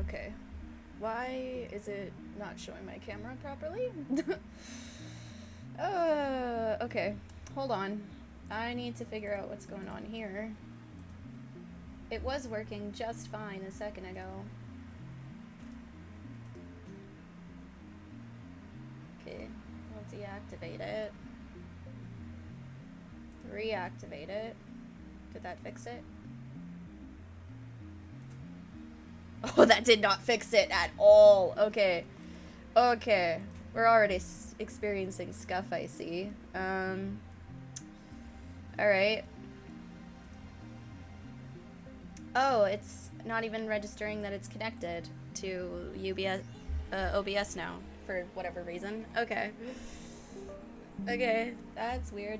Okay. Why is it not showing my camera properly? Okay. Hold on. I need to figure out what's going on here. It was working just fine a second ago. Okay, we'll deactivate it. Reactivate it. Did that fix it? Oh, that did not fix it at all. Okay. Okay. We're already experiencing scuff, I see. Alright. Oh, it's not even registering that it's connected to OBS now, for whatever reason. Okay. Okay, that's weird.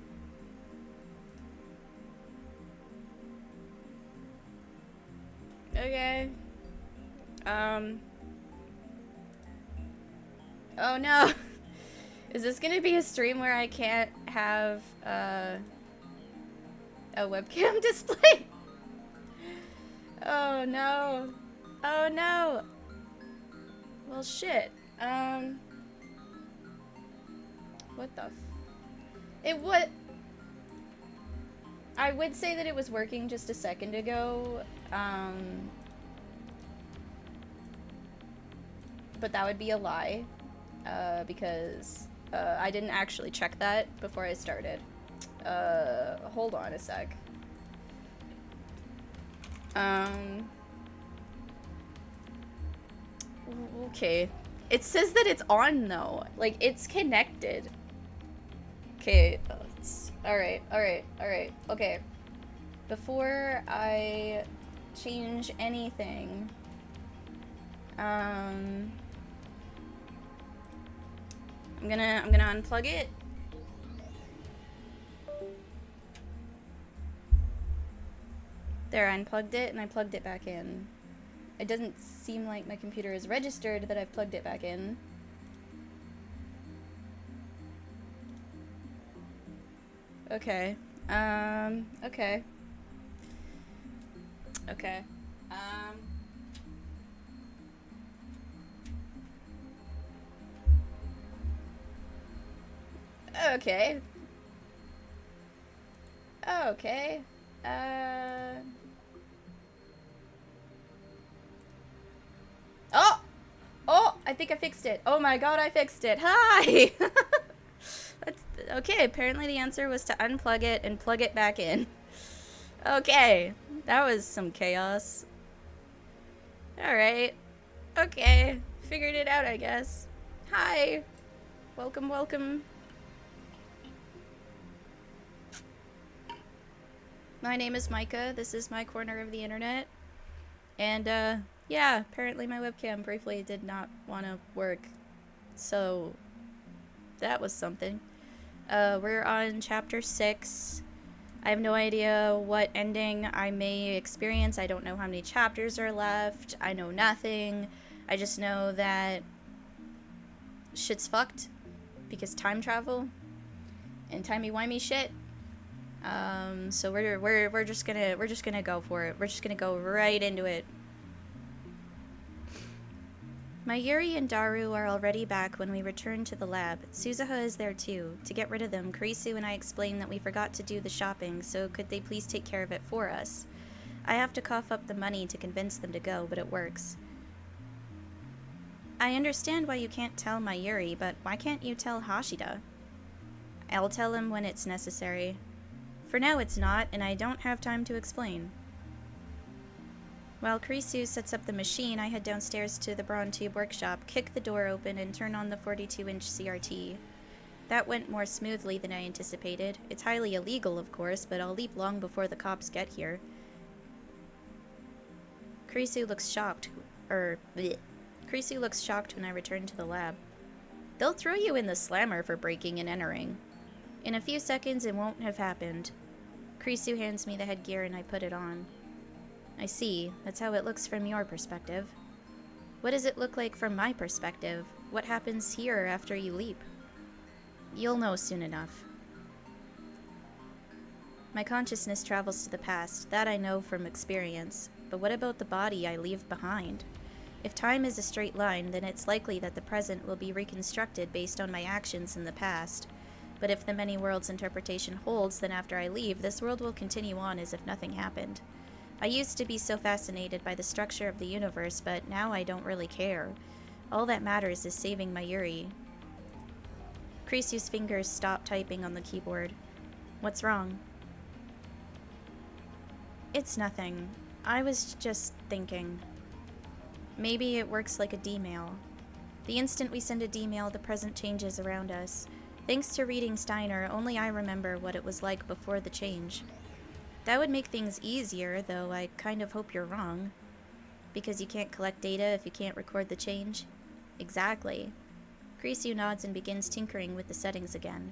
Okay. Oh no! Is this gonna be a stream where I can't have, a webcam display? Oh no. Oh no! Well, shit. What the It would... I would say that it was working just a second ago, but that would be a lie, because I didn't actually check that before I started. Hold on a sec. Okay. It says that it's on, though. Like, it's connected. Okay. Alright. Okay. Before I change anything, I'm gonna unplug it. There, I unplugged it and I plugged it back in. It doesn't seem like my computer is registered that I've plugged it back in. Okay. Okay. Okay. Okay. Okay. Oh! Oh! I think I fixed it. Oh my god, I fixed it. Hi! Okay, apparently the answer was to unplug it and plug it back in. Okay. That was some chaos. Alright. Okay. Figured it out, I guess. Hi! Welcome, welcome. My name is Micah. This is my corner of the internet. And, yeah, apparently my webcam briefly did not want to work. So, that was something. We're on chapter 6. I have no idea what ending I may experience. I don't know how many chapters are left. I know nothing. I just know that shit's fucked because time travel and timey-wimey shit. So we're just gonna go for it. We're just gonna go right into it. Mayuri and Daru are already back when we return to the lab. Suzuha is there too. To get rid of them, Kurisu and I explained that we forgot to do the shopping, so could they please take care of it for us? I have to cough up the money to convince them to go, but it works. I understand why you can't tell Mayuri, but why can't you tell Hashida? I'll tell him when it's necessary. For now it's not, and I don't have time to explain. While Kurisu sets up the machine, I head downstairs to the Brawn Tube workshop, kick the door open, and turn on the 42-inch CRT. That went more smoothly than I anticipated. It's highly illegal, of course, but I'll leap long before the cops get here. Kurisu looks shocked. Kurisu looks shocked when I return to the lab. They'll throw you in the slammer for breaking and entering. In a few seconds, it won't have happened. Kurisu hands me the headgear and I put it on. I see. That's how it looks from your perspective. What does it look like from my perspective? What happens here after you leap? You'll know soon enough. My consciousness travels to the past. That I know from experience. But what about the body I leave behind? If time is a straight line, then it's likely that the present will be reconstructed based on my actions in the past. But if the many worlds interpretation holds, then after I leave, this world will continue on as if nothing happened. I used to be so fascinated by the structure of the universe, but now I don't really care. All that matters is saving Mayuri. Krisu's fingers stop typing on the keyboard. What's wrong? It's nothing. I was just thinking. Maybe it works like a D-mail. The instant we send a D-mail, the present changes around us. Thanks to reading Steiner, only I remember what it was like before the change. That would make things easier, though I kind of hope you're wrong. Because you can't collect data if you can't record the change? Exactly. Krisu nods and begins tinkering with the settings again.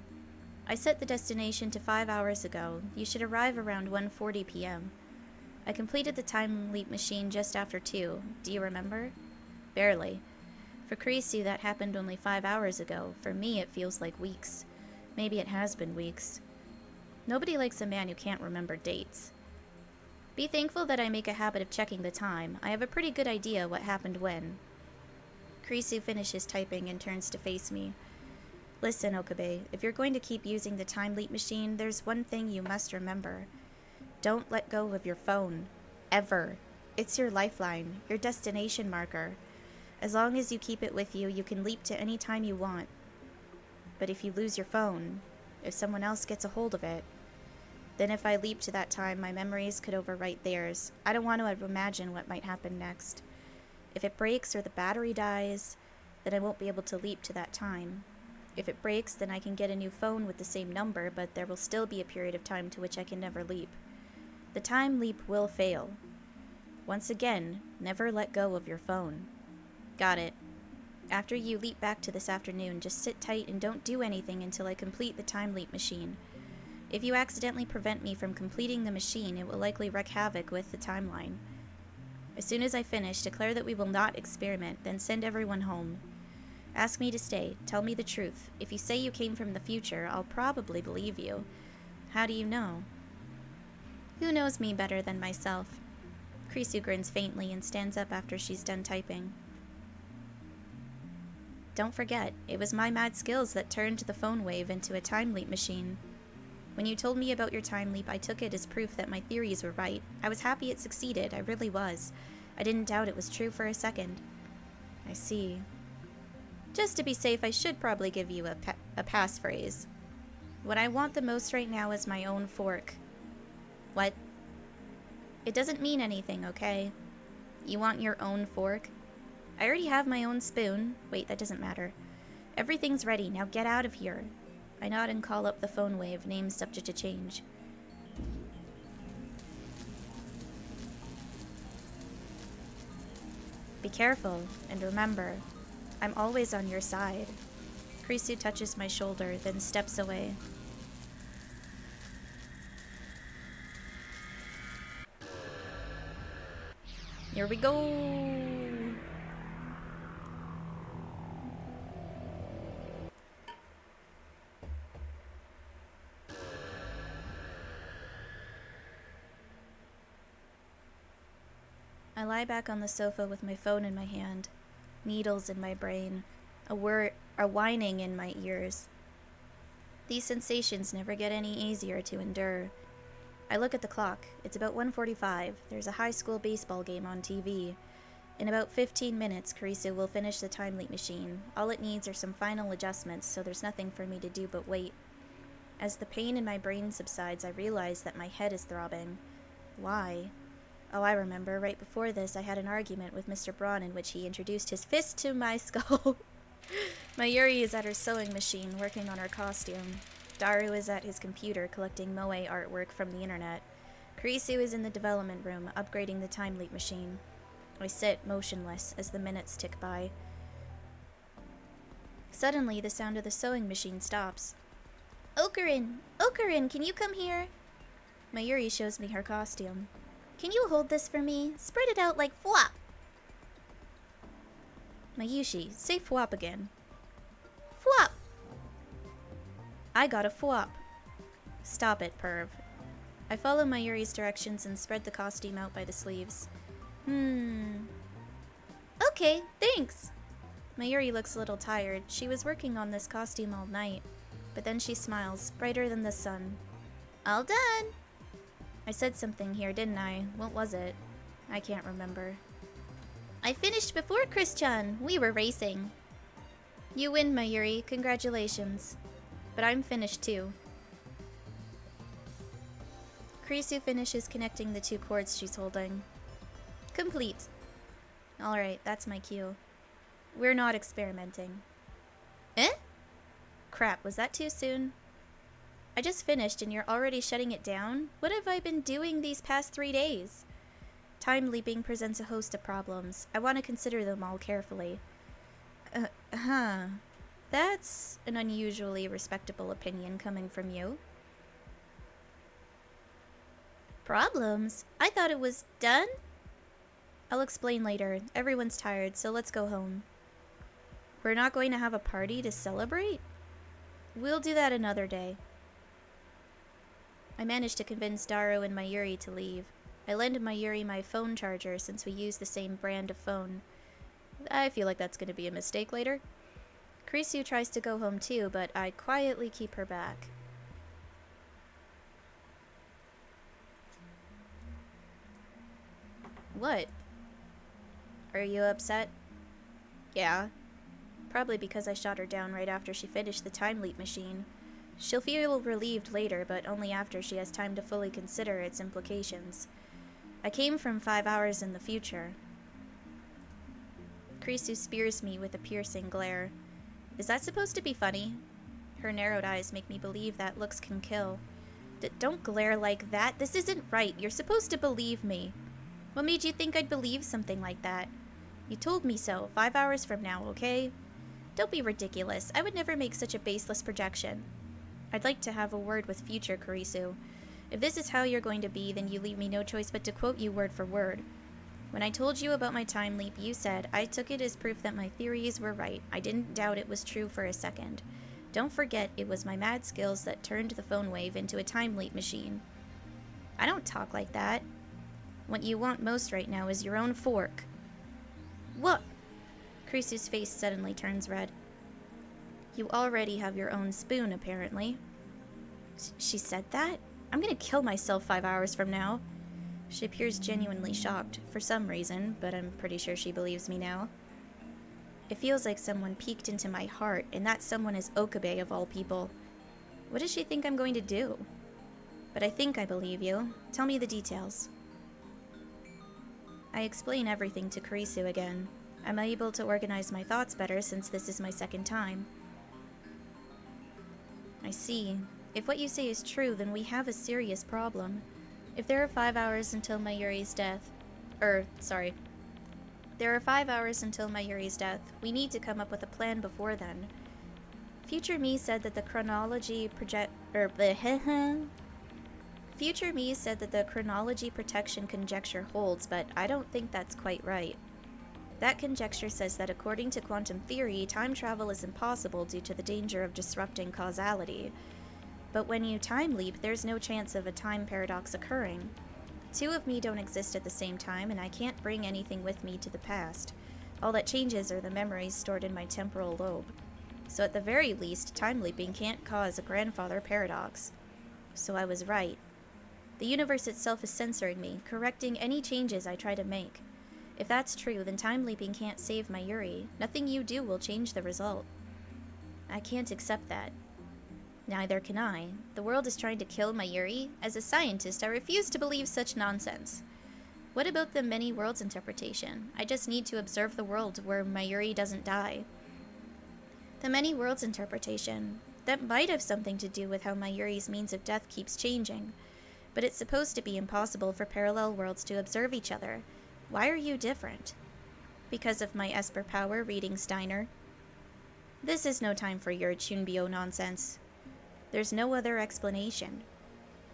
I set the destination to 5 hours ago. You should arrive around 1:40 p.m. I completed the time leap machine just after 2. Do you remember? Barely. For Krisu, that happened only 5 hours ago. For me, it feels like weeks. Maybe it has been weeks. Nobody likes a man who can't remember dates. Be thankful that I make a habit of checking the time. I have a pretty good idea what happened when. Krisu finishes typing and turns to face me. Listen, Okabe, if you're going to keep using the time leap machine, there's one thing you must remember. Don't let go of your phone. Ever. It's your lifeline, your destination marker. As long as you keep it with you, you can leap to any time you want. But if you lose your phone, if someone else gets a hold of it, then if I leap to that time, my memories could overwrite theirs. I don't want to imagine what might happen next. If it breaks or the battery dies, then I won't be able to leap to that time. If it breaks, then I can get a new phone with the same number, but there will still be a period of time to which I can never leap. The time leap will fail. Once again, never let go of your phone. Got it. After you leap back to this afternoon, just sit tight and don't do anything until I complete the time leap machine. If you accidentally prevent me from completing the machine, it will likely wreak havoc with the timeline. As soon as I finish, declare that we will not experiment, then send everyone home. Ask me to stay. Tell me the truth. If you say you came from the future, I'll probably believe you. How do you know? Who knows me better than myself? Krisu grins faintly and stands up after she's done typing. Don't forget, it was my mad skills that turned the phone wave into a time leap machine. When you told me about your time leap, I took it as proof that my theories were right. I was happy it succeeded, I really was. I didn't doubt it was true for a second. I see. Just to be safe, I should probably give you a passphrase. What I want the most right now is my own fork. What? It doesn't mean anything, okay? You want your own fork? I already have my own spoon. Wait, that doesn't matter. Everything's ready, now get out of here. I nod and call up the phone wave, name subject to change. Be careful, and remember, I'm always on your side. Krisu touches my shoulder, then steps away. Here we go! I lie back on the sofa with my phone in my hand, needles in my brain, a whining in my ears. These sensations never get any easier to endure. I look at the clock. It's about 1:45. There's a high school baseball game on TV. In about 15 minutes, Krisu will finish the time leap machine. All it needs are some final adjustments, so there's nothing for me to do but wait. As the pain in my brain subsides, I realize that my head is throbbing. Why? Oh, I remember. Right before this, I had an argument with Mr. Braun in which he introduced his fist to my skull. Mayuri is at her sewing machine, working on her costume. Daru is at his computer, collecting moe artwork from the internet. Krisu is in the development room, upgrading the time leap machine. I sit, motionless, as the minutes tick by. Suddenly, the sound of the sewing machine stops. Okarin! Okarin, can you come here? Mayuri shows me her costume. Can you hold this for me? Spread it out like flop! Mayushi, say flop again. Flop! I got a flop. Stop it, perv. I follow Mayuri's directions and spread the costume out by the sleeves. Okay, Okay, thanks! Mayuri looks a little tired. She was working on this costume all night. But then she smiles, brighter than the sun. All done! I said something here, didn't I? What was it? I can't remember. I finished before Chris-chan. We were racing. You win, Mayuri. Congratulations. But I'm finished too. Kurisu finishes connecting the two cords she's holding. Complete. Alright, that's my cue. We're not experimenting. Eh? Crap, was that too soon? I just finished and you're already shutting it down? What have I been doing these past 3 days? Time leaping presents a host of problems. I want to consider them all carefully. That's an unusually respectable opinion coming from you. Problems? I thought it was done? I'll explain later. Everyone's tired, so let's go home. We're not going to have a party to celebrate? We'll do that another day. I managed to convince Daru and Mayuri to leave. I lend Mayuri my phone charger since we use the same brand of phone. I feel like that's going to be a mistake later. Kurisu tries to go home too, but I quietly keep her back. What? Are you upset? Yeah. Probably because I shot her down right after she finished the time leap machine. She'll feel relieved later, but only after she has time to fully consider its implications. I came from 5 hours in the future. Kurisu spears me with a piercing glare. Is that supposed to be funny? Her narrowed eyes make me believe that looks can kill. Don't glare like that. This isn't right. You're supposed to believe me. What made you think I'd believe something like that? You told me so 5 hours from now, okay? Don't be ridiculous. I would never make such a baseless projection. I'd like to have a word with future Kurisu. If this is how you're going to be, then you leave me no choice but to quote you word for word. When I told you about my time leap, you said, I took it as proof that my theories were right. I didn't doubt it was true for a second. Don't forget, it was my mad skills that turned the phone wave into a time leap machine. I don't talk like that. What you want most right now is your own fork. What? Kurisu's face suddenly turns red. You already have your own spoon, apparently. She said that? I'm gonna kill myself 5 hours from now. She appears genuinely shocked, for some reason, but I'm pretty sure she believes me now. It feels like someone peeked into my heart, and that someone is Okabe of all people. What does she think I'm going to do? But I think I believe you. Tell me the details. I explain everything to Kurisu again. I'm able to organize my thoughts better since this is my second time. I see. If what you say is true, then we have a serious problem. If there are 5 hours until Mayuri's death... There are 5 hours until Mayuri's death. We need to come up with a plan before then. Future me said that the chronology Future me said that the chronology protection conjecture holds, but I don't think that's quite right. That conjecture says that according to quantum theory, time travel is impossible due to the danger of disrupting causality. But when you time leap, there's no chance of a time paradox occurring. Two of me don't exist at the same time, and I can't bring anything with me to the past. All that changes are the memories stored in my temporal lobe. So at the very least, time leaping can't cause a grandfather paradox. So I was right. The universe itself is censoring me, correcting any changes I try to make. If that's true, then time leaping can't save Mayuri. Nothing you do will change the result. I can't accept that. Neither can I. The world is trying to kill Mayuri. As a scientist, I refuse to believe such nonsense. What about the many worlds interpretation? I just need to observe the world where Mayuri doesn't die. The many worlds interpretation. That might have something to do with how Mayuri's means of death keeps changing. But it's supposed to be impossible for parallel worlds to observe each other. Why are you different? Because of my Esper power, reading Steiner. This is no time for your Chunbyo nonsense. There's no other explanation.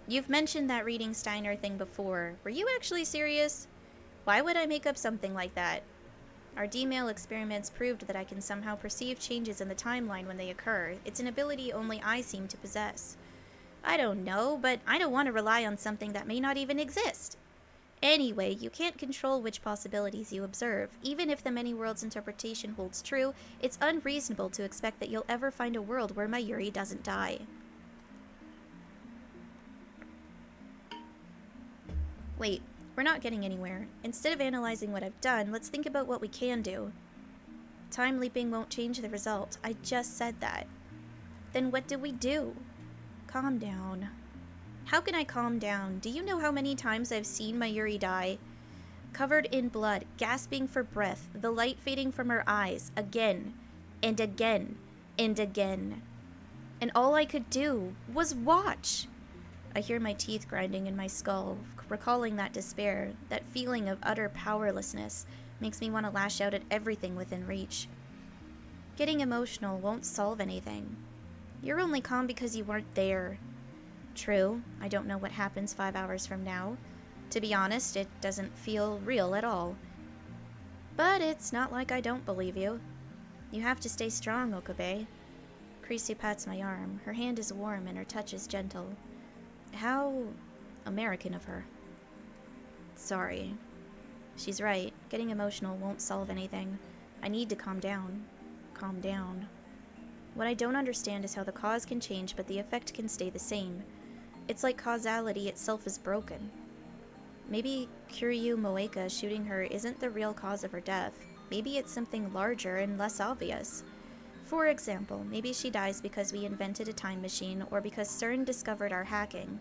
You've mentioned that reading Steiner thing before. Were you actually serious? Why would I make up something like that? Our D-mail experiments proved that I can somehow perceive changes in the timeline when they occur. It's an ability only I seem to possess. I don't know, but I don't want to rely on something that may not even exist. Anyway, you can't control which possibilities you observe. Even if the many worlds interpretation holds true, it's unreasonable to expect that you'll ever find a world where Mayuri doesn't die. Wait, we're not getting anywhere. Instead of analyzing what I've done, let's think about what we can do. Time leaping won't change the result. I just said that. Then what do we do? Calm down. How can I calm down? Do you know how many times I've seen Mayuri die? Covered in blood, gasping for breath, the light fading from her eyes, again, and again, and again. And all I could do was watch. I hear my teeth grinding in my skull, recalling that despair, that feeling of utter powerlessness, makes me want to lash out at everything within reach. Getting emotional won't solve anything. You're only calm because you weren't there. True, I don't know what happens 5 hours from now. To be honest, it doesn't feel real at all. But it's not like I don't believe you. You have to stay strong, Okabe. Krisu pats my arm. Her hand is warm and her touch is gentle. How American of her. Sorry. She's right. Getting emotional won't solve anything. I need to calm down. Calm down. What I don't understand is how the cause can change, but the effect can stay the same. It's like causality itself is broken. Maybe Kiryu Moeka shooting her isn't the real cause of her death. Maybe it's something larger and less obvious. For example, maybe she dies because we invented a time machine or because CERN discovered our hacking.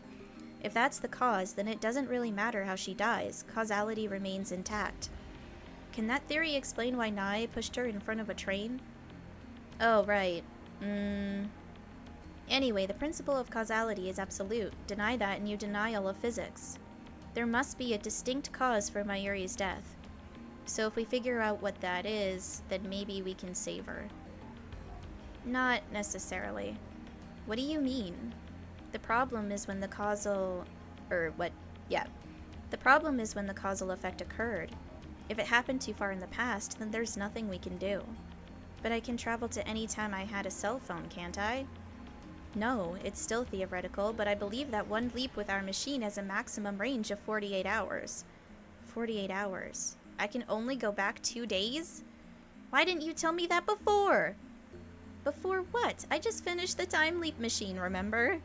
If that's the cause, then it doesn't really matter how she dies. Causality remains intact. Can that theory explain why Nai pushed her in front of a train? Oh, right. Anyway, the principle of causality is absolute. Deny that and you deny all of physics. There must be a distinct cause for Mayuri's death. So if we figure out what that is, then maybe we can save her. Not necessarily. What do you mean? The problem is when the causal... The problem is when the causal effect occurred. If it happened too far in the past, then there's nothing we can do. But I can travel to any time I had a cell phone, can't I? No, it's still theoretical, but I believe that one leap with our machine has a maximum range of 48 hours. 48 hours. I can only go back 2 days? Why didn't you tell me that before? Before what? I just finished the time leap machine, remember?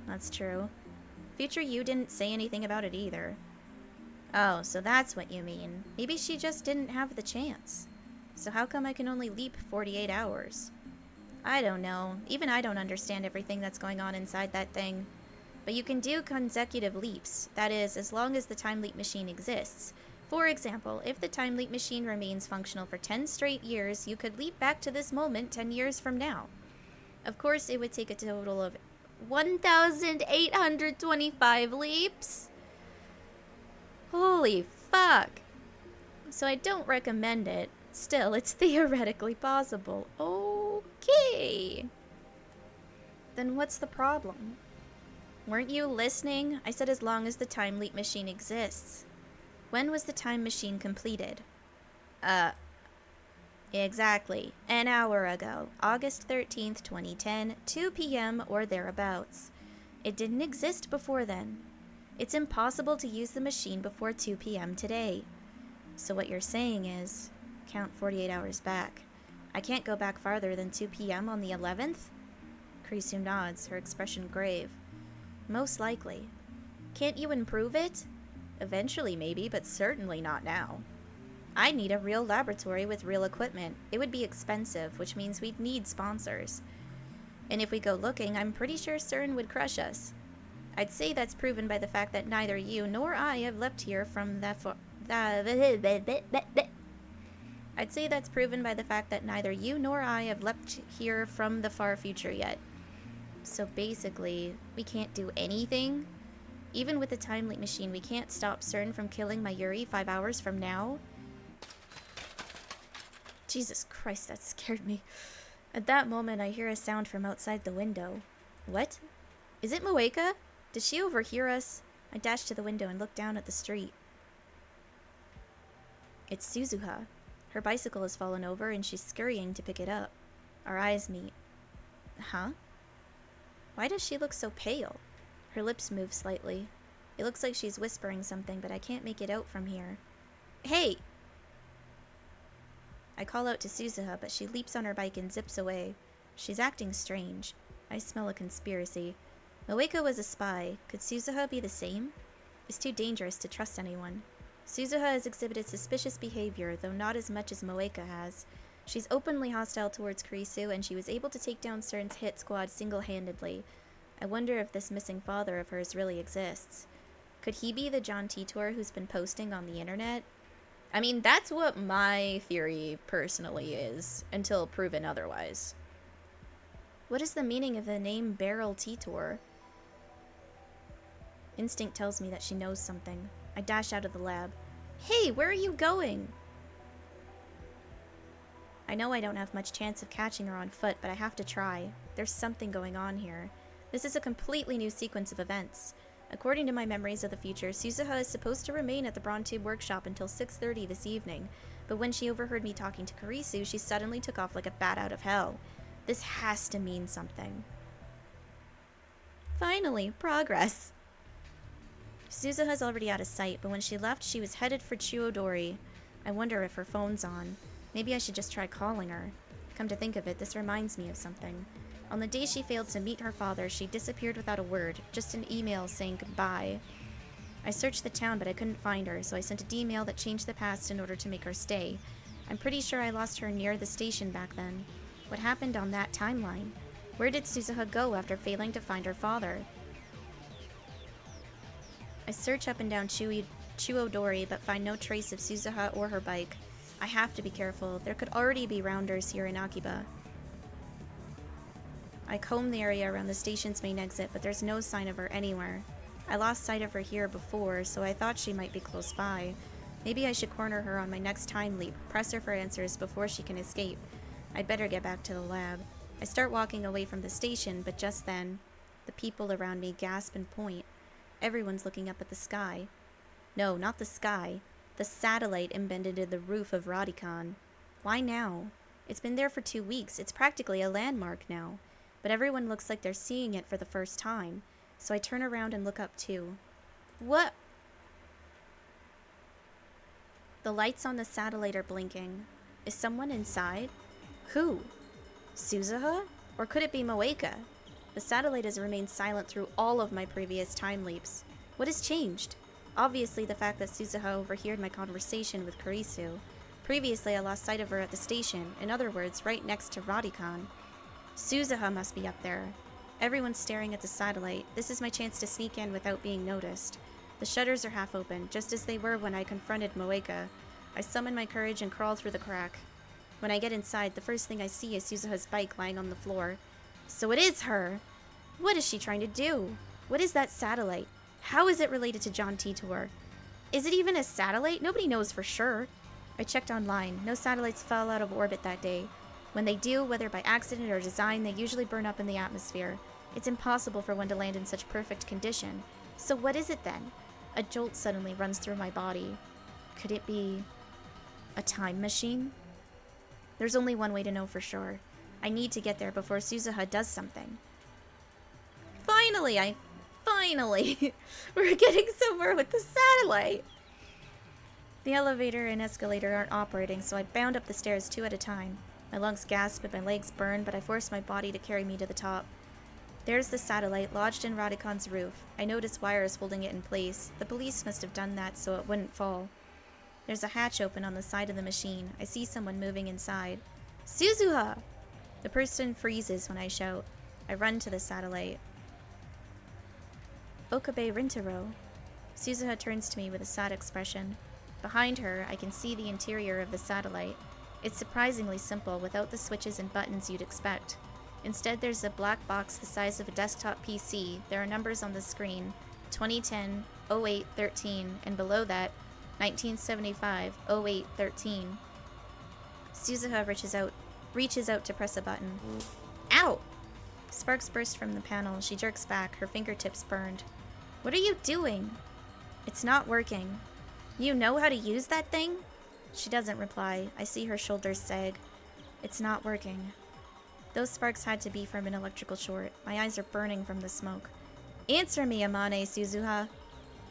That's true. Future you didn't say anything about it either. Oh, so that's what you mean. Maybe she just didn't have the chance. So how come I can only leap 48 hours? I don't know. Even I don't understand everything that's going on inside that thing. But you can do consecutive leaps. That is, as long as the time leap machine exists. For example, if the time leap machine remains functional for 10 straight years, you could leap back to this moment 10 years from now. Of course, it would take a total of 1,825 leaps? Holy fuck. So I don't recommend it. Still, it's theoretically possible. Okay. Then what's the problem? Weren't you listening? I said as long as the time leap machine exists. When was the time machine completed? Exactly. An hour ago. August 13th, 2010, 2 p.m. or thereabouts. It didn't exist before then. It's impossible to use the machine before 2 p.m. today. So what you're saying is, count 48 hours back. I can't go back farther than 2 p.m. on the 11th? Krisu nods, her expression grave. Most likely. Can't you improve it? Eventually maybe, but certainly not now. I need a real laboratory with real equipment. It would be expensive, which means we'd need sponsors. And if we go looking, I'm pretty sure CERN would crush us. I'd say that's proven by the fact that neither you nor I have left here from I'd say that's proven by the fact that neither you nor I have left here from the far future yet. So basically, we can't do anything? Even with the time leap machine, we can't stop CERN from killing Mayuri 5 hours from now? Jesus Christ, that scared me. At that moment, I hear a sound from outside the window. What? Is it Moeka? Did she overhear us? I dash to the window and look down at the street. It's Suzuha. Her bicycle has fallen over and she's scurrying to pick it up. Our eyes meet. Huh? Why does she look so pale? Her lips move slightly. It looks like she's whispering something, but I can't make it out from here. Hey! I call out to Suzuha, but she leaps on her bike and zips away. She's acting strange. I smell a conspiracy. Moeka was a spy. Could Suzuha be the same? It's too dangerous to trust anyone. Suzuha has exhibited suspicious behavior, though not as much as Moeka has. She's openly hostile towards Kurisu, and she was able to take down CERN's hit squad single-handedly. I wonder if this missing father of hers really exists. Could he be the John Titor who's been posting on the internet? I mean, that's what my theory personally is, until proven otherwise. What is the meaning of the name Beryl Titor? Instinct tells me that she knows something. I dash out of the lab. Hey, where are you going? I know I don't have much chance of catching her on foot, but I have to try. There's something going on here. This is a completely new sequence of events. According to my memories of the future, Suzuha is supposed to remain at the Brontube workshop until 6:30 this evening, but when she overheard me talking to Kurisu, she suddenly took off like a bat out of hell. This has to mean something. Finally, progress. Suzuha's already out of sight, but when she left, she was headed for Chuodori. I wonder if her phone's on. Maybe I should just try calling her. Come to think of it, this reminds me of something. On the day she failed to meet her father, she disappeared without a word, just an email saying goodbye. I searched the town, but I couldn't find her, so I sent a D-mail that changed the past in order to make her stay. I'm pretty sure I lost her near the station back then. What happened on that timeline? Where did Suzuha go after failing to find her father? I search up and down Chuodori, but find no trace of Suzuha or her bike. I have to be careful. There could already be rounders here in Akiba. I comb the area around the station's main exit, but there's no sign of her anywhere. I lost sight of her here before, so I thought she might be close by. Maybe I should corner her on my next time leap, press her for answers before she can escape. I'd better get back to the lab. I start walking away from the station, but just then, the people around me gasp and point. Everyone's looking up at the sky. No, not the sky. The satellite embedded in the roof of Radicon. Why now? It's been there for 2 weeks. It's practically a landmark now. But everyone looks like they're seeing it for the first time. So I turn around and look up too. What? The lights on the satellite are blinking. Is someone inside? Who? Suzuha? Or could it be Moeka? The satellite has remained silent through all of my previous time leaps. What has changed? Obviously the fact that Suzuha overheard my conversation with Kurisu. Previously I lost sight of her at the station, in other words, right next to Radicon. Suzuha must be up there. Everyone's staring at the satellite. This is my chance to sneak in without being noticed. The shutters are half open, just as they were when I confronted Moeka. I summon my courage and crawl through the crack. When I get inside, the first thing I see is Suzuha's bike lying on the floor. So it is her! What is she trying to do? What is that satellite? How is it related to John Titor? Is it even a satellite? Nobody knows for sure. I checked online. No satellites fell out of orbit that day. When they do, whether by accident or design, they usually burn up in the atmosphere. It's impossible for one to land in such perfect condition. So what is it then? A jolt suddenly runs through my body. Could it be a time machine? There's only one way to know for sure. I need to get there before Suzuha does something. Finally! We're getting somewhere with the satellite! The elevator and escalator aren't operating, so I bound up the stairs 2 at a time. My lungs gasp and my legs burn, but I force my body to carry me to the top. There's the satellite, lodged in Radicon's roof. I notice wires holding it in place. The police must have done that so it wouldn't fall. There's a hatch open on the side of the machine. I see someone moving inside. Suzuha! The person freezes when I shout. I run to the satellite. Okabe Rintaro. Suzuha turns to me with a sad expression. Behind her, I can see the interior of the satellite. It's surprisingly simple, without the switches and buttons you'd expect. Instead, there's a black box the size of a desktop PC. There are numbers on the screen. 2010, 0813, and below that, 1975, 0813. Suzuha reaches out to press a button. Ow! Sparks burst from the panel. She jerks back, her fingertips burned. What are you doing? It's not working. You know how to use that thing? She doesn't reply. I see her shoulders sag. It's not working. Those sparks had to be from an electrical short. My eyes are burning from the smoke. Answer me, Amane Suzuha.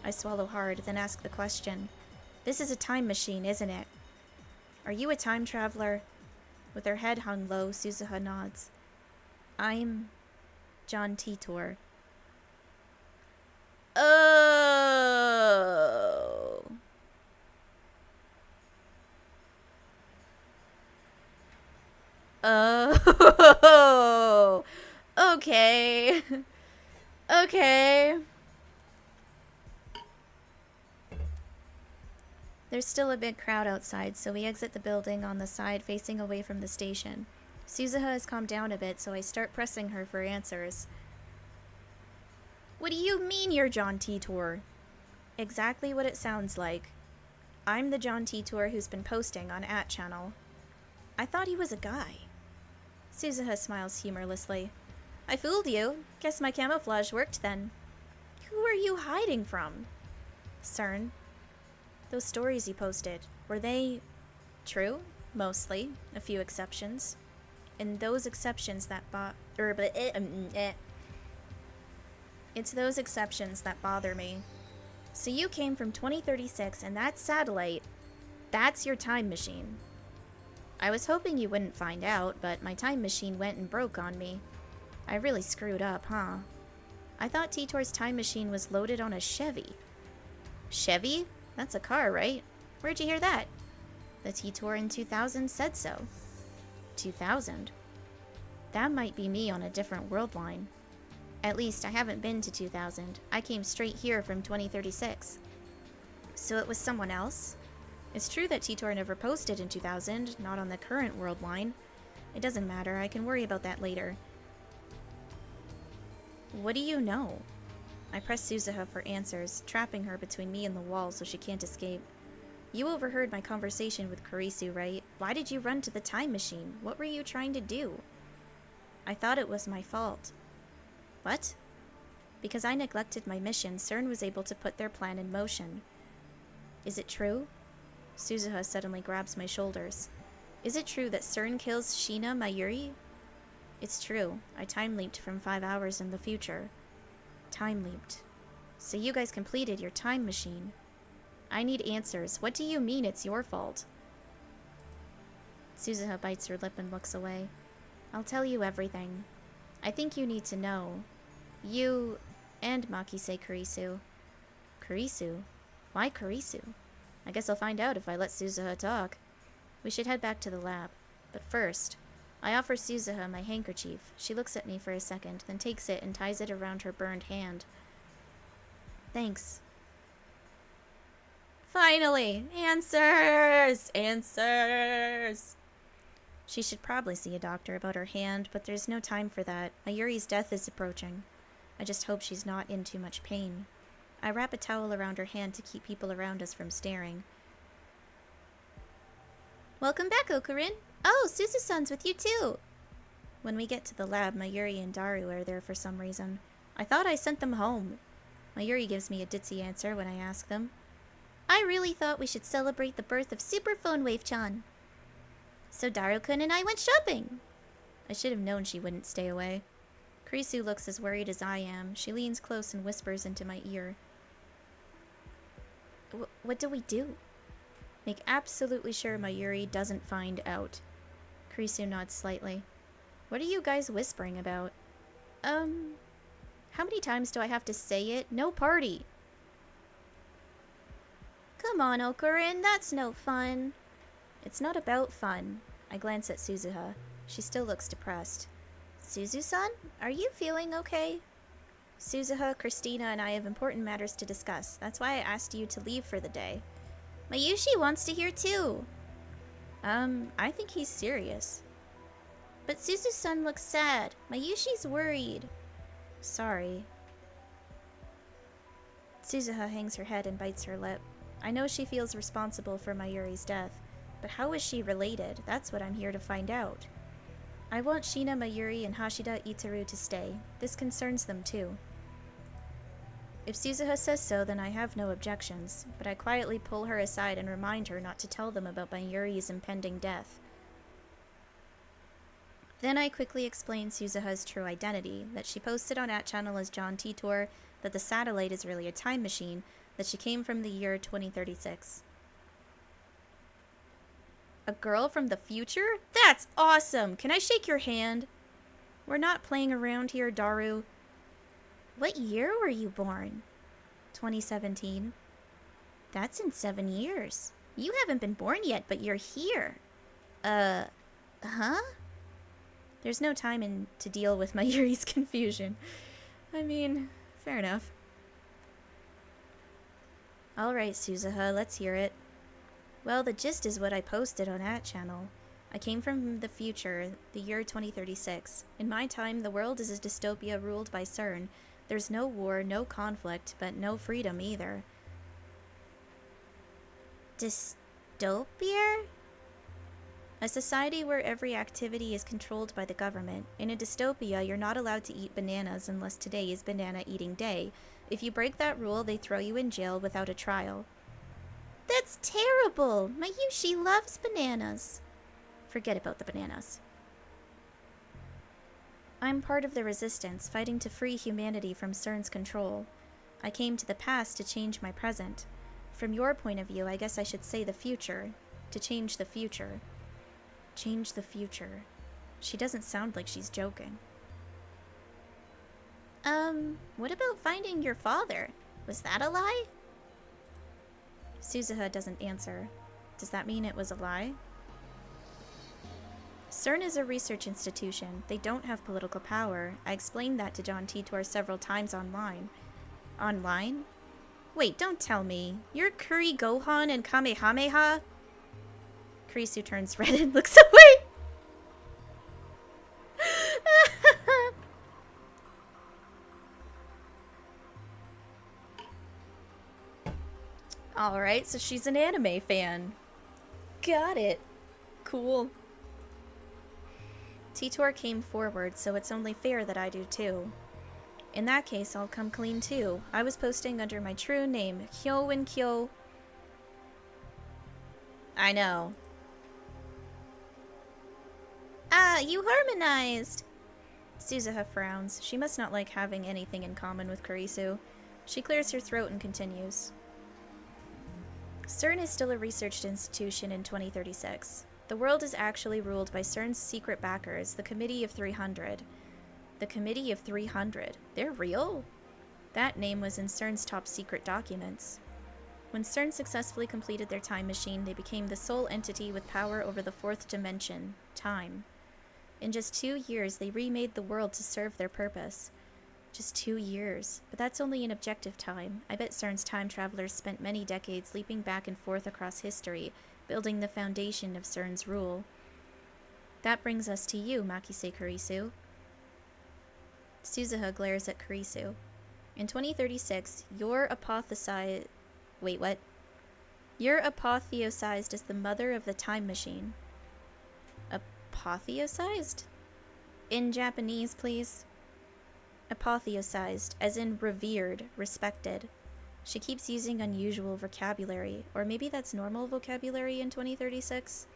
I swallow hard, then ask the question. This is a time machine, isn't it? Are you a time traveler? With her head hung low, Suzuha nods. I'm John Titor. Oh. Oh. Okay. Okay. There's still a big crowd outside, so we exit the building on the side facing away from the station. Suzuha has calmed down a bit, so I start pressing her for answers. What do you mean you're John Titor? Exactly what it sounds like. I'm the John Titor who's been posting on @channel. I thought he was a guy. Suzuha smiles humorlessly. I fooled you. Guess my camouflage worked then. Who are you hiding from? CERN. Those stories you posted, were they true? Mostly. A few exceptions. And those exceptions that It's those exceptions that bother me. So you came from 2036 and that satellite, that's your time machine. I was hoping you wouldn't find out, but my time machine went and broke on me. I really screwed up, huh? I thought Titor's time machine was loaded on a Chevy. Chevy? That's a car, right? Where'd you hear that? The Titor in 2000 said so. 2000? That might be me on a different world line. At least I haven't been to 2000. I came straight here from 2036. So it was someone else? It's true that Titor never posted in 2000, not on the current world line. It doesn't matter, I can worry about that later. What do you know? I press Suzuha for answers, trapping her between me and the wall so she can't escape. You overheard my conversation with Kurisu, right? Why did you run to the time machine? What were you trying to do? I thought it was my fault. What? Because I neglected my mission, CERN was able to put their plan in motion. Is it true? Suzuha suddenly grabs my shoulders. Is it true that CERN kills Shina Mayuri? It's true. I time-leaped from 5 hours in the future. Time-leaped. So you guys completed your time machine. I need answers. What do you mean it's your fault? Suzuha bites her lip and looks away. I'll tell you everything. I think you need to know. You and Maki-say Kurisu. Kurisu? Why Kurisu? I guess I'll find out if I let Suzuha talk. We should head back to the lab. But first, I offer Suzuha my handkerchief. She looks at me for a second, then takes it and ties it around her burned hand. Thanks. Finally! Answers! Answers! She should probably see a doctor about her hand, but there's no time for that. Mayuri's death is approaching. I just hope she's not in too much pain. I wrap a towel around her hand to keep people around us from staring. Welcome back, Okurin. Oh, Suzu-san's with you too. When we get to the lab, Mayuri and Daru are there for some reason. I thought I sent them home. Mayuri gives me a ditzy answer when I ask them. I really thought we should celebrate the birth of Super Phone Wave-chan. So Daru-kun and I went shopping. I should have known she wouldn't stay away. Kurisu looks as worried as I am. She leans close and whispers into my ear. What do we do? Make absolutely sure Mayuri doesn't find out. Kurisu nods slightly. What are you guys whispering about? How many times do I have to say it? No party! Come on, Okurin, that's no fun. It's not about fun. I glance at Suzuha. She still looks depressed. Suzu-san, are you feeling okay? Suzuha, Christina, and I have important matters to discuss. That's why I asked you to leave for the day. Mayushi wants to hear too. I think he's serious. But Suzu-san looks sad. Mayushi's worried. Sorry. Suzuha hangs her head and bites her lip. I know she feels responsible for Mayuri's death, but how is she related? That's what I'm here to find out. I want Shina Mayuri and Hashida Itaru to stay. This concerns them too. If Suzuha says so, then I have no objections, but I quietly pull her aside and remind her not to tell them about Mayuri's impending death. Then I quickly explain Suzuha's true identity, that she posted on @channel as John Titor, that the satellite is really a time machine, that she came from the year 2036. A girl from the future? That's awesome! Can I shake your hand? We're not playing around here, Daru. What year were you born? 2017. That's in 7 years. You haven't been born yet, but you're here. Huh? There's no time to deal with my Yuri's confusion. I mean, fair enough. Alright, Suzuha, let's hear it. Well, the gist is what I posted on that channel. I came from the future, the year 2036. In my time, the world is a dystopia ruled by CERN. There's no war, no conflict, but no freedom either. Dystopia? A society where every activity is controlled by the government. In a dystopia, you're not allowed to eat bananas unless today is banana eating day. If you break that rule, they throw you in jail without a trial. That's terrible! My Yushi loves bananas. Forget about the bananas. I'm part of the resistance, fighting to free humanity from CERN's control. I came to the past to change my present. From your point of view, I guess I should say the future. To change the future. Change the future. She doesn't sound like she's joking. What about finding your father? Was that a lie? Suzuha doesn't answer. Does that mean it was a lie? CERN is a research institution. They don't have political power. I explained that to John Titor several times online. Online? Wait, don't tell me. You're Kuri Gohan and Kamehameha? Kurisu turns red and looks away. Alright, so she's an anime fan. Got it. Cool. Titor came forward, so it's only fair that I do too. In that case, I'll come clean too. I was posting under my true name, Hyoin Kyo. I know. Ah, you harmonized! Suzuha frowns. She must not like having anything in common with Kurisu. She clears her throat and continues. CERN is still a research institution in 2036. The world is actually ruled by CERN's secret backers, the Committee of 300. The Committee of 300? They're real? That name was in CERN's top secret documents. When CERN successfully completed their time machine, they became the sole entity with power over the fourth dimension, time. In just 2 years, they remade the world to serve their purpose. Just 2 years. But that's only in objective time. I bet CERN's time travelers spent many decades leaping back and forth across history, building the foundation of CERN's rule. That brings us to you, Makise Kurisu. Suzuha glares at Kurisu. In 2036, you're apotheosized... Wait, what? You're apotheosized as the mother of the time machine. Apotheosized? In Japanese, please. Apotheosized, as in revered, respected. She keeps using unusual vocabulary, or maybe that's normal vocabulary in 2036?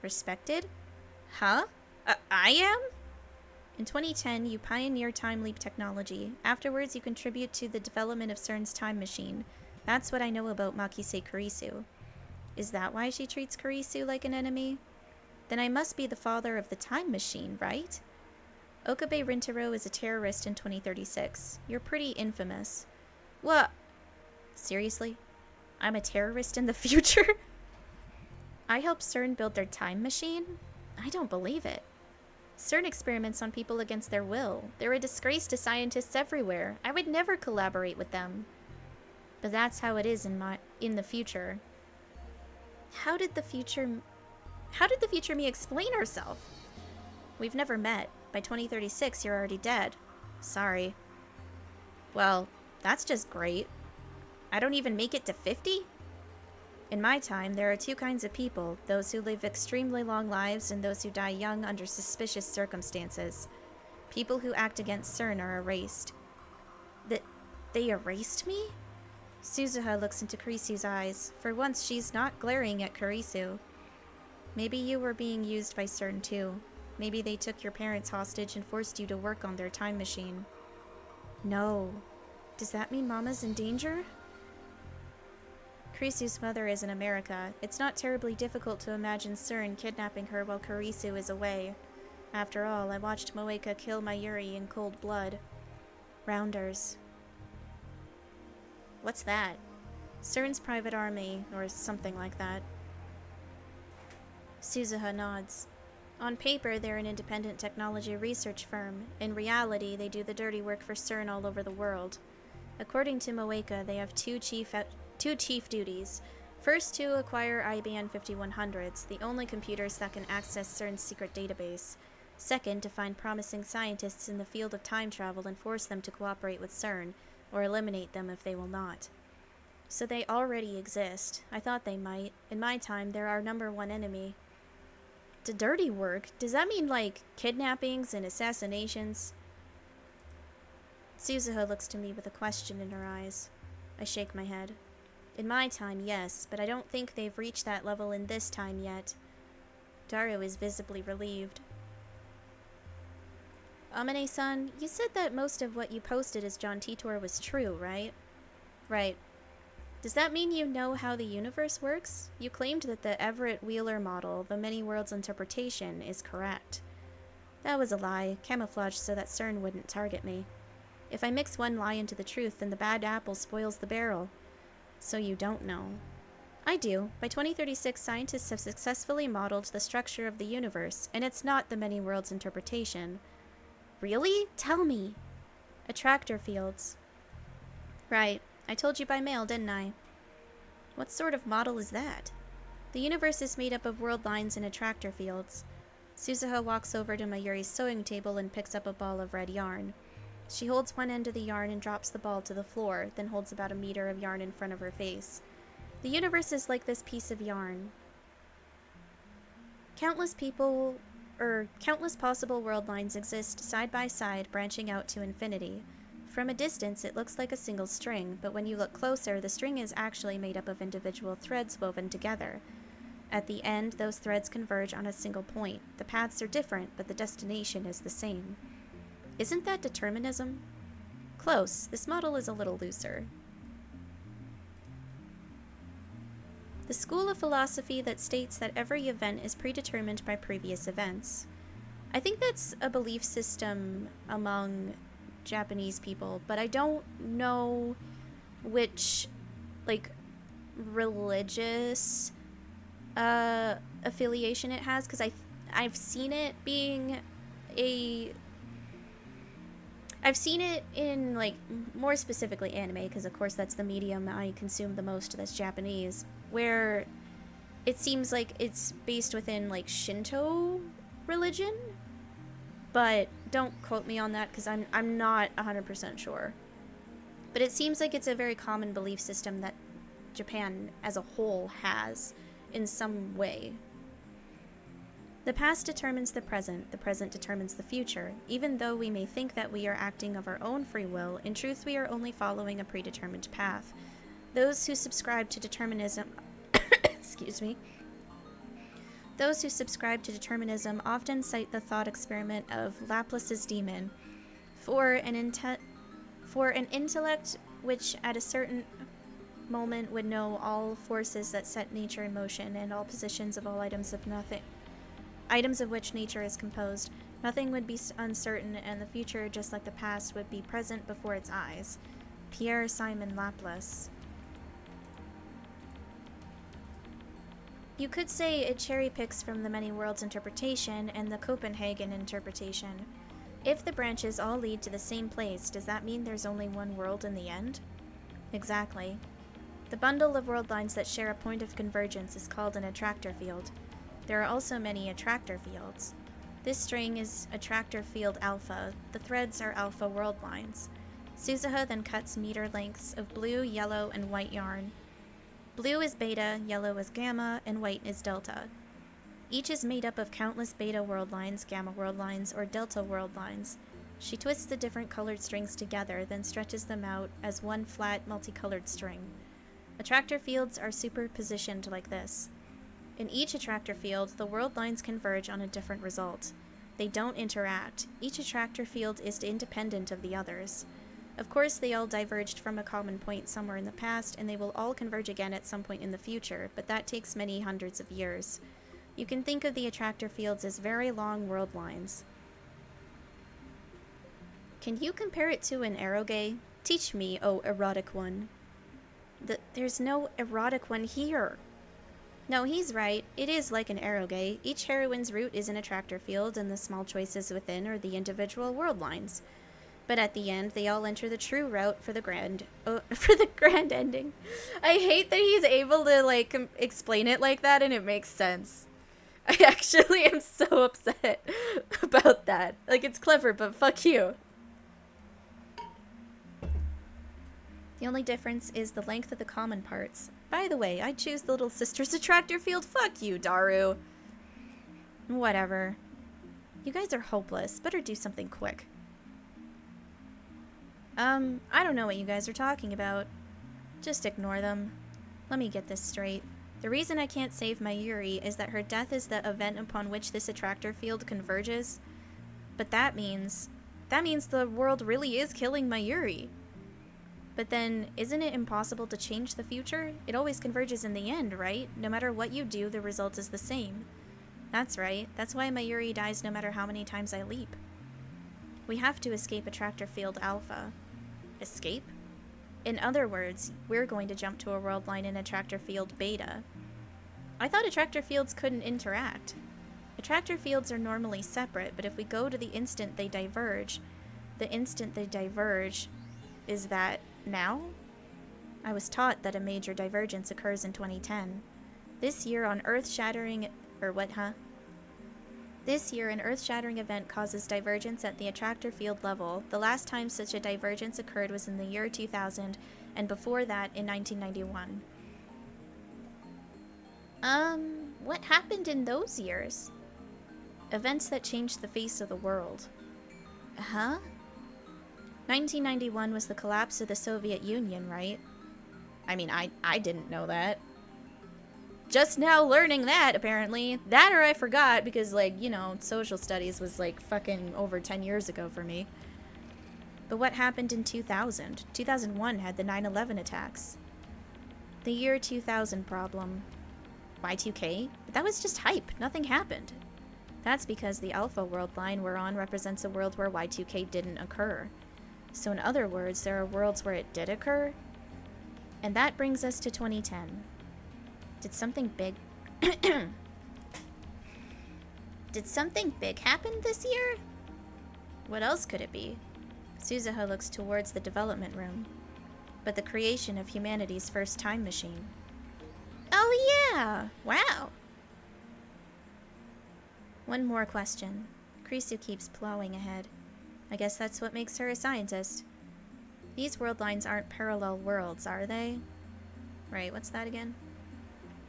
Respected? Huh? I am? In 2010, you pioneer time leap technology. Afterwards, you contribute to the development of CERN's time machine. That's what I know about Makise Kurisu. Is that why she treats Kurisu like an enemy? Then I must be the father of the time machine, right? Okabe Rintaro is a terrorist in 2036. You're pretty infamous. What? Seriously? I'm a terrorist in the future? I helped CERN build their time machine? I don't believe it. CERN experiments on people against their will. They're a disgrace to scientists everywhere. I would never collaborate with them. But that's how it is in the future. How did the future me explain herself? We've never met. By 2036, you're already dead. Sorry. Well, that's just great. I don't even make it to 50? In my time, there are 2 kinds of people, those who live extremely long lives and those who die young under suspicious circumstances. People who act against CERN are erased. They erased me? Suzuha looks into Kurisu's eyes. For once, she's not glaring at Kurisu. Maybe you were being used by CERN too. Maybe they took your parents hostage and forced you to work on their time machine. No. Does that mean Mama's in danger? Kurisu's mother is in America. It's not terribly difficult to imagine CERN kidnapping her while Kurisu is away. After all, I watched Moeka kill Mayuri in cold blood. Rounders. What's that? CERN's private army, or something like that. Suzuha nods. On paper, they're an independent technology research firm. In reality, they do the dirty work for CERN all over the world. According to Moeka, they have two chief duties. First, to acquire IBM 5100s, the only computers that can access CERN's secret database. Second, to find promising scientists in the field of time travel and force them to cooperate with CERN, or eliminate them if they will not. So they already exist. I thought they might. In my time, they're our #1 enemy. To dirty work? Does that mean, like, kidnappings and assassinations? Suzuha looks to me with a question in her eyes. I shake my head. In my time, yes, but I don't think they've reached that level in this time yet. Daru is visibly relieved. Amane-san, you said that most of what you posted as John Titor was true, right? Right. Does that mean you know how the universe works? You claimed that the Everett Wheeler model, the many worlds interpretation, is correct. That was a lie, camouflaged so that CERN wouldn't target me. If I mix one lie into the truth, then the bad apple spoils the barrel. So you don't know. I do. By 2036, scientists have successfully modeled the structure of the universe, and it's not the many worlds interpretation. Really? Tell me. Attractor fields. Right. I told you by mail, didn't I? What sort of model is that? The universe is made up of world lines and attractor fields. Suzuha walks over to Mayuri's sewing table and picks up a ball of red yarn. She holds one end of the yarn and drops the ball to the floor, then holds about a meter of yarn in front of her face. The universe is like this piece of yarn. Countless possible world lines exist side by side, branching out to infinity. From a distance, it looks like a single string, but when you look closer, the string is actually made up of individual threads woven together. At the end, those threads converge on a single point. The paths are different, but the destination is the same. Isn't that determinism? Close. This model is a little looser. The school of philosophy that states that every event is predetermined by previous events. I think that's a belief system among Japanese people, but I don't know which, like, religious affiliation it has, because I've seen it being I've seen it in, like, more specifically anime, because of course that's the medium I consume the most that's Japanese, where it seems like it's based within, like, Shinto religion, but don't quote me on that because I'm not 100% sure. But it seems like it's a very common belief system that Japan as a whole has in some way. The past determines the present determines the future. Even though we may think that we are acting of our own free will, in truth we are only following a predetermined path. Those who subscribe to determinism Those who subscribe to determinism often cite the thought experiment of Laplace's demon. For an intellect which at a certain moment would know all forces that set nature in motion and all positions of all items of which nature is composed, nothing would be uncertain, and the future, just like the past, would be present before its eyes. Pierre Simon Laplace. You could say it cherry-picks from the many worlds interpretation and the Copenhagen interpretation. If the branches all lead to the same place, does that mean there's only one world in the end? Exactly. The bundle of world lines that share a point of convergence is called an attractor field. There are also many attractor fields. This string is attractor field alpha. The threads are alpha world lines. Suzuha then cuts meter lengths of blue, yellow, and white yarn. Blue is beta, yellow is gamma, and white is delta. Each is made up of countless beta world lines, gamma world lines, or delta world lines. She twists the different colored strings together, then stretches them out as one flat, multicolored string. Attractor fields are superpositioned like this. In each attractor field, the world lines converge on a different result. They don't interact. Each attractor field is independent of the others. Of course, they all diverged from a common point somewhere in the past, and they will all converge again at some point in the future, but that takes many hundreds of years. You can think of the attractor fields as very long world lines. Can you compare it to an eroge? Teach me, oh erotic one. There's no erotic one here. No, he's right. It is like an eroge. Each heroine's route is an attractor field, and the small choices within are the individual world lines. But at the end, they all enter the true route for the grand ending. I hate that he's able to, like, explain it like that, and it makes sense. I actually am so upset about that. Like, it's clever, but fuck you. The only difference is the length of the common parts. By the way, I'd choose the little sister's attractor field. Fuck you, Daru. Whatever. You guys are hopeless. Better do something quick. I don't know what you guys are talking about. Just ignore them. Let me get this straight. The reason I can't save Mayuri is that her death is the event upon which this attractor field converges. But that means the world really is killing Mayuri. But then, isn't it impossible to change the future? It always converges in the end, right? No matter what you do, the result is the same. That's right. That's why Mayuri dies no matter how many times I leap. We have to escape attractor field alpha. Escape? In other words, we're going to jump to a world line in attractor field beta. I thought attractor fields couldn't interact. Attractor fields are normally separate, but if we go to the instant they diverge, is that now? I was taught that a major divergence occurs in 2010. This year, an earth-shattering event causes divergence at the attractor field level. The last time such a divergence occurred was in the year 2000, and before that, in 1991. What happened in those years? Events that changed the face of the world. 1991 was the collapse of the Soviet Union, right? I mean, I didn't know that. Just now learning that, apparently. That or I forgot, because, like, you know, social studies was, like, fucking over 10 years ago for me. But what happened in 2000? 2001 had the 9/11 attacks. The year 2000 problem. Y2K? But that was just hype. Nothing happened. That's because the alpha world line we're on represents a world where Y2K didn't occur. So in other words, there are worlds where it did occur. And that brings us to 2010. Did something big... Did something big happen this year? What else could it be? Suzuha looks towards the development room. But the creation of humanity's first time machine. Oh yeah! Wow! One more question. Krisu keeps plowing ahead. I guess that's what makes her a scientist. These world lines aren't parallel worlds, are they? Right, what's that again?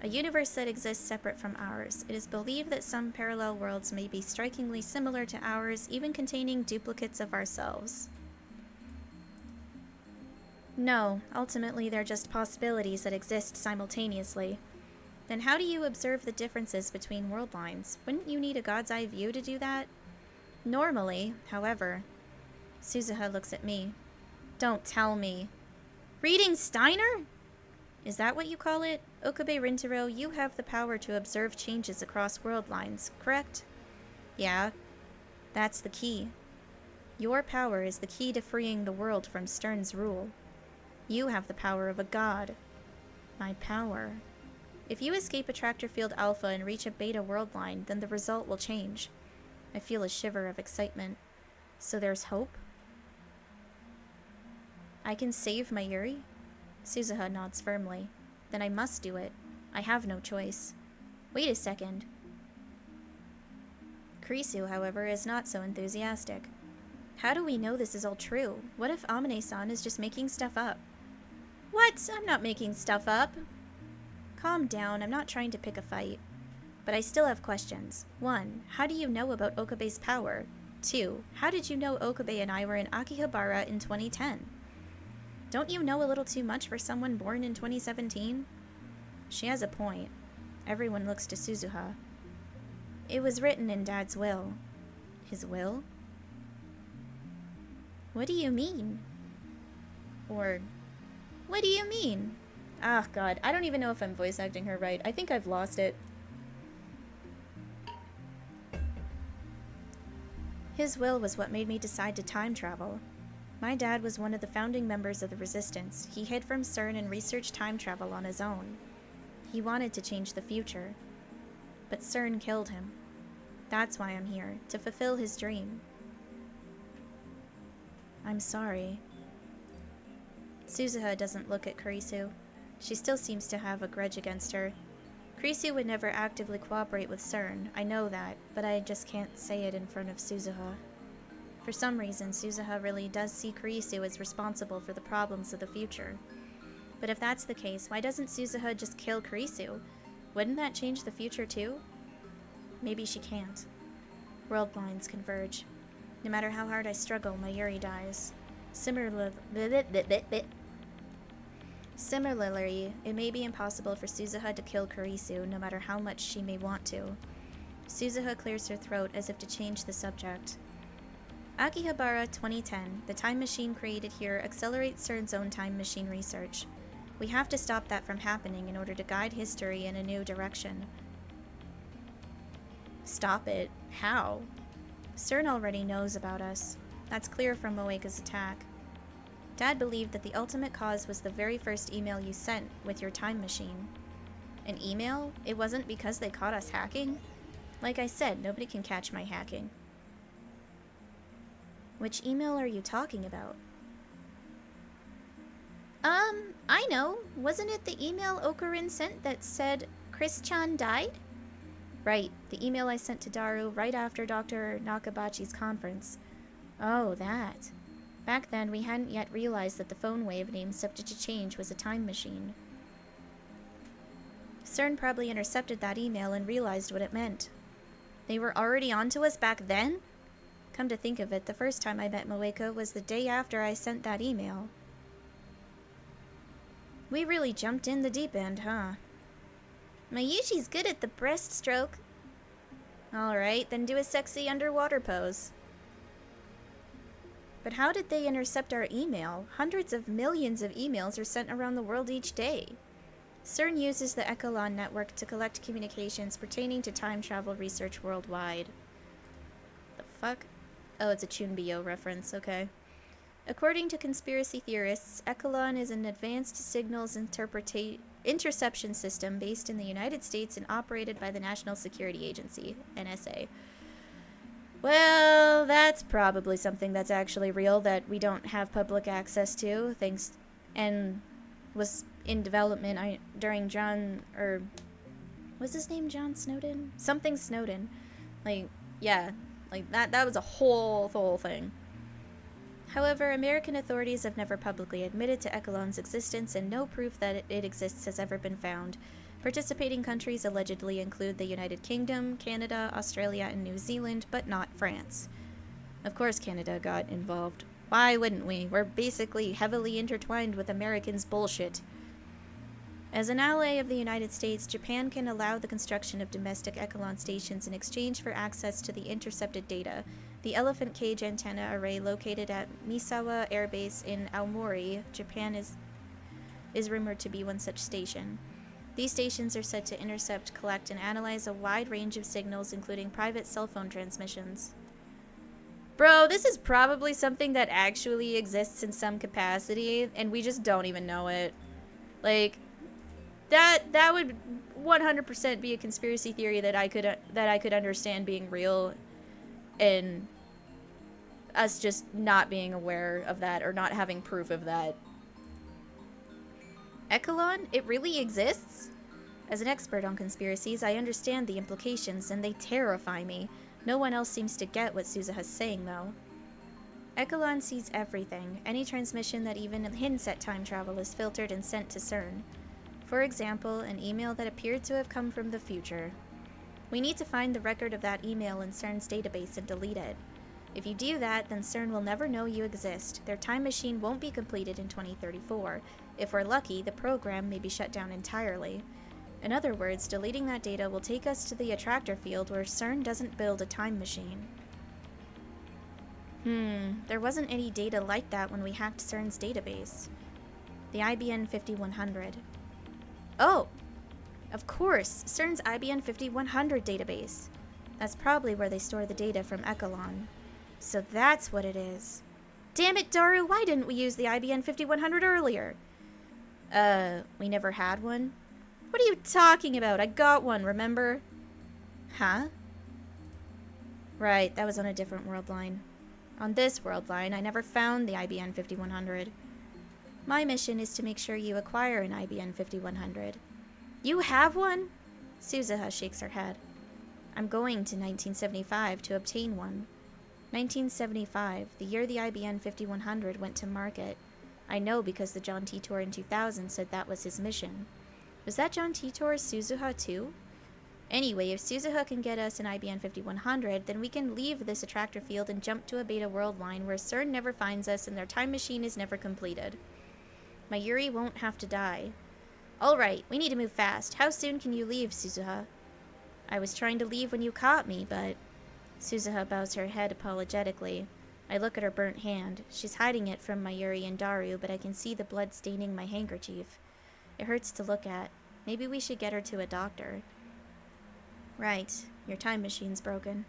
A universe that exists separate from ours. It is believed that some parallel worlds may be strikingly similar to ours, even containing duplicates of ourselves. No, ultimately they're just possibilities that exist simultaneously. Then how do you observe the differences between world lines? Wouldn't you need a god's eye view to do that? Normally, however... Suzuha looks at me. Don't tell me. Reading Steiner? Is that what you call it? Okabe Rintaro, you have the power to observe changes across world lines, correct? Yeah. That's the key. Your power is the key to freeing the world from Stern's rule. You have the power of a god. My power. If you escape attractor field alpha and reach a beta world line, then the result will change. I feel a shiver of excitement. So there's hope? I can save Mayuri? Suzuha nods firmly. Then I must do it. I have no choice. Wait a second. Krisu, however, is not so enthusiastic. How do we know this is all true? What if Amane-san is just making stuff up? What? I'm not making stuff up. Calm down, I'm not trying to pick a fight. But I still have questions. 1. How do you know about Okabe's power? 2. How did you know Okabe and I were in Akihabara in 2010? Don't you know a little too much for someone born in 2017? She has a point. Everyone looks to Suzuha. It was written in Dad's will. His will? What do you mean? Or, what do you mean? Ah, God, I don't even know if I'm voice acting her right. I think I've lost it. His will was what made me decide to time travel. My dad was one of the founding members of the Resistance. He hid from CERN and researched time travel on his own. He wanted to change the future. But CERN killed him. That's why I'm here, to fulfill his dream. I'm sorry. Suzuha doesn't look at Kurisu. She still seems to have a grudge against her. Kurisu would never actively cooperate with CERN, I know that, but I just can't say it in front of Suzuha. For some reason, Suzuha really does see Kurisu as responsible for the problems of the future. But if that's the case, why doesn't Suzuha just kill Kurisu? Wouldn't that change the future too? Maybe she can't. World lines converge. No matter how hard I struggle, my Yuri dies. Similarly, it may be impossible for Suzuha to kill Kurisu, no matter how much she may want to. Suzuha clears her throat as if to change the subject. Akihabara 2010, the time machine created here, accelerates CERN's own time machine research. We have to stop that from happening in order to guide history in a new direction. Stop it? How? CERN already knows about us. That's clear from Moeka's attack. Dad believed that the ultimate cause was the very first email you sent with your time machine. An email? It wasn't because they caught us hacking? Like I said, nobody can catch my hacking. Which email are you talking about? I know. Wasn't it the email Okurin sent that said Chris-chan died? Right, the email I sent to Daru right after Dr. Nakabachi's conference. Oh, that. Back then, we hadn't yet realized that the phone wave name subject to change was a time machine. CERN probably intercepted that email and realized what it meant. They were already onto us back then? Come to think of it, the first time I met Moeka was the day after I sent that email. We really jumped in the deep end, huh? Mayushi's good at the breaststroke. Alright, then do a sexy underwater pose. But how did they intercept our email? Hundreds of millions of emails are sent around the world each day. CERN uses the Echelon network to collect communications pertaining to time travel research worldwide. The fuck? Oh, it's a Chunbyo reference, okay. According to conspiracy theorists, Echelon is an advanced signals interception system based in the United States and operated by the National Security Agency, NSA. Well, that's probably something that's actually real that we don't have public access to, and was in development during was his name John Snowden? Something Snowden. Like, yeah, like that was a whole thing. However, American authorities have never publicly admitted to Echelon's existence, and no proof that it exists has ever been found. Participating countries allegedly include the United Kingdom, Canada, Australia, and New Zealand, but not France. Of course Canada got involved. Why wouldn't we? We're basically heavily intertwined with Americans' bullshit. As an ally of the United States, Japan can allow the construction of domestic Echelon stations in exchange for access to the intercepted data. The elephant cage antenna array located at Misawa Air Base in Aomori, Japan is rumored to be one such station. These stations are said to intercept, collect, and analyze a wide range of signals, including private cell phone transmissions. Bro, this is probably something that actually exists in some capacity, and we just don't even know it. Like, that would 100% be a conspiracy theory that I could understand being real, and us just not being aware of that or not having proof of that. Echelon? It really exists? As an expert on conspiracies, I understand the implications, and they terrify me. No one else seems to get what Suzuha's saying, though. Echelon sees everything. Any transmission that even hints at time travel is filtered and sent to CERN. For example, an email that appeared to have come from the future. We need to find the record of that email in CERN's database and delete it. If you do that, then CERN will never know you exist. Their time machine won't be completed in 2034. If we're lucky, the program may be shut down entirely. In other words, deleting that data will take us to the attractor field where CERN doesn't build a time machine. There wasn't any data like that when we hacked CERN's database. The IBN 5100. Oh! Of course! CERN's IBN 5100 database. That's probably where they store the data from Echelon. So that's what it is. Damn it, Daru, why didn't we use the IBN 5100 earlier? We never had one? What are you talking about? I got one, remember? Huh? Right, that was on a different world line. On this world line, I never found the IBN 5100. My mission is to make sure you acquire an IBN 5100. You have one? Suzuha shakes her head. I'm going to 1975 to obtain one. 1975, the year the IBN 5100 went to market. I know because the John Titor in 2000 said that was his mission. Was that John Titor's Suzuha too? Anyway, if Suzuha can get us an IBN 5100, then we can leave this attractor field and jump to a beta world line where CERN never finds us and their time machine is never completed. Mayuri won't have to die. Alright, we need to move fast. How soon can you leave, Suzuha? I was trying to leave when you caught me, but... Suzuha bows her head apologetically. I look at her burnt hand. She's hiding it from Mayuri and Daru, but I can see the blood staining my handkerchief. It hurts to look at. Maybe we should get her to a doctor. Right. Your time machine's broken.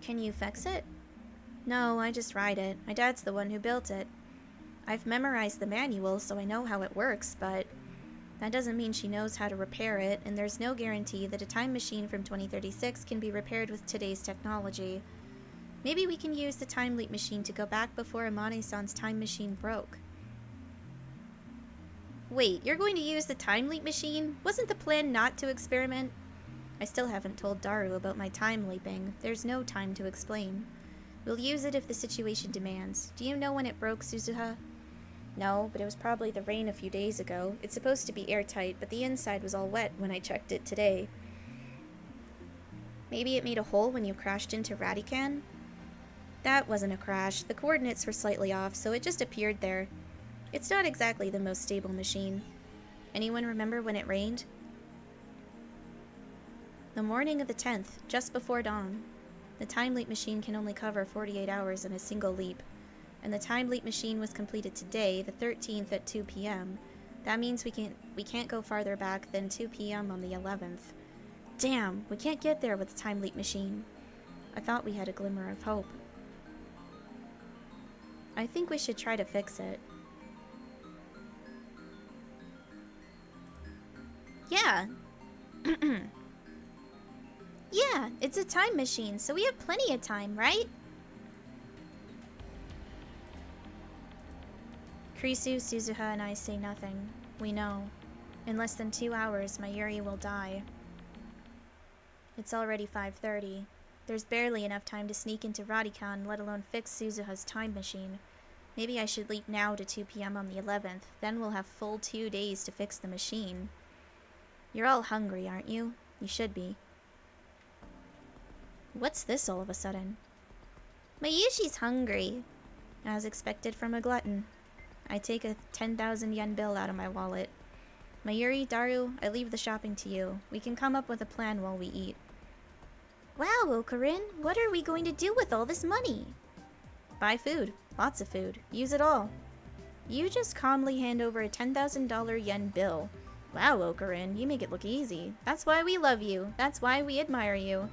Can you fix it? No, I just ride it. My dad's the one who built it. I've memorized the manual, so I know how it works, but that doesn't mean she knows how to repair it, and there's no guarantee that a time machine from 2036 can be repaired with today's technology. Maybe we can use the time leap machine to go back before Amane-san's time machine broke. Wait, you're going to use the time leap machine? Wasn't the plan not to experiment? I still haven't told Daru about my time leaping. There's no time to explain. We'll use it if the situation demands. Do you know when it broke, Suzuha? No, but it was probably the rain a few days ago. It's supposed to be airtight, but the inside was all wet when I checked it today. Maybe it made a hole when you crashed into Radican? That wasn't a crash. The coordinates were slightly off, so it just appeared there. It's not exactly the most stable machine. Anyone remember when it rained? The morning of the 10th, just before dawn. The time leap machine can only cover 48 hours in a single leap. And the time leap machine was completed today, the 13th at 2 p.m. That means we can't go farther back than 2 p.m. on the 11th. Damn, we can't get there with the time leap machine. I thought we had a glimmer of hope. I think we should try to fix it. Yeah. Yeah, it's a time machine, so we have plenty of time, right? Krisu, Suzuha, and I say nothing. We know. In less than 2 hours, Mayuri will die. It's already 5:30. There's barely enough time to sneak into Radican, let alone fix Suzuha's time machine. Maybe I should leap now to 2 p.m. on the 11th, then we'll have full 2 days to fix the machine. You're all hungry, aren't you? You should be. What's this all of a sudden? Mayushi's hungry. As expected from a glutton. I take a 10,000 yen bill out of my wallet. Mayuri, Daru, I leave the shopping to you. We can come up with a plan while we eat. Wow, Okarin, what are we going to do with all this money? Buy food. Lots of food. Use it all. You just calmly hand over a $10,000 yen bill. Wow, Okarin, you make it look easy. That's why we love you. That's why we admire you.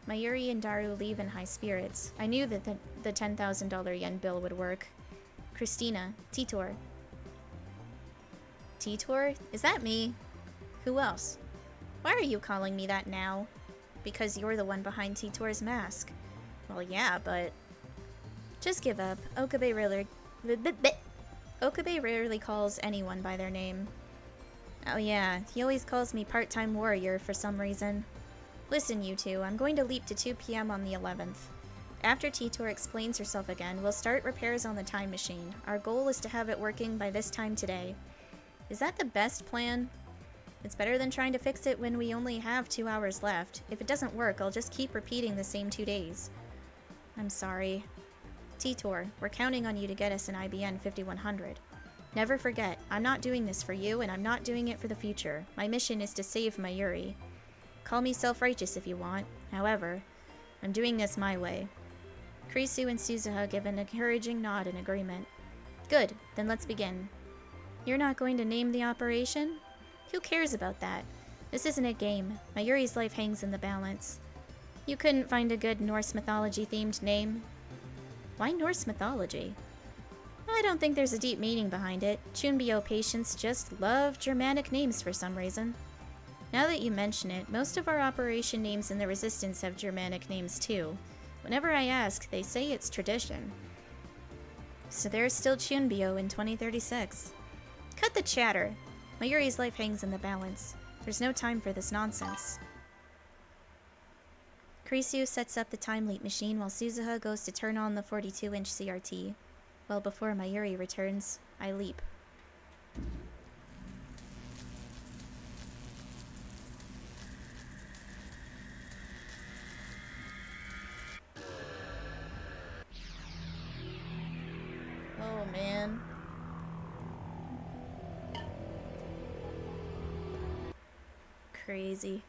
Mayuri and Daru leave in high spirits. I knew that the $10,000 yen bill would work. Christina, Titor. Titor? Is that me? Who else? Why are you calling me that now? Because you're the one behind Titor's mask. Well, yeah, but... Just give up. Okabe rarely calls anyone by their name. Oh yeah, he always calls me part-time warrior for some reason. Listen, you two, I'm going to leap to 2 p.m. on the 11th. After Titor explains herself again, we'll start repairs on the time machine. Our goal is to have it working by this time today. Is that the best plan? It's better than trying to fix it when we only have 2 hours left. If it doesn't work, I'll just keep repeating the same 2 days. I'm sorry. Titor, we're counting on you to get us an IBN 5100. Never forget, I'm not doing this for you, and I'm not doing it for the future. My mission is to save Mayuri. Call me self-righteous if you want. However, I'm doing this my way. Krisu and Suzuha give an encouraging nod in agreement. Good, then let's begin. You're not going to name the operation? Who cares about that? This isn't a game. Mayuri's life hangs in the balance. You couldn't find a good Norse mythology-themed name? Why Norse mythology? I don't think there's a deep meaning behind it. Chunbyo patients just love Germanic names for some reason. Now that you mention it, most of our operation names in the Resistance have Germanic names too. Whenever I ask, they say it's tradition. So there's still Chunbyo in 2036. Cut the chatter. Mayuri's life hangs in the balance. There's no time for this nonsense. Krisu sets up the time leap machine while Suzuha goes to turn on the 42-inch CRT. Well, before Mayuri returns, I leap. Oh, man. Crazy.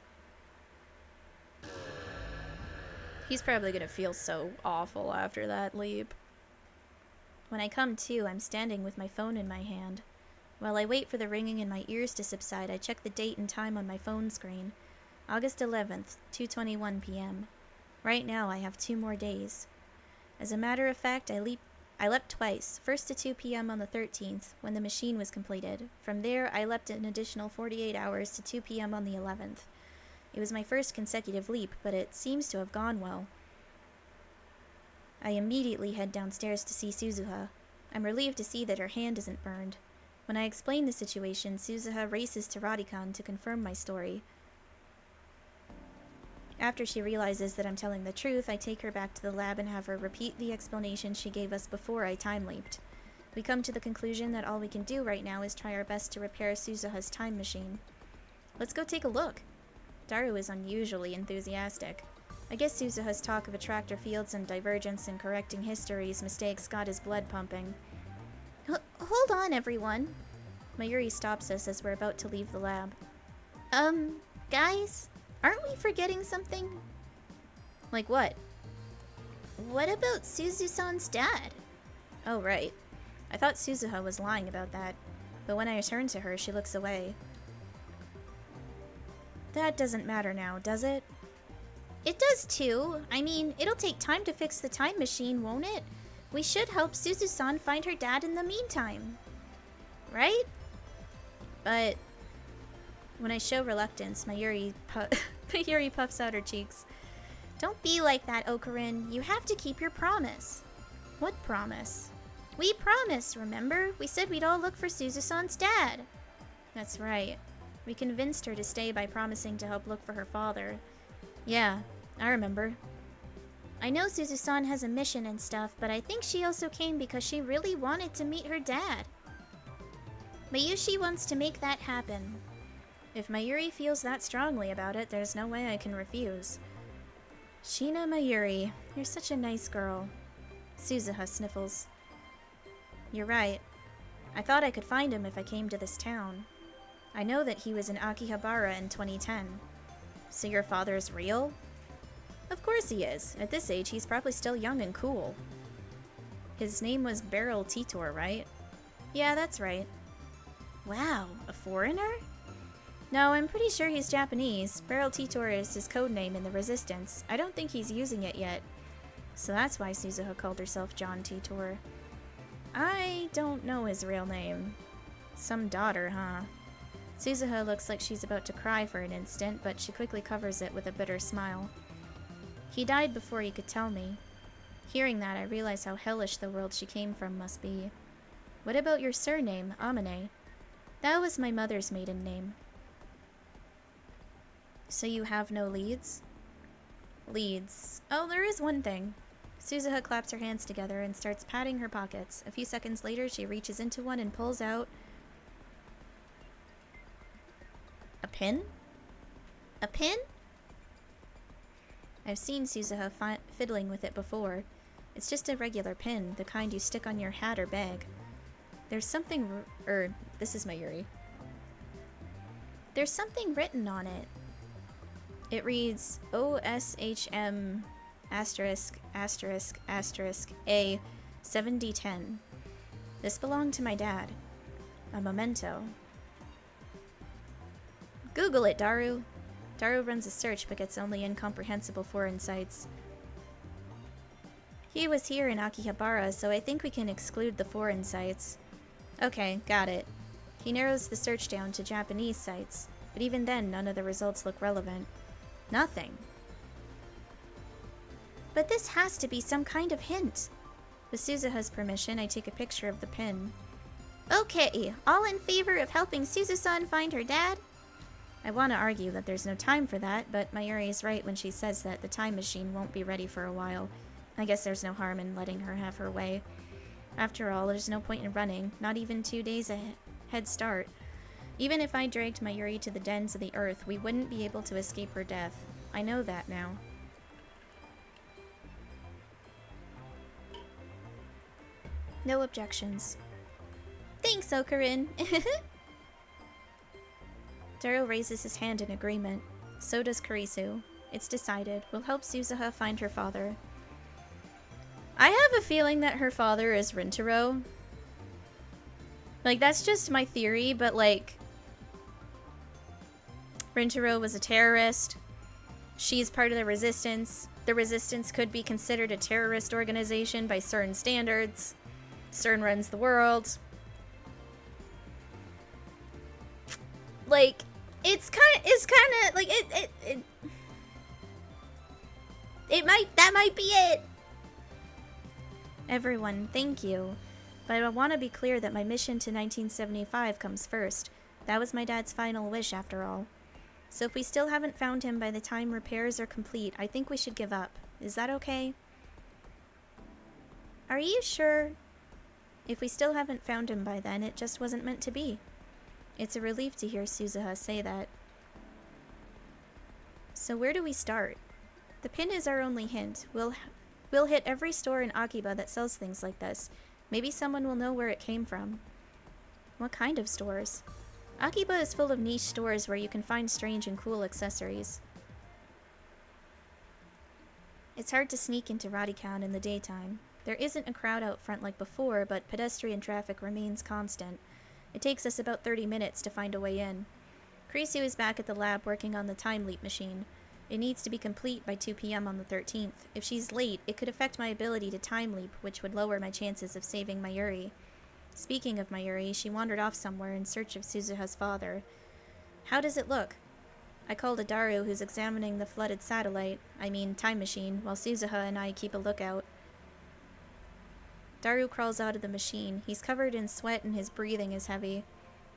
He's probably gonna feel so awful after that leap. When I come to, I'm standing with my phone in my hand. While I wait for the ringing in my ears to subside, I check the date and time on my phone screen. August 11th, 2:21 p.m. Right now, I have 2 more days. As a matter of fact, I leapt twice, first to 2 p.m. on the 13th, when the machine was completed. From there, I leapt an additional 48 hours to 2 p.m. on the 11th. It was my first consecutive leap, but it seems to have gone well. I immediately head downstairs to see Suzuha. I'm relieved to see that her hand isn't burned. When I explain the situation, Suzuha races to Radikan to confirm my story. After she realizes that I'm telling the truth, I take her back to the lab and have her repeat the explanation she gave us before I time leaped. We come to the conclusion that all we can do right now is try our best to repair Suzuha's time machine. Let's go take a look. Daru is unusually enthusiastic. I guess Suzuha's talk of attractor fields and divergence and correcting history's mistakes got his blood pumping. Hold on, everyone. Mayuri stops us as we're about to leave the lab. Guys? Aren't we forgetting something? Like what? What about Suzu-san's dad? Oh, right. I thought Suzuha was lying about that, but when I turn to her, she looks away. That doesn't matter now, does it? It does too. I mean, it'll take time to fix the time machine, won't it? We should help Suzu-san find her dad in the meantime. Right? But when I show reluctance, Mayuri puffs out her cheeks. Don't be like that, Okarin. You have to keep your promise. What promise? We promised, remember? We said we'd all look for Suzu-san's dad. That's right. We convinced her to stay by promising to help look for her father. Yeah, I remember. I know Suzu-san has a mission and stuff, but I think she also came because she really wanted to meet her dad. Mayushi wants to make that happen. If Mayuri feels that strongly about it, there's no way I can refuse. Shina Mayuri, you're such a nice girl. Suzuha sniffles. You're right. I thought I could find him if I came to this town. I know that he was in Akihabara in 2010. So your father's real? Of course he is. At this age, he's probably still young and cool. His name was Beryl Titor, right? Yeah, that's right. Wow, a foreigner? No, I'm pretty sure he's Japanese. Beryl Titor is his code name in the Resistance. I don't think he's using it yet. So that's why Suzuha called herself John Titor. I don't know his real name. Some daughter, huh? Suzuha looks like she's about to cry for an instant, but she quickly covers it with a bitter smile. He died before he could tell me. Hearing that, I realize how hellish the world she came from must be. What about your surname, Amane? That was my mother's maiden name. So you have no leads? Leads. Oh, there is one thing. Suzuha claps her hands together and starts patting her pockets. A few seconds later, she reaches into one and pulls out a pin? A pin? I've seen Suzuha fiddling with it before. It's just a regular pin, the kind you stick on your hat or bag. There's something, this is Mayuri. There's something written on it. It reads OSHM asterisk asterisk asterisk A 7010. This belonged to my dad. A memento. Google it, Daru. Daru runs a search but gets only incomprehensible foreign sites. He was here in Akihabara, so I think we can exclude the foreign sites. Okay, got it. He narrows the search down to Japanese sites, but even then none of the results look relevant. Nothing. But this has to be some kind of hint. With Suzuha's permission, I take a picture of the pin. Okay, all in favor of helping Suzu-san find her dad? I want to argue that there's no time for that, but Mayuri is right when she says that the time machine won't be ready for a while. I guess there's no harm in letting her have her way. After all, there's no point in running, not even 2 days a head start. Even if I dragged Mayuri to the dens of the earth, we wouldn't be able to escape her death. I know that now. No objections. Thanks, Okarin. Daru raises his hand in agreement. So does Kurisu. It's decided. We'll help Suzuha find her father. I have a feeling that her father is Rintaro. Like, that's just my theory, but like... Rintaro was a terrorist. She's part of the Resistance. The Resistance could be considered a terrorist organization by certain standards. CERN runs the world. Like, it's kind of like that might be it. Everyone, thank you. But I want to be clear that my mission to 1975 comes first. That was my dad's final wish, after all. So if we still haven't found him by the time repairs are complete, I think we should give up. Is that okay? Are you sure? If we still haven't found him by then, it just wasn't meant to be. It's a relief to hear Suzuha say that. So where do we start? The pin is our only hint. We'll hit every store in Akiba that sells things like this. Maybe someone will know where it came from. What kind of stores? Akiba is full of niche stores where you can find strange and cool accessories. It's hard to sneak into Radican in the daytime. There isn't a crowd out front like before, but pedestrian traffic remains constant. It takes us about 30 minutes to find a way in. Kurisu is back at the lab working on the time leap machine. It needs to be complete by 2 p.m. on the 13th. If she's late, it could affect my ability to time leap, which would lower my chances of saving Mayuri. Speaking of Mayuri, she wandered off somewhere in search of Suzuha's father. How does it look? I called a Daru who's examining the flooded satellite, time machine, while Suzuha and I keep a lookout. Daru crawls out of the machine. He's covered in sweat and his breathing is heavy.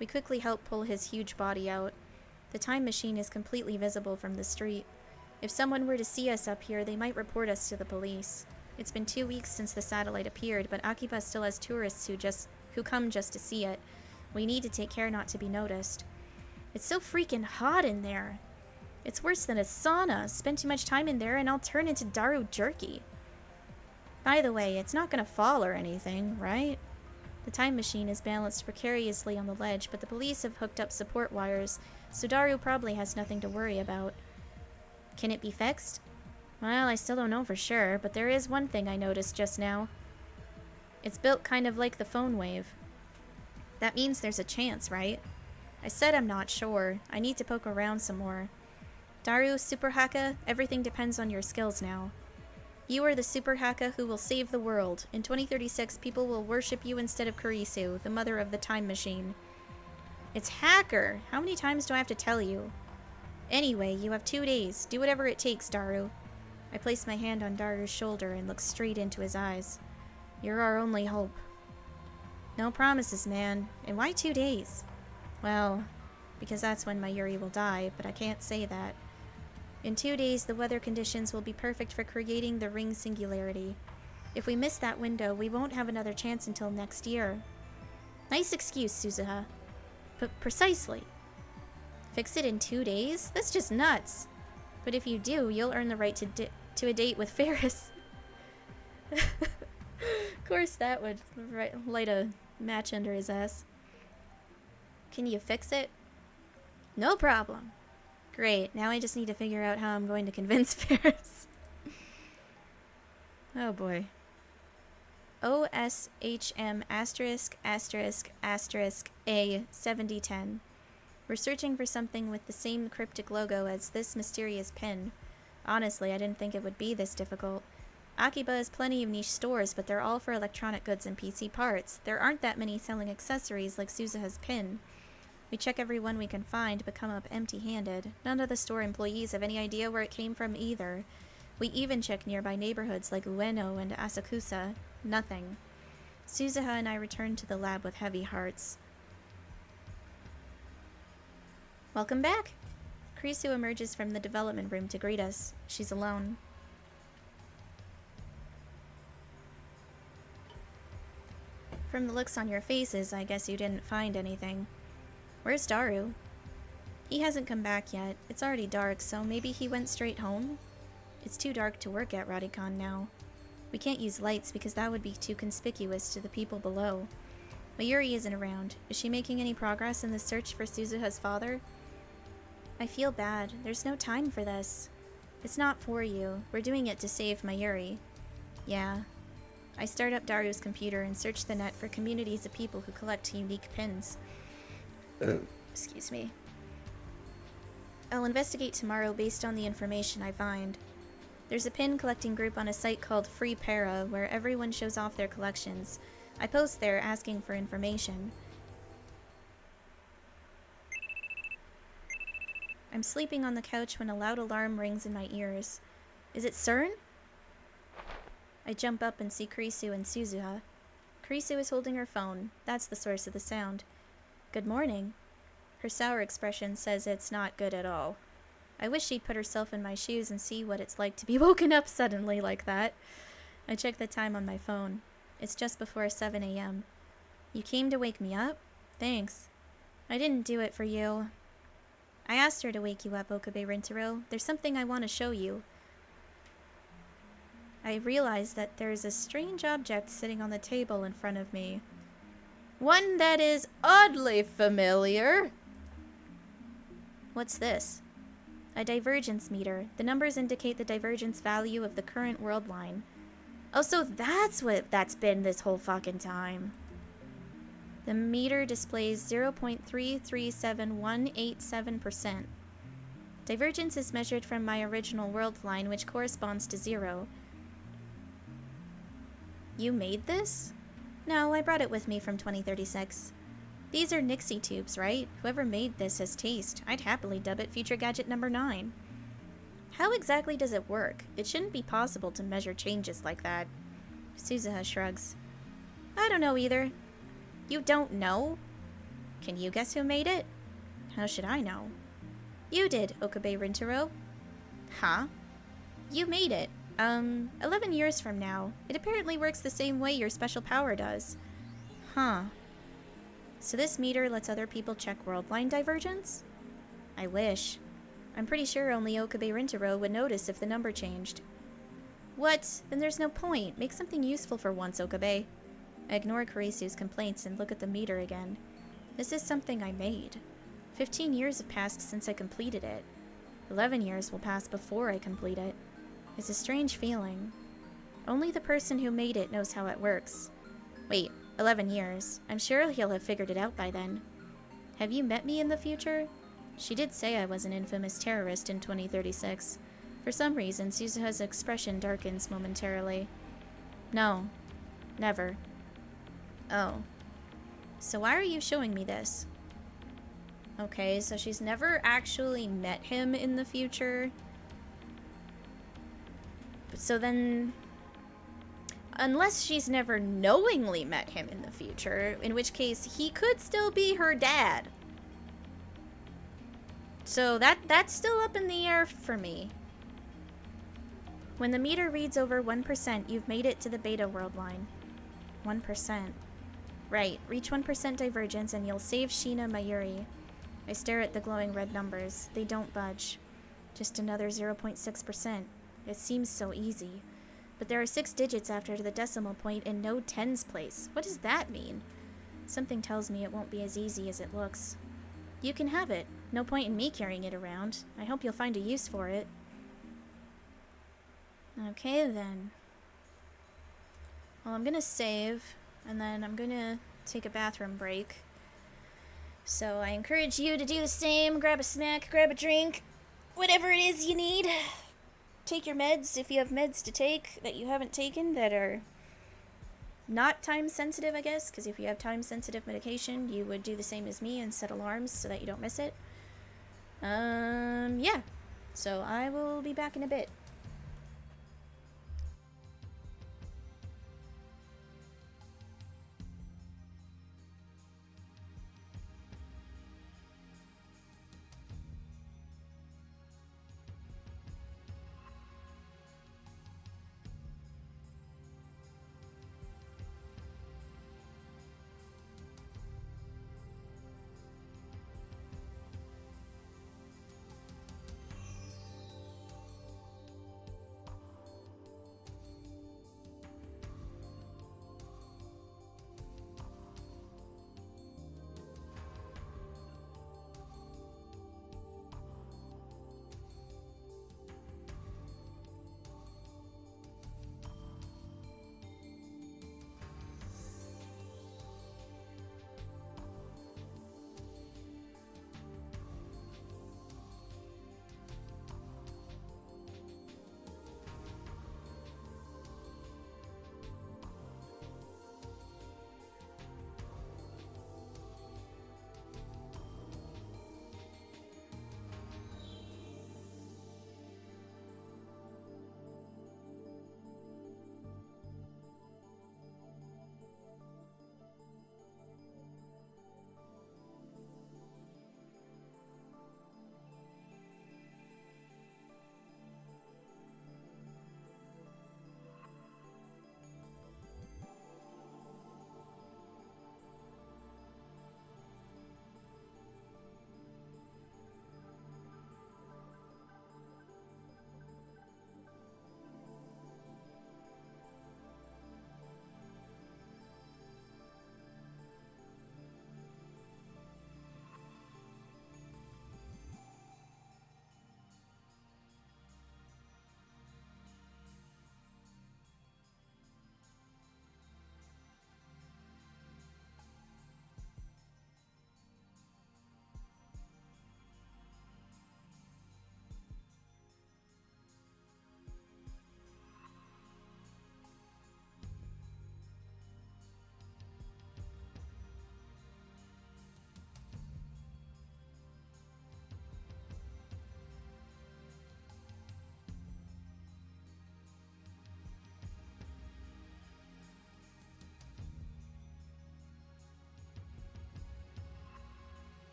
We quickly help pull his huge body out. The time machine is completely visible from the street. If someone were to see us up here, they might report us to the police. It's been 2 weeks since the satellite appeared, but Akiba still has tourists who come just to see it. We need to take care not to be noticed. It's so freaking hot in there. It's worse than a sauna. Spend too much time in there and I'll turn into Daru jerky. By the way, it's not gonna fall or anything, right? The time machine is balanced precariously on the ledge, but the police have hooked up support wires, so Daru probably has nothing to worry about. Can it be fixed? Well, I still don't know for sure, but there is one thing I noticed just now. It's built kind of like the phone wave. That means there's a chance, right? I said I'm not sure. I need to poke around some more. Daru, Super Haka, everything depends on your skills now. You are the Super Haka who will save the world. In 2036, people will worship you instead of Kurisu, the mother of the time machine. It's Hacker! How many times do I have to tell you? Anyway, you have 2 days. Do whatever it takes, Daru. I place my hand on Daru's shoulder and look straight into his eyes. You're our only hope. No promises, man. And why 2 days? Well, because that's when Mayuri will die, but I can't say that. In 2 days, the weather conditions will be perfect for creating the ring singularity. If we miss that window, we won't have another chance until next year. Nice excuse, Suzuha. But precisely. Fix it in 2 days? That's just nuts. But if you do, you'll earn the right to a date with Ferris. Of course that would light a match under his ass. Can you fix it? No problem. Great, now I just need to figure out how I'm going to convince Ferris. Oh boy. OSHM asterisk asterisk asterisk A 7010. We're searching for something with the same cryptic logo as this mysterious pin. Honestly, I didn't think it would be this difficult. Akiba has plenty of niche stores, but they're all for electronic goods and PC parts. There aren't that many selling accessories like Suzuha's pin. We check every one we can find, but come up empty-handed. None of the store employees have any idea where it came from either. We even check nearby neighborhoods like Ueno and Asakusa. Nothing. Suzuha and I return to the lab with heavy hearts. Welcome back! Krisu emerges from the development room to greet us. She's alone. From the looks on your faces, I guess you didn't find anything. Where's Daru? He hasn't come back yet. It's already dark, so maybe he went straight home? It's too dark to work at Radicon now. We can't use lights because that would be too conspicuous to the people below. Mayuri isn't around. Is she making any progress in the search for Suzuha's father? I feel bad. There's no time for this. It's not for you. We're doing it to save Mayuri. Yeah. I start up Daru's computer and search the net for communities of people who collect unique pins. Excuse me. I'll investigate tomorrow based on the information I find. There's a pin collecting group on a site called Free Para where everyone shows off their collections. I post there asking for information. I'm sleeping on the couch when a loud alarm rings in my ears. Is it CERN? I jump up and see Krisu and Suzuha. Krisu is holding her phone. That's the source of the sound. Good morning. Her sour expression says it's not good at all. I wish she'd put herself in my shoes and see what it's like to be woken up suddenly like that. I check the time on my phone. It's just before 7 a.m. You came to wake me up? Thanks. I didn't do it for you. I asked her to wake you up, Okabe Rintaro. There's something I want to show you. I realize that there's a strange object sitting on the table in front of me. One that is oddly familiar. What's this? A divergence meter. The numbers indicate the divergence value of the current world line. Oh, so that's what that's been this whole fucking time. The meter displays 0.337187%. Divergence is measured from my original world line, which corresponds to 0. You made this? No, I brought it with me from 2036. These are Nixie tubes, right? Whoever made this has taste. I'd happily dub it Future Gadget number 9. How exactly does it work? It shouldn't be possible to measure changes like that. Suzuha shrugs. I don't know either. You don't know? Can you guess who made it? How should I know? You did, Okabe Rintaro. Huh? You made it. 11 years from now. It apparently works the same way your special power does. Huh. So this meter lets other people check world line divergence? I wish. I'm pretty sure only Okabe Rintaro would notice if the number changed. What? Then there's no point. Make something useful for once, Okabe. I ignore Kurisu's complaints and look at the meter again. This is something I made. 15 years have passed since I completed it. 11 years will pass before I complete it. It's a strange feeling. Only the person who made it knows how it works. Wait, 11 years. I'm sure he'll have figured it out by then. Have you met me in the future? She did say I was an infamous terrorist in 2036. For some reason, Suzuha's expression darkens momentarily. No. Never. Oh. So why are you showing me this? Okay, so she's never actually met him in the future. So then, unless she's never knowingly met him in the future, in which case he could still be her dad. So that's still up in the air for me. When the meter reads over 1%, you've made it to the beta world line. 1%. Right, reach 1% divergence and you'll save Sheena Mayuri. I stare at the glowing red numbers. They don't budge. Just another 0.6%. It seems so easy. But there are 6 digits after the decimal point in no tens place. What does that mean? Something tells me it won't be as easy as it looks. You can have it. No point in me carrying it around. I hope you'll find a use for it. Okay, then. Well, I'm gonna save, and then I'm gonna take a bathroom break. So I encourage you to do the same. Grab a snack, grab a drink, whatever it is you need. Take your meds if you have meds to take that you haven't taken that are not time sensitive, I guess, because if you have time sensitive medication, you would do the same as me and set alarms so that you don't miss it. Yeah. So I will be back in a bit.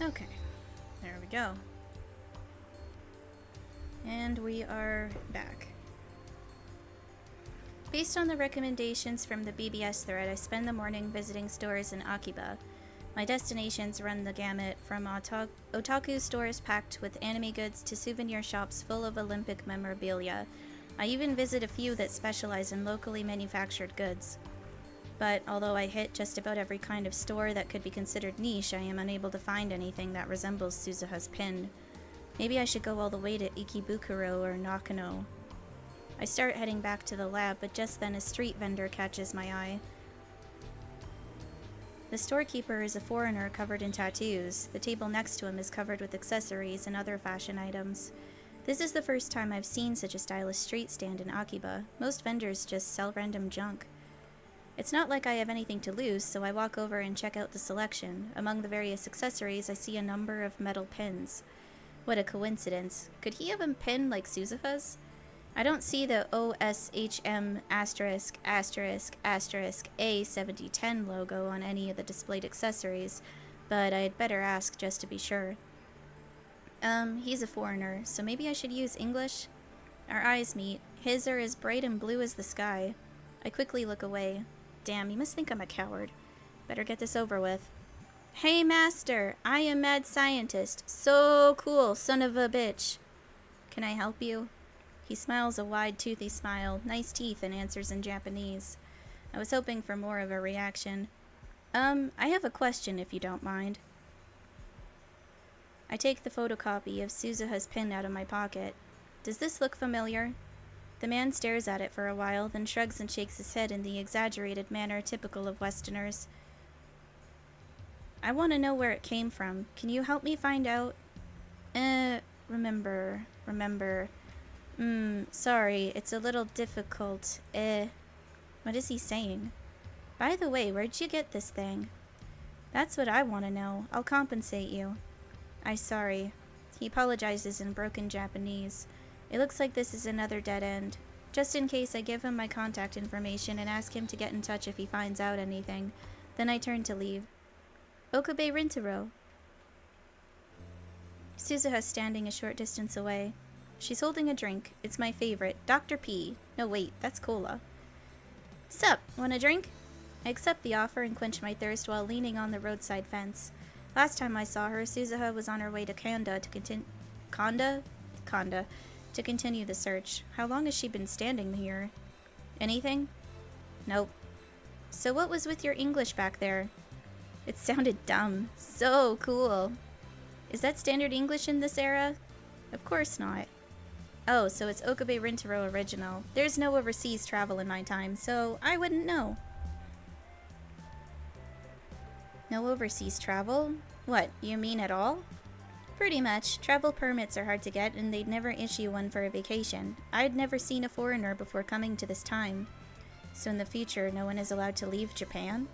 Okay, there we go. And we are back. Based on the recommendations from the BBS thread, I spend the morning visiting stores in Akiba. My destinations run the gamut from otaku stores packed with anime goods to souvenir shops full of Olympic memorabilia. I even visit a few that specialize in locally manufactured goods. But although I hit just about every kind of store that could be considered niche, I am unable to find anything that resembles Suzuha's pin. Maybe I should go all the way to Ikebukuro or Nakano. I start heading back to the lab, but just then a street vendor catches my eye. The storekeeper is a foreigner covered in tattoos. The table next to him is covered with accessories and other fashion items. This is the first time I've seen such a stylish street stand in Akiba. Most vendors just sell random junk. It's not like I have anything to lose, so I walk over and check out the selection. Among the various accessories, I see a number of metal pins. What a coincidence. Could he have a pin like Suzuha's? I don't see the OSHM A7010 logo on any of the displayed accessories, but I'd better ask just to be sure. He's a foreigner, so maybe I should use English? Our eyes meet. His are as bright and blue as the sky. I quickly look away. Damn, he must think I'm a coward. Better get this over with. Hey, master! I am mad scientist. So cool, son of a bitch. Can I help you? He smiles a wide, toothy smile, nice teeth, and answers in Japanese. I was hoping for more of a reaction. I have a question, if you don't mind. I take the photocopy of Suzuha's pin out of my pocket. Does this look familiar? The man stares at it for a while, then shrugs and shakes his head in the exaggerated manner typical of Westerners. I want to know where it came from. Can you help me find out? Remember. Sorry, it's a little difficult. What is he saying? By the way, where'd you get this thing? That's what I want to know. I'll compensate you. I'm sorry. He apologizes in broken Japanese. It looks like this is another dead end. Just in case, I give him my contact information and ask him to get in touch if he finds out anything. Then I turn to leave. Okabe Rintaro. Suzuha's standing a short distance away. She's holding a drink. It's my favorite. Dr. P. No, wait, that's cola. Sup, want a drink? I accept the offer and quench my thirst while leaning on the roadside fence. Last time I saw her, Suzuha was on her way to Kanda to continue the search. How long has she been standing here? Anything? Nope. So what was with your English back there? It sounded dumb. So cool. Is that standard English in this era? Of course not. Oh, so it's Okabe Rintaro original. There's no overseas travel in my time, so I wouldn't know. No overseas travel? What, you mean at all? Pretty much. Travel permits are hard to get, and they'd never issue one for a vacation. I'd never seen a foreigner before coming to this time. So in the future, no one is allowed to leave Japan?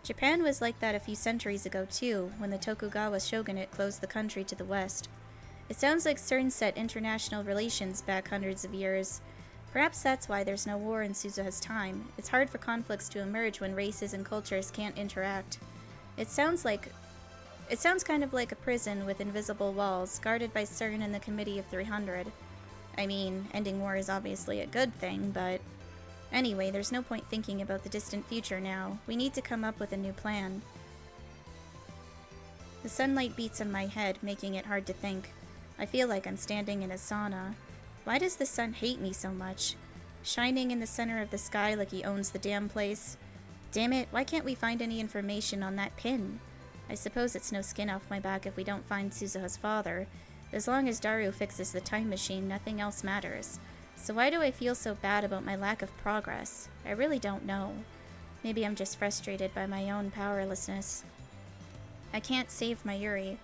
Japan was like that a few centuries ago, too, when the Tokugawa shogunate closed the country to the west. It sounds like CERN set international relations back hundreds of years. Perhaps that's why there's no war in Suzuha's time. It's hard for conflicts to emerge when races and cultures can't interact. It sounds kind of like a prison with invisible walls, guarded by CERN and the Committee of 300. I mean, ending war is obviously a good thing, but... Anyway, there's no point thinking about the distant future now. We need to come up with a new plan. The sunlight beats on my head, making it hard to think. I feel like I'm standing in a sauna. Why does the sun hate me so much? Shining in the center of the sky like he owns the damn place. Damn it, why can't we find any information on that pin? I suppose it's no skin off my back if we don't find Suzuha's father. As long as Daru fixes the time machine, nothing else matters. So why do I feel so bad about my lack of progress? I really don't know. Maybe I'm just frustrated by my own powerlessness. I can't save Mayuri.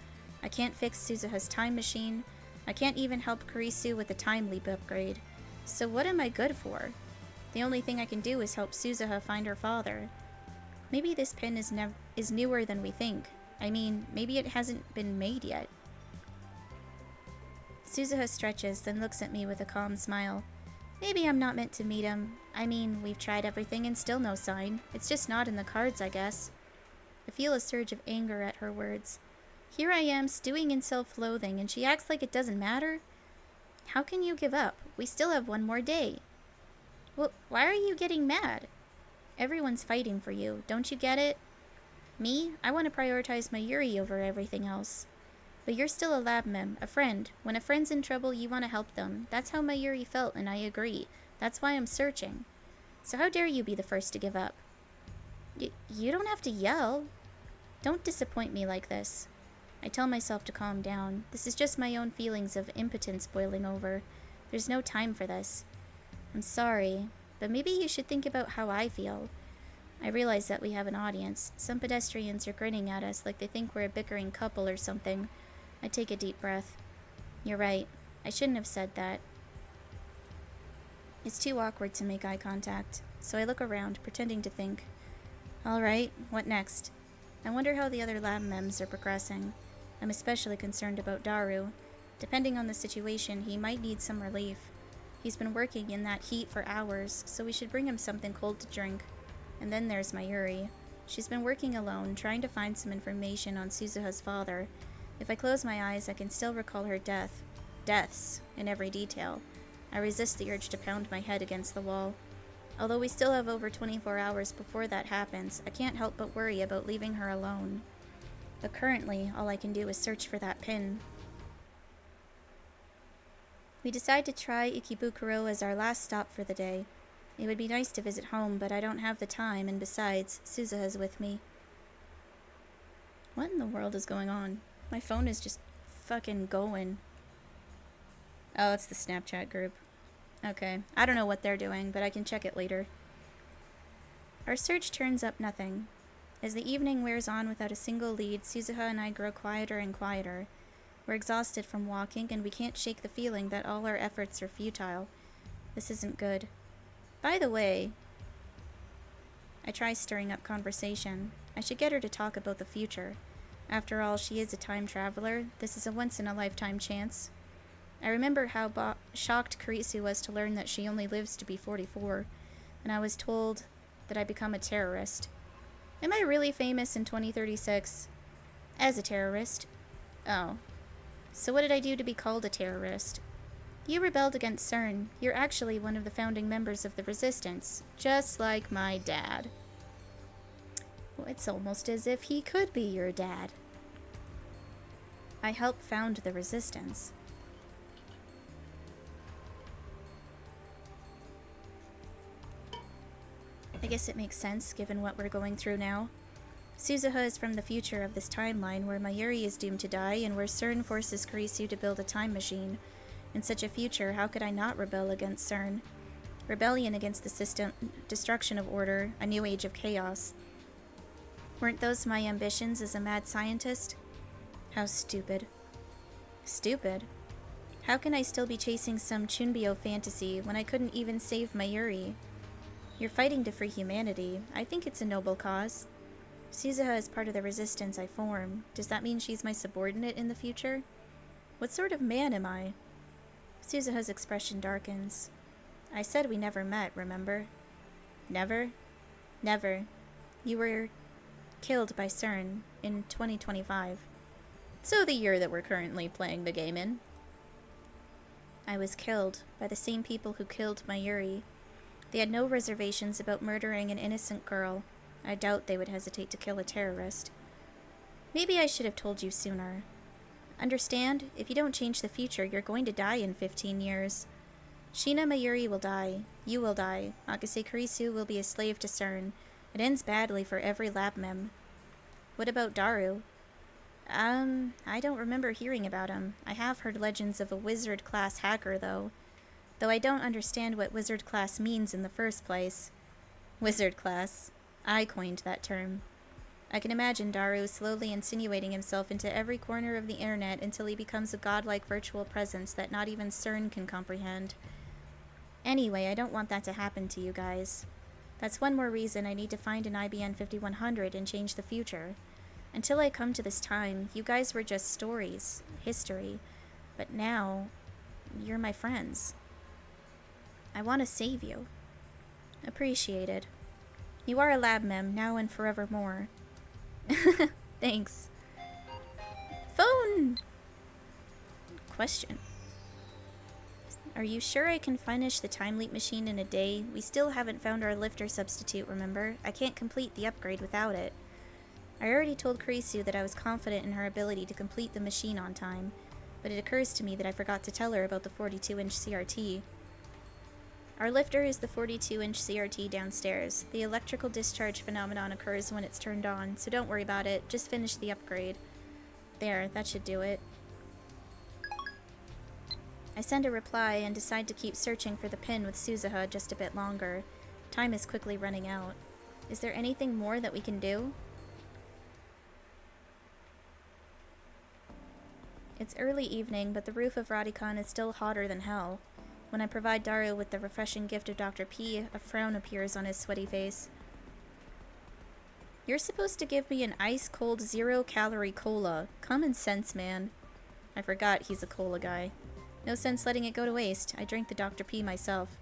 I can't fix Suzuha's time machine. I can't even help Kurisu with the time leap upgrade. So what am I good for? The only thing I can do is help Suzuha find her father. Maybe this pin is newer than we think. I mean, maybe it hasn't been made yet. Suzuha stretches, then looks at me with a calm smile. Maybe I'm not meant to meet him. I mean, we've tried everything and still no sign. It's just not in the cards, I guess. I feel a surge of anger at her words. Here I am, stewing in self-loathing, and she acts like it doesn't matter? How can you give up? We still have one more day. Well, why are you getting mad? Everyone's fighting for you. Don't you get it? Me? I want to prioritize Mayuri over everything else. But you're still a lab mem, a friend. When a friend's in trouble, you want to help them. That's how Mayuri felt, and I agree. That's why I'm searching. So how dare you be the first to give up? You don't have to yell. Don't disappoint me like this. I tell myself to calm down. This is just my own feelings of impotence boiling over. There's no time for this. I'm sorry, but maybe you should think about how I feel. I realize that we have an audience. Some pedestrians are grinning at us like they think we're a bickering couple or something. I take a deep breath. You're right. I shouldn't have said that. It's too awkward to make eye contact, so I look around, pretending to think. Alright, what next? I wonder how the other lab mems are progressing. I'm especially concerned about Daru. Depending on the situation, he might need some relief. He's been working in that heat for hours, so we should bring him something cold to drink. And then there's Mayuri. She's been working alone, trying to find some information on Suzuha's father. If I close my eyes, I can still recall her deaths, in every detail. I resist the urge to pound my head against the wall. Although we still have over 24 hours before that happens, I can't help but worry about leaving her alone. But currently, all I can do is search for that pin. We decide to try Ikebukuro as our last stop for the day. It would be nice to visit home, but I don't have the time, and besides, Suzuha's with me. What in the world is going on? My phone is just fucking going. Oh, it's the Snapchat group. Okay, I don't know what they're doing, but I can check it later. Our search turns up nothing. As the evening wears on without a single lead, Suzuha and I grow quieter and quieter. We're exhausted from walking, and we can't shake the feeling that all our efforts are futile. This isn't good. By the way, I try stirring up conversation. I should get her to talk about the future. After all, she is a time traveler. This is a once-in-a-lifetime chance. I remember how shocked Kurisu was to learn that she only lives to be 44, and I was told that I become a terrorist. Am I really famous in 2036? As a terrorist? Oh. So what did I do to be called a terrorist? You rebelled against CERN. You're actually one of the founding members of the Resistance, just like my dad. Well, it's almost as if he could be your dad. I helped found the Resistance. I guess it makes sense, given what we're going through now. Suzuha is from the future of this timeline, where Mayuri is doomed to die, and where CERN forces Kurisu to build a time machine. In such a future, how could I not rebel against CERN? Rebellion against the system, destruction of order, a new age of chaos. Weren't those my ambitions as a mad scientist? How stupid. Stupid? How can I still be chasing some Chunbyo fantasy when I couldn't even save Mayuri? You're fighting to free humanity. I think it's a noble cause. Suzuha is part of the resistance I form. Does that mean she's my subordinate in the future? What sort of man am I? Suzuha's expression darkens. I said we never met, remember? Never? Never. You were killed by CERN in 2025. So the year that we're currently playing the game in. I was killed by the same people who killed Mayuri. They had no reservations about murdering an innocent girl. I doubt they would hesitate to kill a terrorist. Maybe I should have told you sooner. Understand? If you don't change the future, you're going to die in 15 years. Shina Mayuri will die. You will die. Akase Kurisu will be a slave to CERN. It ends badly for every lab mem. What about Daru? I don't remember hearing about him. I have heard legends of a wizard-class hacker, though. Though I don't understand what wizard-class means in the first place. Wizard-class. I coined that term. I can imagine Daru slowly insinuating himself into every corner of the internet until he becomes a godlike virtual presence that not even CERN can comprehend. Anyway, I don't want that to happen to you guys. That's one more reason I need to find an IBN 5100 and change the future. Until I come to this time, you guys were just stories, history. But now, you're my friends. I want to save you. Appreciated. You are a lab mem, now and forevermore. Thanks. question. Are you sure I can finish the time leap machine in a day? We still haven't found our lifter substitute, remember? I can't complete the upgrade without it. I already told Kurisu that I was confident in her ability to complete the machine on time, but it occurs to me that I forgot to tell her about the 42-inch CRT. Our lifter is the 42-inch CRT downstairs. The electrical discharge phenomenon occurs when it's turned on, so don't worry about it. Just finish the upgrade. There, that should do it. I send a reply and decide to keep searching for the pin with Suzuha just a bit longer. Time is quickly running out. Is there anything more that we can do? It's early evening, but the roof of Radicon is still hotter than hell. When I provide Daru with the refreshing gift of Dr. P, a frown appears on his sweaty face. You're supposed to give me an ice-cold, zero-calorie cola. Common sense, man. I forgot he's a cola guy. No sense letting it go to waste. I drink the Dr. P myself.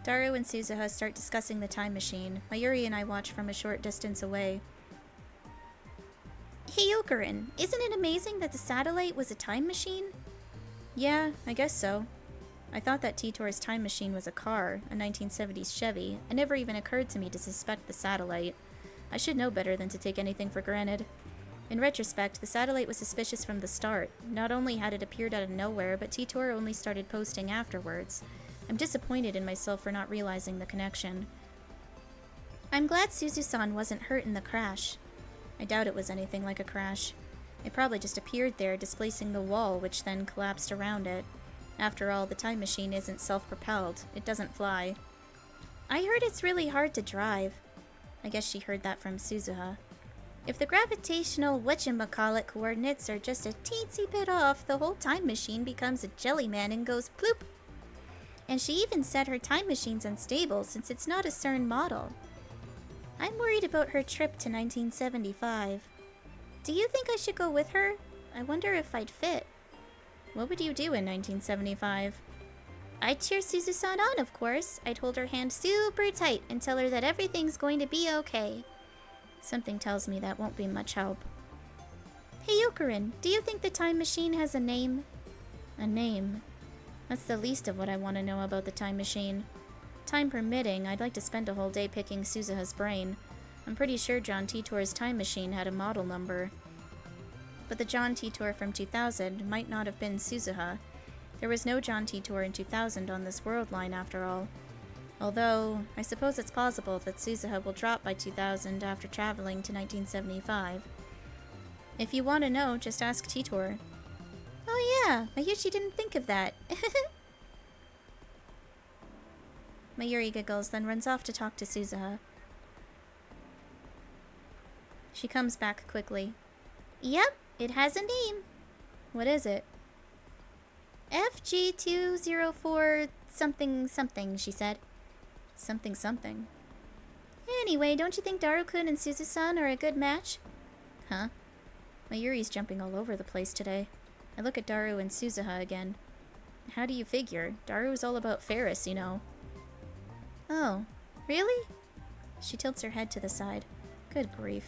Daru and Suzuha start discussing the time machine. Mayuri and I watch from a short distance away. Hey Yokurin, isn't it amazing that the satellite was a time machine? Yeah, I guess so. I thought that Titor's time machine was a car, a 1970s Chevy. It never even occurred to me to suspect the satellite. I should know better than to take anything for granted. In retrospect, the satellite was suspicious from the start. Not only had it appeared out of nowhere, but Titor only started posting afterwards. I'm disappointed in myself for not realizing the connection. I'm glad Suzu-san wasn't hurt in the crash. I doubt it was anything like a crash. It probably just appeared there, displacing the wall, which then collapsed around it. After all, the time machine isn't self-propelled. It doesn't fly. I heard it's really hard to drive. I guess she heard that from Suzuha. If the gravitational whatchamacallit coordinates are just a teensy bit off, the whole time machine becomes a jellyman and goes ploop. And she even said her time machine's unstable since it's not a CERN model. I'm worried about her trip to 1975. Do you think I should go with her? I wonder if I'd fit. What would you do in 1975? I'd cheer Suzu-san on, of course. I'd hold her hand super tight and tell her that everything's going to be okay. Something tells me that won't be much help. Hey Yokurin, do you think the time machine has a name? A name? That's the least of what I want to know about the time machine. Time permitting, I'd like to spend a whole day picking Suzuha's brain. I'm pretty sure John Titor's time machine had a model number. But the John Titor from 2000 might not have been Suzuha. There was no John Titor in 2000 on this world line after all. Although, I suppose it's possible that Suzuha will drop by 2000 after traveling to 1975. If you want to know, just ask Titor. Oh yeah, Mayushi didn't think of that. Mayuri giggles, then runs off to talk to Suzuha. She comes back quickly. Yep, it has a name. What is it? FG204 something something, she said. Something something. Anyway, don't you think Daru-kun and Suzu-san are a good match? Huh? Mayuri's jumping all over the place today. I look at Daru and Suzuha again. How do you figure? Daru's all about Ferris, you know. Oh, really? She tilts her head to the side. Good grief.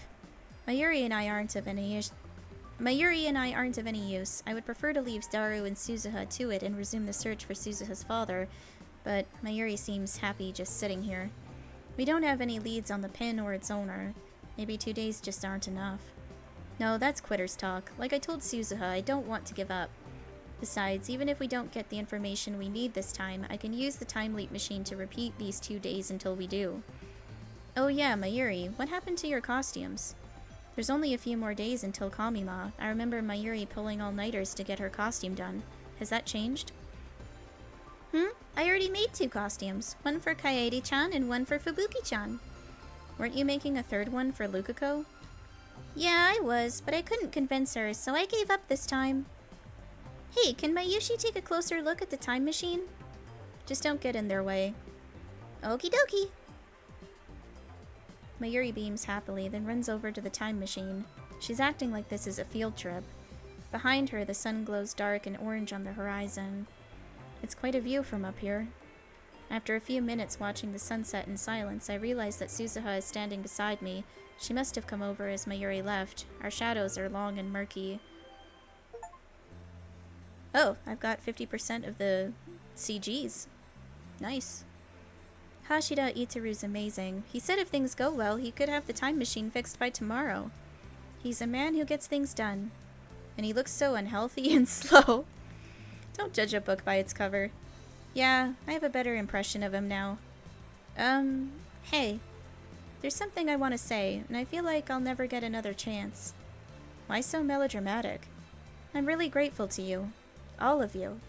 Mayuri and I aren't of any use. I would prefer to leave Daru and Suzuha to it and resume the search for Suzuha's father, but Mayuri seems happy just sitting here. We don't have any leads on the pin or its owner. Maybe 2 days just aren't enough. No, that's quitter's talk. Like I told Suzuha, I don't want to give up. Besides, even if we don't get the information we need this time, I can use the time leap machine to repeat these 2 days until we do. Oh yeah, Mayuri, what happened to your costumes? There's only a few more days until Kamima. I remember Mayuri pulling all-nighters to get her costume done. Has that changed? I already made 2 costumes. One for Kaede-chan and one for Fubuki-chan. Weren't you making a 3rd one for Lukako? Yeah, I was, but I couldn't convince her, so I gave up this time. Hey, can Mayushi take a closer look at the time machine? Just don't get in their way. Okie dokie. Mayuri beams happily, then runs over to the time machine. She's acting like this is a field trip. Behind her, the sun glows dark and orange on the horizon. It's quite a view from up here. After a few minutes watching the sunset in silence, I realize that Suzuha is standing beside me. She must have come over as Mayuri left. Our shadows are long and murky. Oh, I've got 50% of the CGs. Nice. Hashida Itaru's amazing. He said if things go well, he could have the time machine fixed by tomorrow. He's a man who gets things done. And he looks so unhealthy and slow. Don't judge a book by its cover. Yeah, I have a better impression of him now. Hey. There's something I want to say, and I feel like I'll never get another chance. Why so melodramatic? I'm really grateful to you. All of you.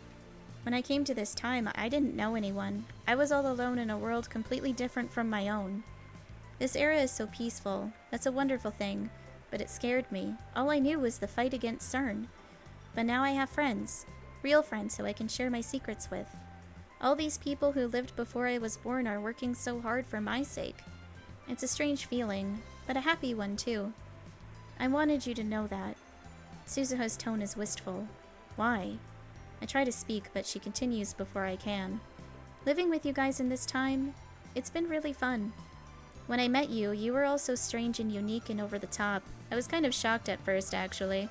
When I came to this time, I didn't know anyone. I was all alone in a world completely different from my own. This era is so peaceful. That's a wonderful thing. But it scared me. All I knew was the fight against CERN. But now I have friends. Real friends who I can share my secrets with. All these people who lived before I was born are working so hard for my sake. It's a strange feeling, but a happy one too. I wanted you to know that. Suzuha's tone is wistful. Why? I try to speak, but she continues before I can. Living with you guys in this time, it's been really fun. When I met you, you were all so strange and unique and over the top. I was kind of shocked at first, actually.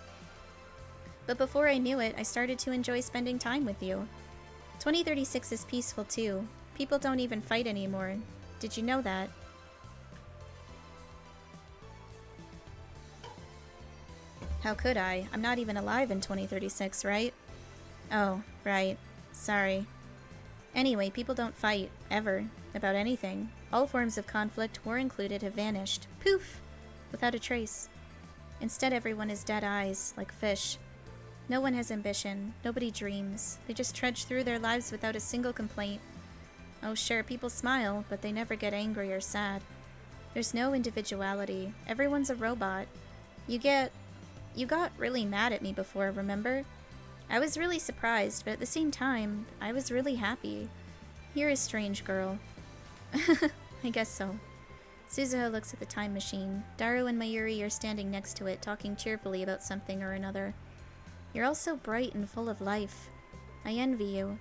But before I knew it, I started to enjoy spending time with you. 2036 is peaceful too. People don't even fight anymore. Did you know that? How could I? I'm not even alive in 2036, right? Oh, right. Sorry. Anyway, people don't fight, ever, about anything. All forms of conflict, war included, have vanished. Poof! Without a trace. Instead, everyone is dead eyes, like fish. No one has ambition. Nobody dreams. They just trudge through their lives without a single complaint. Oh, sure, people smile, but they never get angry or sad. There's no individuality. Everyone's a robot. You got really mad at me before, remember? I was really surprised, but at the same time, I was really happy. You're a strange girl. I guess so. Suzuha looks at the time machine. Daru and Mayuri are standing next to it, talking cheerfully about something or another. You're all so bright and full of life. I envy you.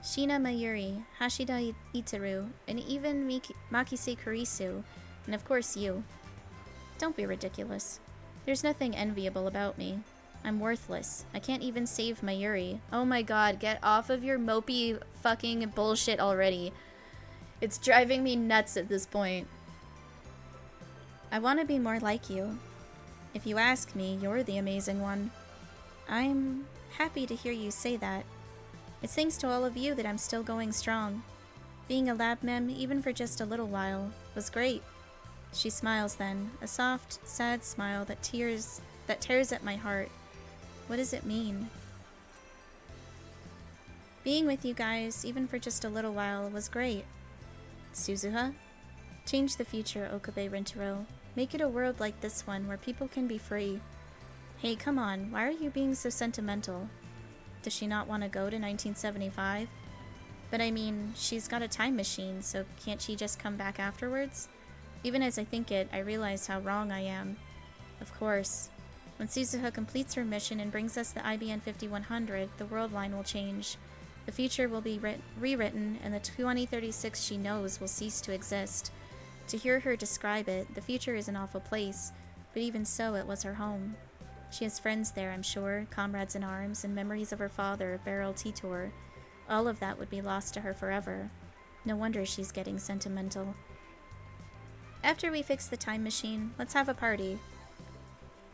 Shina Mayuri, Hashida Itaru, and even Makise Kurisu, and of course you. Don't be ridiculous. There's nothing enviable about me. I'm worthless. I can't even save Mayuri. Oh my god, get off of your mopey fucking bullshit already. It's driving me nuts at this point. I want to be more like you. If you ask me, you're the amazing one. I'm happy to hear you say that. It's thanks to all of you that I'm still going strong. Being a lab mem, even for just a little while, was great. She smiles then, a soft, sad smile that tears at my heart. What does it mean? Being with you guys, even for just a little while, was great. Suzuha? Change the future, Okabe Rintaro. Make it a world like this one, where people can be free. Hey, come on, why are you being so sentimental? Does she not want to go to 1975? But I mean, she's got a time machine, so can't she just come back afterwards? Even as I think it, I realize how wrong I am. Of course. When Suzuha completes her mission and brings us the IBN 5100, the world line will change. The future will be rewritten, and the 2036 she knows will cease to exist. To hear her describe it, the future is an awful place, but even so, it was her home. She has friends there, I'm sure, comrades in arms, and memories of her father, Beryl Titor. All of that would be lost to her forever. No wonder she's getting sentimental. After we fix the time machine, let's have a party.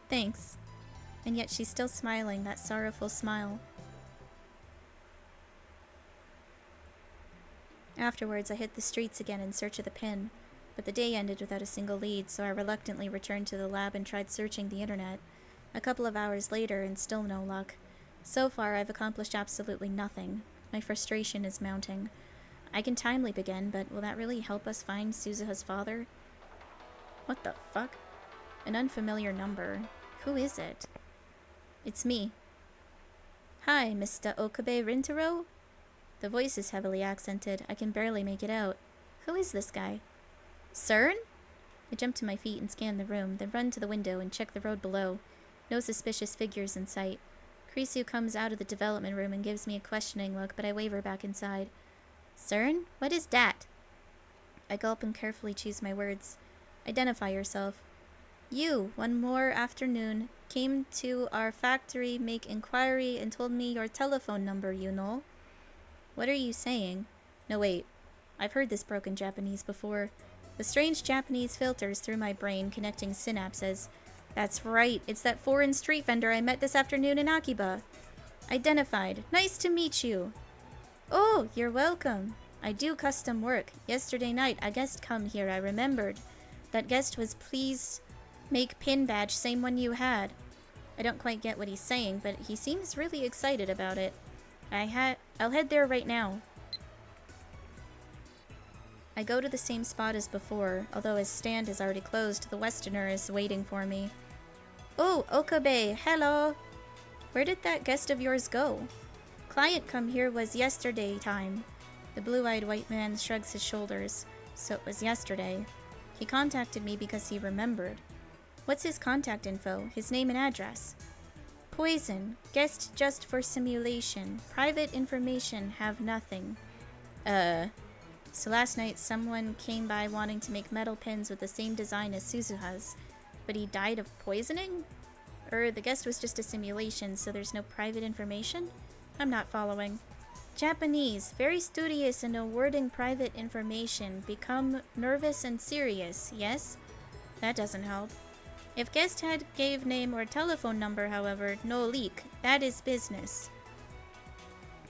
Thanks. And yet she's still smiling, that sorrowful smile. Afterwards, I hit the streets again in search of the pin, but the day ended without a single lead, so I reluctantly returned to the lab and tried searching the internet. A couple of hours later, and still no luck. So far, I've accomplished absolutely nothing. My frustration is mounting. I can time leap again, but will that really help us find Suzuha's father? What the fuck? An unfamiliar number. Who is it? It's me. Hi, Mr. Okabe Rintaro? The voice is heavily accented. I can barely make it out. Who is this guy? CERN? I jump to my feet and scan the room, then run to the window and check the road below. No suspicious figures in sight. Kurisu comes out of the development room and gives me a questioning look, but I waver back inside. CERN? What is that? I gulp and carefully choose my words. Identify yourself. You, one more afternoon, came to our factory, make inquiry, and told me your telephone number, you know. What are you saying? No, wait. I've heard this broken Japanese before. The strange Japanese filters through my brain, connecting synapses. That's right, it's that foreign street vendor I met this afternoon in Akiba. Identified. Nice to meet you. Oh, you're welcome. I do custom work. Yesterday night, a guest come here, I remembered. That guest was please make pin badge, same one you had. I don't quite get what he's saying, but he seems really excited about it. I'll head there right now. I go to the same spot as before, although his stand is already closed, the Westerner is waiting for me. Oh, Okabe, hello! Where did that guest of yours go? Client come here was yesterday time. The blue-eyed white man shrugs his shoulders. So it was yesterday. He contacted me because he remembered. What's his contact info? His name and address? Poison. Guest just for simulation. Private information have nothing. So last night someone came by wanting to make metal pins with the same design as Suzuha's, but he died of poisoning? Or the guest was just a simulation, so there's no private information? I'm not following. Japanese, very studious in awarding private information, become nervous and serious, yes? That doesn't help. If guest had gave name or telephone number, however, no leak. That is business.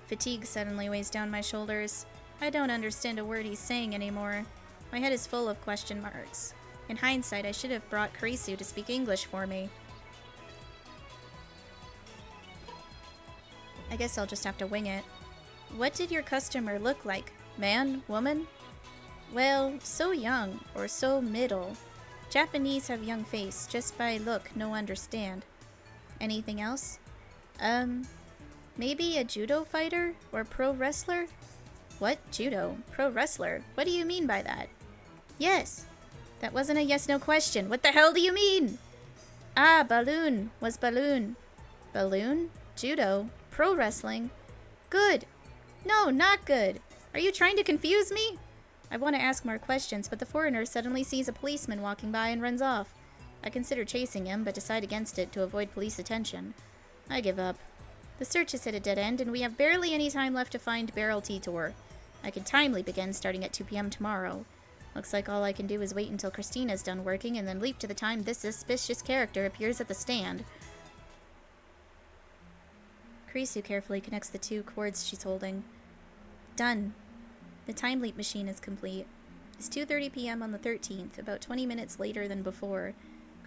Fatigue suddenly weighs down my shoulders. I don't understand a word he's saying anymore. My head is full of question marks. In hindsight, I should have brought Karisu to speak English for me. I guess I'll just have to wing it. What did your customer look like? Man? Woman? Well, so young, or so middle. Japanese have young face, just by look, no understand. Anything else? Maybe a judo fighter? Or pro wrestler? What? Judo? Pro wrestler? What do you mean by that? Yes. That wasn't a yes-no question. What the hell do you mean? Ah, balloon. Was balloon. Balloon? Judo? Pro wrestling? Good. No, not good. Are you trying to confuse me? I want to ask more questions, but the foreigner suddenly sees a policeman walking by and runs off. I consider chasing him, but decide against it to avoid police attention. I give up. The search is at a dead end, and we have barely any time left to find Barrel T-Tor. I can timely begin starting at 2 p.m. tomorrow. Looks like all I can do is wait until Christina's done working, and then leap to the time this suspicious character appears at the stand. Karisu carefully connects the two cords she's holding. Done. The time leap machine is complete. It's 2:30 p.m. on the 13th, about 20 minutes later than before.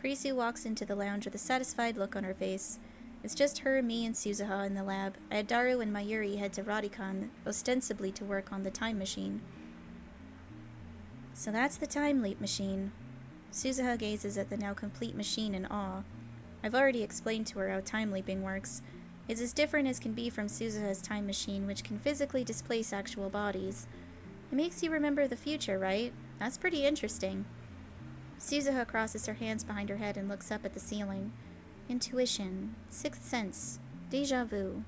Karisu walks into the lounge with a satisfied look on her face. It's just her, me, and Suzuha in the lab. Daru and Mayuri head to Radikan, ostensibly to work on the time machine. So that's the time leap machine. Suzuha gazes at the now complete machine in awe. I've already explained to her how time leaping works. It's as different as can be from Suzuha's time machine, which can physically displace actual bodies. It makes you remember the future, right? That's pretty interesting. Suzuha crosses her hands behind her head and looks up at the ceiling. Intuition, sixth sense, deja vu.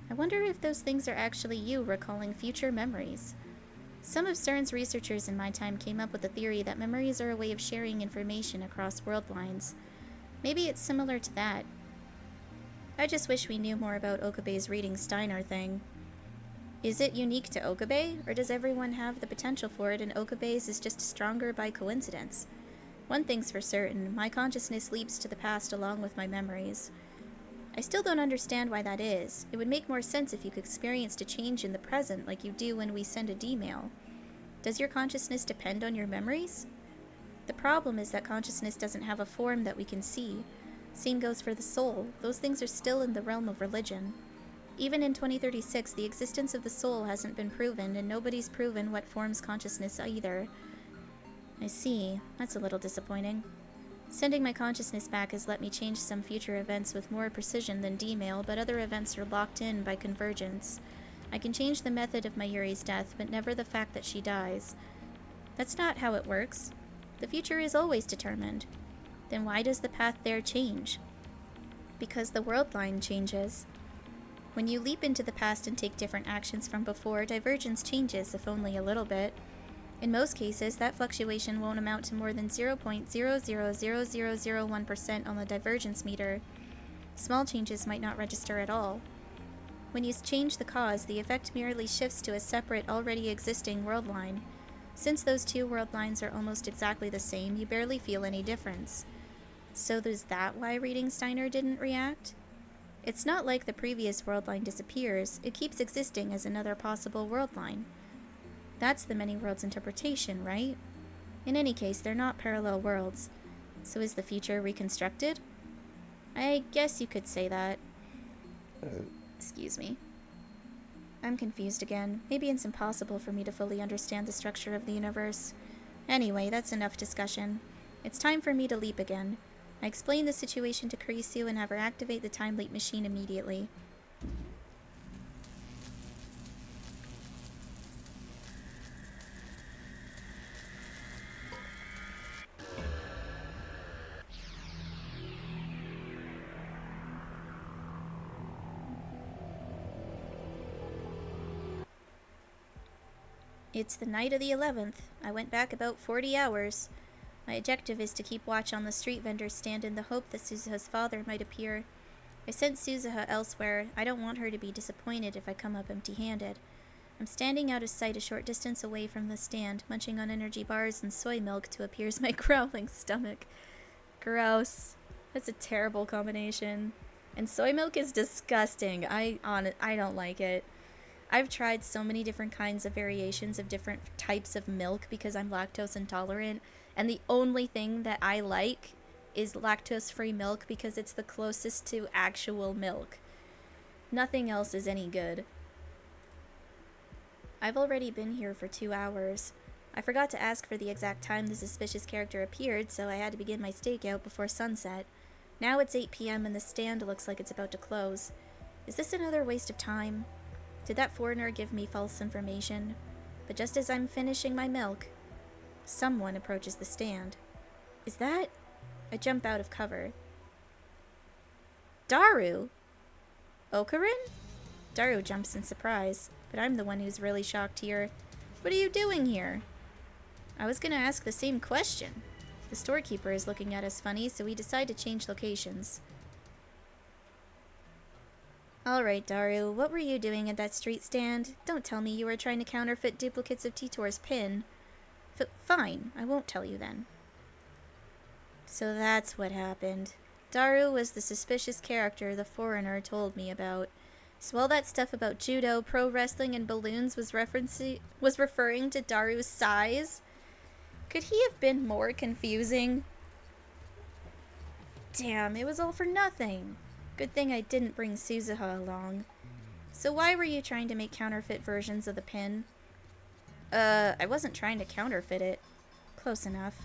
I wonder if those things are actually you recalling future memories. Some of CERN's researchers in my time came up with the theory that memories are a way of sharing information across world lines. Maybe it's similar to that. I just wish we knew more about Okabe's reading Steiner thing. Is it unique to Okabe, or does everyone have the potential for it and Okabe's is just stronger by coincidence? One thing's for certain, my consciousness leaps to the past along with my memories. I still don't understand why that is. It would make more sense if you could experience a change in the present like you do when we send a D-mail. Does your consciousness depend on your memories? The problem is that consciousness doesn't have a form that we can see. Same goes for the soul. Those things are still in the realm of religion. Even in 2036, the existence of the soul hasn't been proven, and nobody's proven what forms consciousness either. I see. That's a little disappointing. Sending my consciousness back has let me change some future events with more precision than D-mail, but other events are locked in by convergence. I can change the method of Mayuri's death, but never the fact that she dies. That's not how it works. The future is always determined. Then why does the path there change? Because the world line changes. When you leap into the past and take different actions from before, divergence changes, if only a little bit. In most cases, that fluctuation won't amount to more than 0.000001% on the divergence meter. Small changes might not register at all. When you change the cause, the effect merely shifts to a separate, already existing world line. Since those two world lines are almost exactly the same, you barely feel any difference. So is that why reading Steiner didn't react? It's not like the previous world line disappears, it keeps existing as another possible world line. That's the many worlds interpretation, right? In any case, they're not parallel worlds. So is the future reconstructed? I guess you could say that. Excuse me. I'm confused again. Maybe it's impossible for me to fully understand the structure of the universe. Anyway, that's enough discussion. It's time for me to leap again. I explain the situation to Kurisu and have her activate the time leap machine immediately. It's the night of the 11th. I went back about 40 hours. My objective is to keep watch on the street vendor stand in the hope that Suzuha's father might appear. I sent Suzuha elsewhere. I don't want her to be disappointed if I come up empty-handed. I'm standing out of sight a short distance away from the stand, munching on energy bars and soy milk to appease my growling stomach. Gross. That's a terrible combination. And soy milk is disgusting. I don't like it. I've tried so many different kinds of variations of different types of milk because I'm lactose intolerant, and the only thing that I like is lactose-free milk because it's the closest to actual milk. Nothing else is any good. I've already been here for 2 hours. I forgot to ask for the exact time the suspicious character appeared, so I had to begin my stakeout before sunset. Now it's 8 p.m. and the stand looks like it's about to close. Is this another waste of time? Did that foreigner give me false information? But just as I'm finishing my milk, someone approaches the stand. Is that? I jump out of cover. Daru? Okarin? Daru jumps in surprise, but I'm the one who's really shocked here. What are you doing here? I was gonna ask the same question. The storekeeper is looking at us funny, so we decide to change locations. Alright, Daru, what were you doing at that street stand? Don't tell me you were trying to counterfeit duplicates of Titor's pin. Fine, I won't tell you then. So that's what happened. Daru was the suspicious character the foreigner told me about. So all that stuff about judo, pro wrestling, and balloons was referring to Daru's size? Could he have been more confusing? Damn, it was all for nothing. Good thing I didn't bring Suzuha along. So why were you trying to make counterfeit versions of the pin? I wasn't trying to counterfeit it. Close enough.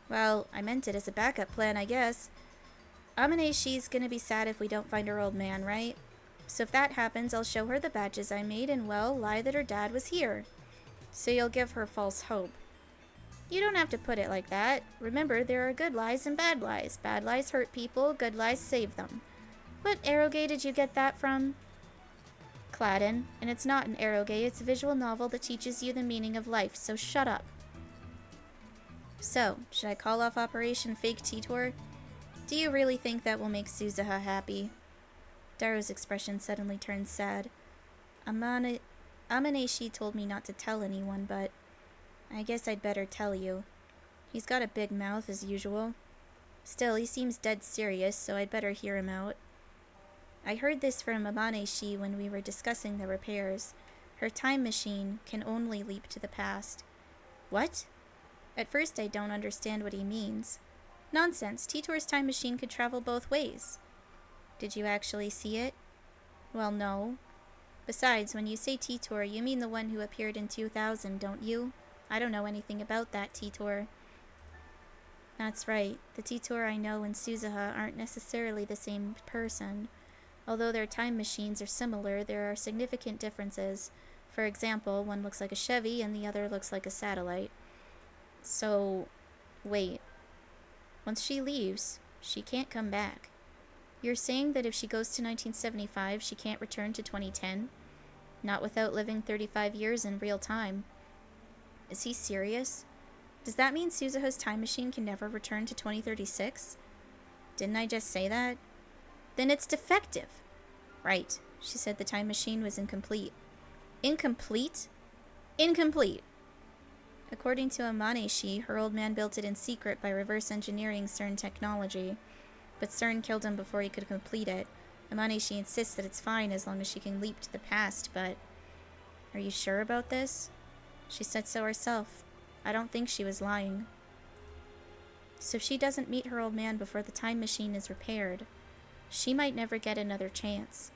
Well, I meant it as a backup plan, I guess. Amaneshi's gonna be sad if we don't find her old man, right? So if that happens, I'll show her the badges I made and, well, lie that her dad was here. So you'll give her false hope. You don't have to put it like that. Remember, there are good lies and bad lies. Bad lies hurt people, good lies save them. What eroge did you get that from? Cladden, and it's not an eroge, it's a visual novel that teaches you the meaning of life, so shut up. So, should I call off Operation Fake Titor? Do you really think that will make Suzuha happy? Daru's expression suddenly turns sad. Amaneshi told me not to tell anyone, but I guess I'd better tell you. He's got a big mouth as usual. Still, he seems dead serious, so I'd better hear him out. I heard this from Amaneshi when we were discussing the repairs. Her time machine can only leap to the past. What? At first I don't understand what he means. Nonsense, Titor's time machine could travel both ways. Did you actually see it? Well, no. Besides, when you say Titor, you mean the one who appeared in 2000, don't you? I don't know anything about that Titor. That's right. The Titor I know and Suzuha aren't necessarily the same person. Although their time machines are similar, there are significant differences. For example, one looks like a Chevy and the other looks like a satellite. So, wait. Once she leaves, she can't come back. You're saying that if she goes to 1975, she can't return to 2010? Not without living 35 years in real time. Is he serious? Does that mean Suzuha's time machine can never return to 2036? Didn't I just say that? Then it's defective. Right. She said the time machine was incomplete. Incomplete? Incomplete. According to Amaneshi, her old man built it in secret by reverse engineering CERN technology. But CERN killed him before he could complete it. Amaneshi insists that it's fine as long as she can leap to the past, but... Are you sure about this? She said so herself. I don't think she was lying. So if she doesn't meet her old man before the time machine is repaired, she might never get another chance.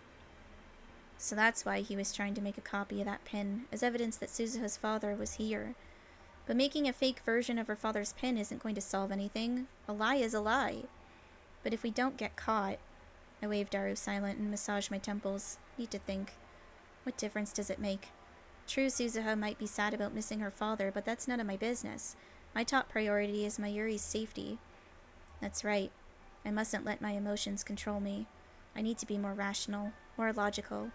So that's why he was trying to make a copy of that pin, as evidence that Suzuha's father was here. But making a fake version of her father's pin isn't going to solve anything. A lie is a lie. But if we don't get caught... I waved Daru silent and massaged my temples. Need to think. What difference does it make? True, Suzuha might be sad about missing her father, but that's none of my business. My top priority is Mayuri's safety. That's right. I mustn't let my emotions control me. I need to be more rational, more logical.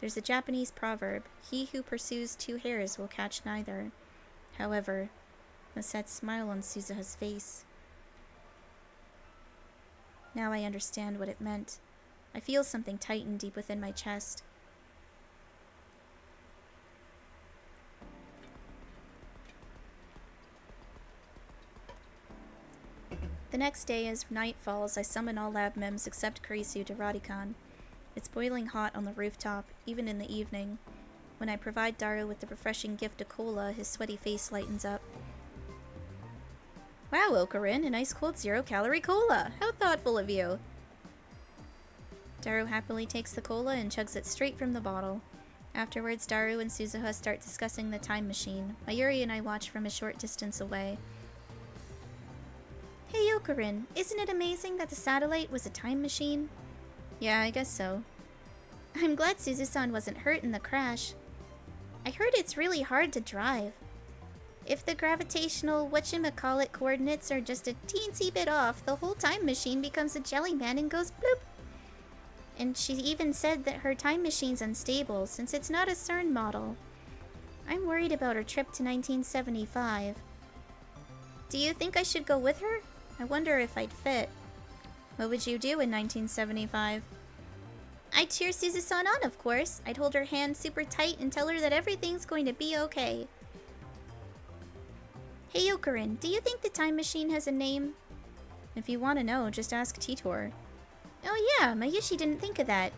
There's a Japanese proverb, he who pursues two hares will catch neither. However, a sad smile on Suzuha's face. Now I understand what it meant. I feel something tighten deep within my chest. The next day, as night falls, I summon all lab mems except Kurisu to Radicon. It's boiling hot on the rooftop, even in the evening. When I provide Daru with the refreshing gift of cola, his sweaty face lightens up. Wow, Okarin, a nice cold 0-calorie cola! How thoughtful of you! Daru happily takes the cola and chugs it straight from the bottle. Afterwards, Daru and Suzuha start discussing the time machine. Mayuri and I watch from a short distance away. Hey Okarin, isn't it amazing that the satellite was a time machine? Yeah, I guess so. I'm glad Suzu-san wasn't hurt in the crash. I heard it's really hard to drive. If the gravitational whatchamacallit coordinates are just a teensy bit off, the whole time machine becomes a jelly man and goes bloop. And she even said that her time machine's unstable since it's not a CERN model. I'm worried about her trip to 1975. Do you think I should go with her? I wonder if I'd fit. What would you do in 1975? I'd cheer Suzu-san on, of course. I'd hold her hand super tight and tell her that everything's going to be okay. Hey Okarin, do you think the time machine has a name? If you want to know, just ask Titor. Oh yeah, Mayushi didn't think of that.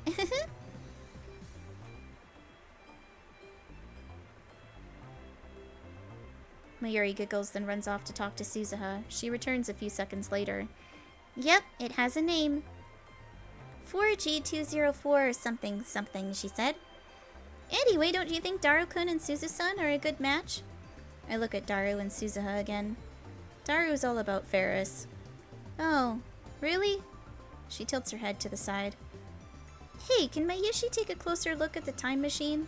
Mayuri giggles, then runs off to talk to Suzuha. She returns a few seconds later. Yep, it has a name. 4G204 something something, she said. Anyway, don't you think Daru-kun and Suzu-san are a good match? I look at Daru and Suzuha again. Daru's all about Ferris. Oh, really? She tilts her head to the side. Hey, can Mayushi take a closer look at the time machine?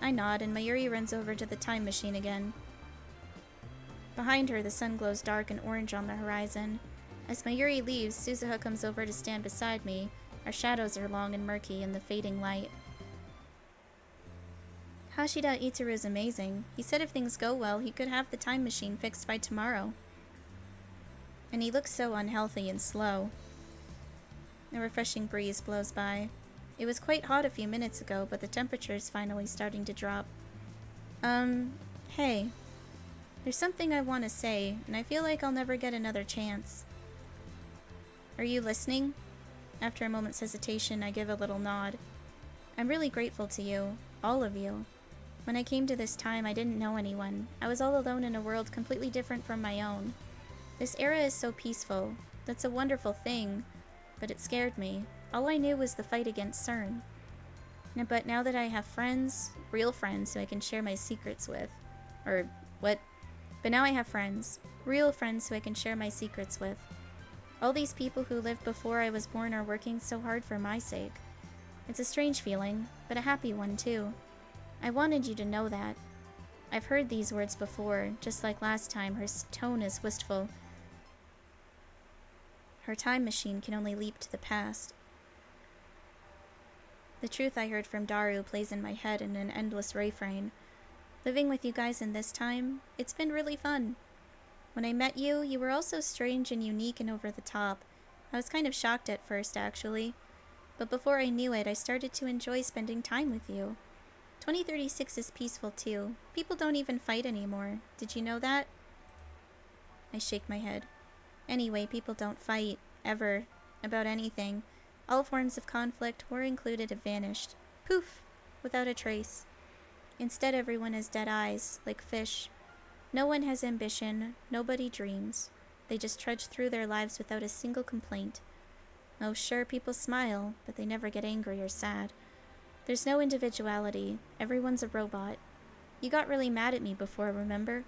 I nod, and Mayuri runs over to the time machine again. Behind her, the sun glows dark and orange on the horizon. As Mayuri leaves, Suzuha comes over to stand beside me. Our shadows are long and murky in the fading light. Hashida Itaru's amazing. He said if things go well, he could have the time machine fixed by tomorrow. And he looks so unhealthy and slow. A refreshing breeze blows by. It was quite hot a few minutes ago, but the temperature's finally starting to drop. Hey. There's something I want to say, and I feel like I'll never get another chance. Are you listening? After a moment's hesitation, I give a little nod. I'm really grateful to you, all of you. When I came to this time, I didn't know anyone. I was all alone in a world completely different from my own. This era is so peaceful. That's a wonderful thing, but it scared me. All I knew was the fight against CERN. But now that I have friends, real friends who I can share my secrets with. But now I have friends, real friends who I can share my secrets with. All these people who lived before I was born are working so hard for my sake. It's a strange feeling, but a happy one too. I wanted you to know that. I've heard these words before, just like last time. Her tone is wistful. Her time machine can only leap to the past. The truth I heard from Daru plays in my head in an endless refrain. Living with you guys in this time, it's been really fun. When I met you, you were also strange and unique and over the top. I was kind of shocked at first, actually. But before I knew it, I started to enjoy spending time with you. 2036 is peaceful too. People don't even fight anymore. Did you know that? I shake my head. Anyway, people don't fight, ever, about anything. All forms of conflict, war included, have vanished. Poof! Without a trace. Instead, everyone has dead eyes, like fish. No one has ambition, nobody dreams. They just trudge through their lives without a single complaint. Oh, sure, people smile, but they never get angry or sad. There's no individuality. Everyone's a robot. You got really mad at me before, remember?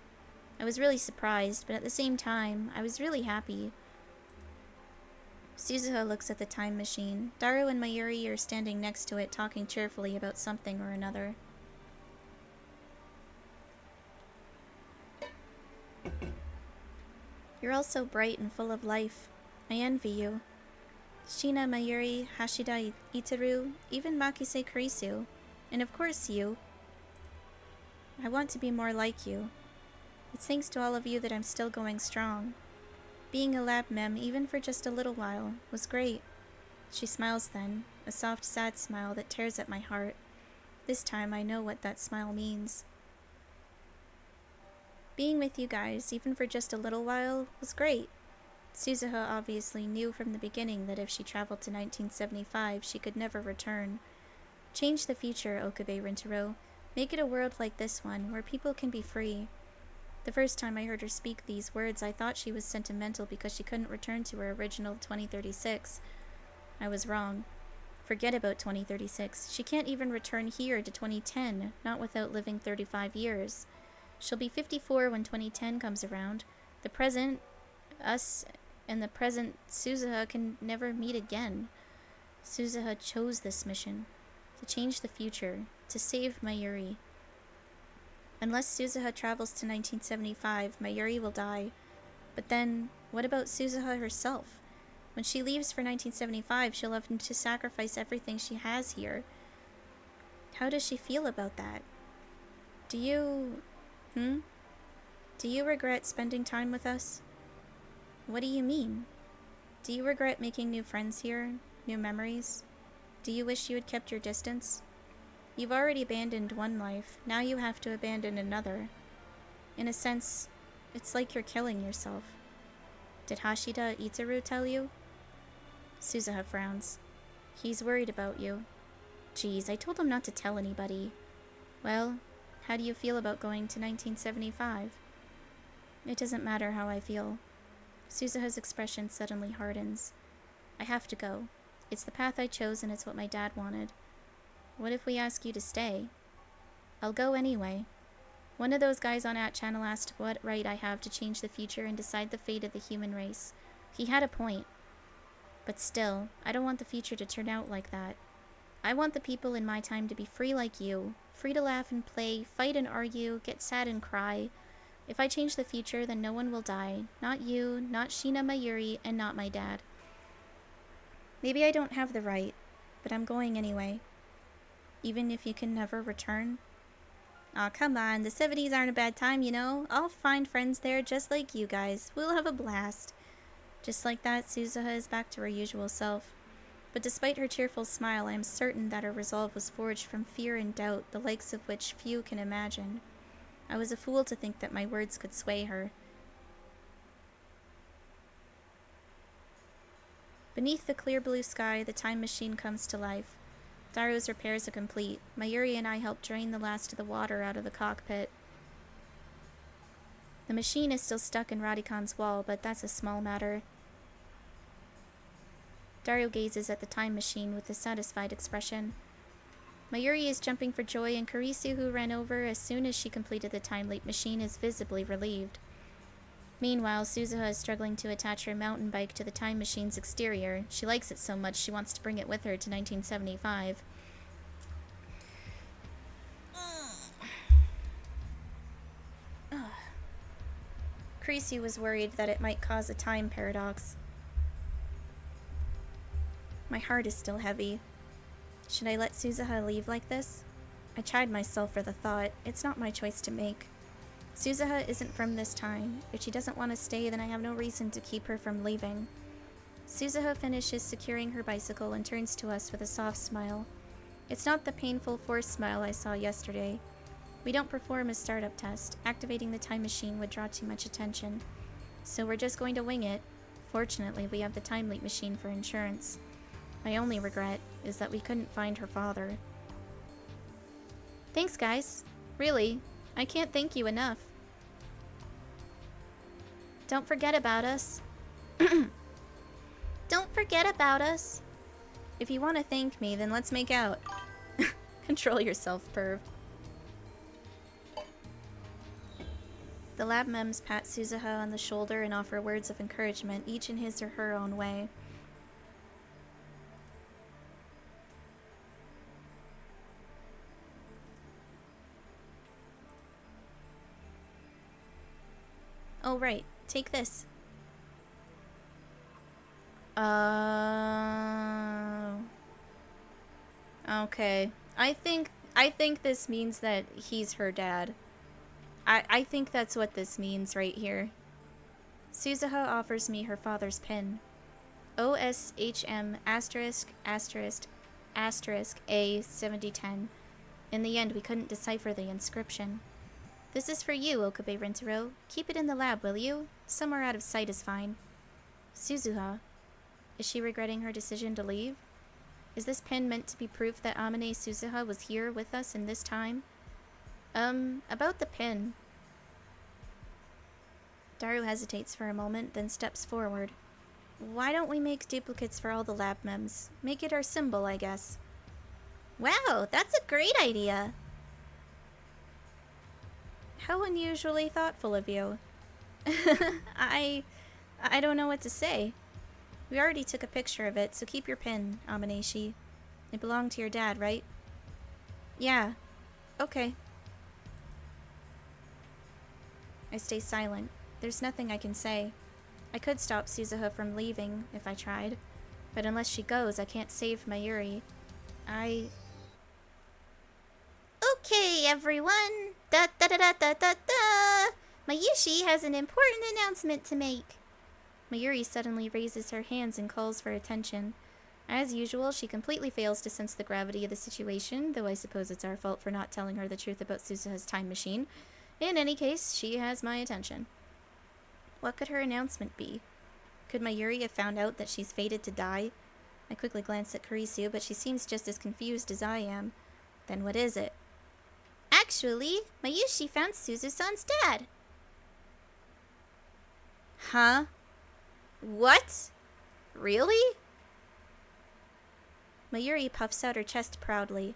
I was really surprised, but at the same time, I was really happy. Suzuha looks at the time machine. Daru and Mayuri are standing next to it, talking cheerfully about something or another. You're all so bright and full of life. I envy you. Shina, Mayuri, Hashida, Itaru, even Makise Kurisu. And of course you. I want to be more like you. It's thanks to all of you that I'm still going strong. Being a lab mem, even for just a little while, was great. She smiles then, a soft, sad smile that tears at my heart. This time I know what that smile means. Being with you guys, even for just a little while, was great. Suzuha obviously knew from the beginning that if she traveled to 1975, she could never return. Change the future, Okabe Rintaro. Make it a world like this one, where people can be free. The first time I heard her speak these words, I thought she was sentimental because she couldn't return to her original 2036. I was wrong. Forget about 2036. She can't even return here to 2010, not without living 35 years. She'll be 54 when 2010 comes around. The present, us, and the present Suzuha can never meet again. Suzuha chose this mission. To change the future. To save Mayuri. Unless Suzuha travels to 1975, Mayuri will die. But then, what about Suzuha herself? When she leaves for 1975, she'll have to sacrifice everything she has here. How does she feel about that? Do you regret spending time with us? What do you mean? Do you regret making new friends here? New memories? Do you wish you had kept your distance? You've already abandoned one life, now you have to abandon another. In a sense, it's like you're killing yourself. Did Hashida Itaru tell you? Suzuha frowns. He's worried about you. Geez, I told him not to tell anybody. Well, how do you feel about going to 1975? It doesn't matter how I feel. Suzuha's expression suddenly hardens. I have to go. It's the path I chose and it's what my dad wanted. What if we ask you to stay? I'll go anyway. One of those guys on @channel asked what right I have to change the future and decide the fate of the human race. He had a point. But still, I don't want the future to turn out like that. I want the people in my time to be free like you. Free to laugh and play, fight and argue, get sad and cry. If I change the future, then no one will die. Not you, not Shina Mayuri, and not my dad. Maybe I don't have the right, but I'm going anyway. Even if you can never return? Aw, come on, the 70s aren't a bad time, you know? I'll find friends there just like you guys. We'll have a blast. Just like that, Suzuha is back to her usual self. But despite her cheerful smile, I am certain that her resolve was forged from fear and doubt, the likes of which few can imagine. I was a fool to think that my words could sway her. Beneath the clear blue sky, the time machine comes to life. Daru's repairs are complete. Mayuri and I help drain the last of the water out of the cockpit. The machine is still stuck in Radikon's wall, but that's a small matter. Daru gazes at the time machine with a satisfied expression. Mayuri is jumping for joy, and Kurisu, who ran over as soon as she completed the time-leap machine, is visibly relieved. Meanwhile, Suzuha is struggling to attach her mountain bike to the time machine's exterior. She likes it so much she wants to bring it with her to 1975. Kurisu was worried that it might cause a time paradox. My heart is still heavy. Should I let Suzuha leave like this? I chide myself for the thought. It's not my choice to make. Suzuha isn't from this time. If she doesn't want to stay, then I have no reason to keep her from leaving. Suzuha finishes securing her bicycle and turns to us with a soft smile. It's not the painful, forced smile I saw yesterday. We don't perform a startup test. Activating the time machine would draw too much attention. So we're just going to wing it. Fortunately, we have the time leap machine for insurance. My only regret is that we couldn't find her father. Thanks, guys. Really, I can't thank you enough. Don't forget about us. Don't forget about us. If you want to thank me, then let's make out. Control yourself, perv. The lab mems pat Suzuha on the shoulder and offer words of encouragement, each in his or her own way. Oh, right. Take this. Okay. I think this means that he's her dad. I think that's what this means right here. Suzuha offers me her father's pin. OSHM asterisk asterisk asterisk A 7010. In the end, we couldn't decipher the inscription. This is for you, Okabe Rintaro. Keep it in the lab, will you? Somewhere out of sight is fine. Suzuha. Is she regretting her decision to leave? Is this pin meant to be proof that Amane Suzuha was here with us in this time? About the pin. Daru hesitates for a moment, then steps forward. Why don't we make duplicates for all the lab mems? Make it our symbol, I guess. Wow, that's a great idea! How unusually thoughtful of you. I don't know what to say. We already took a picture of it, so keep your pin, Amaneshi. It belonged to your dad, right? Yeah. Okay. I stay silent. There's nothing I can say. I could stop Suzuha from leaving, if I tried. But unless she goes, I can't save Mayuri. Okay, everyone! Da-da-da-da-da-da-da! Mayushi has an important announcement to make. Mayuri suddenly raises her hands and calls for attention. As usual, she completely fails to sense the gravity of the situation, though I suppose it's our fault for not telling her the truth about Suzuha's time machine. In any case, she has my attention. What could her announcement be? Could Mayuri have found out that she's fated to die? I quickly glance at Kurisu, but she seems just as confused as I am. Then what is it? Actually, Mayushi found Suzu-san's dad. Huh? What? Really? Mayuri puffs out her chest proudly.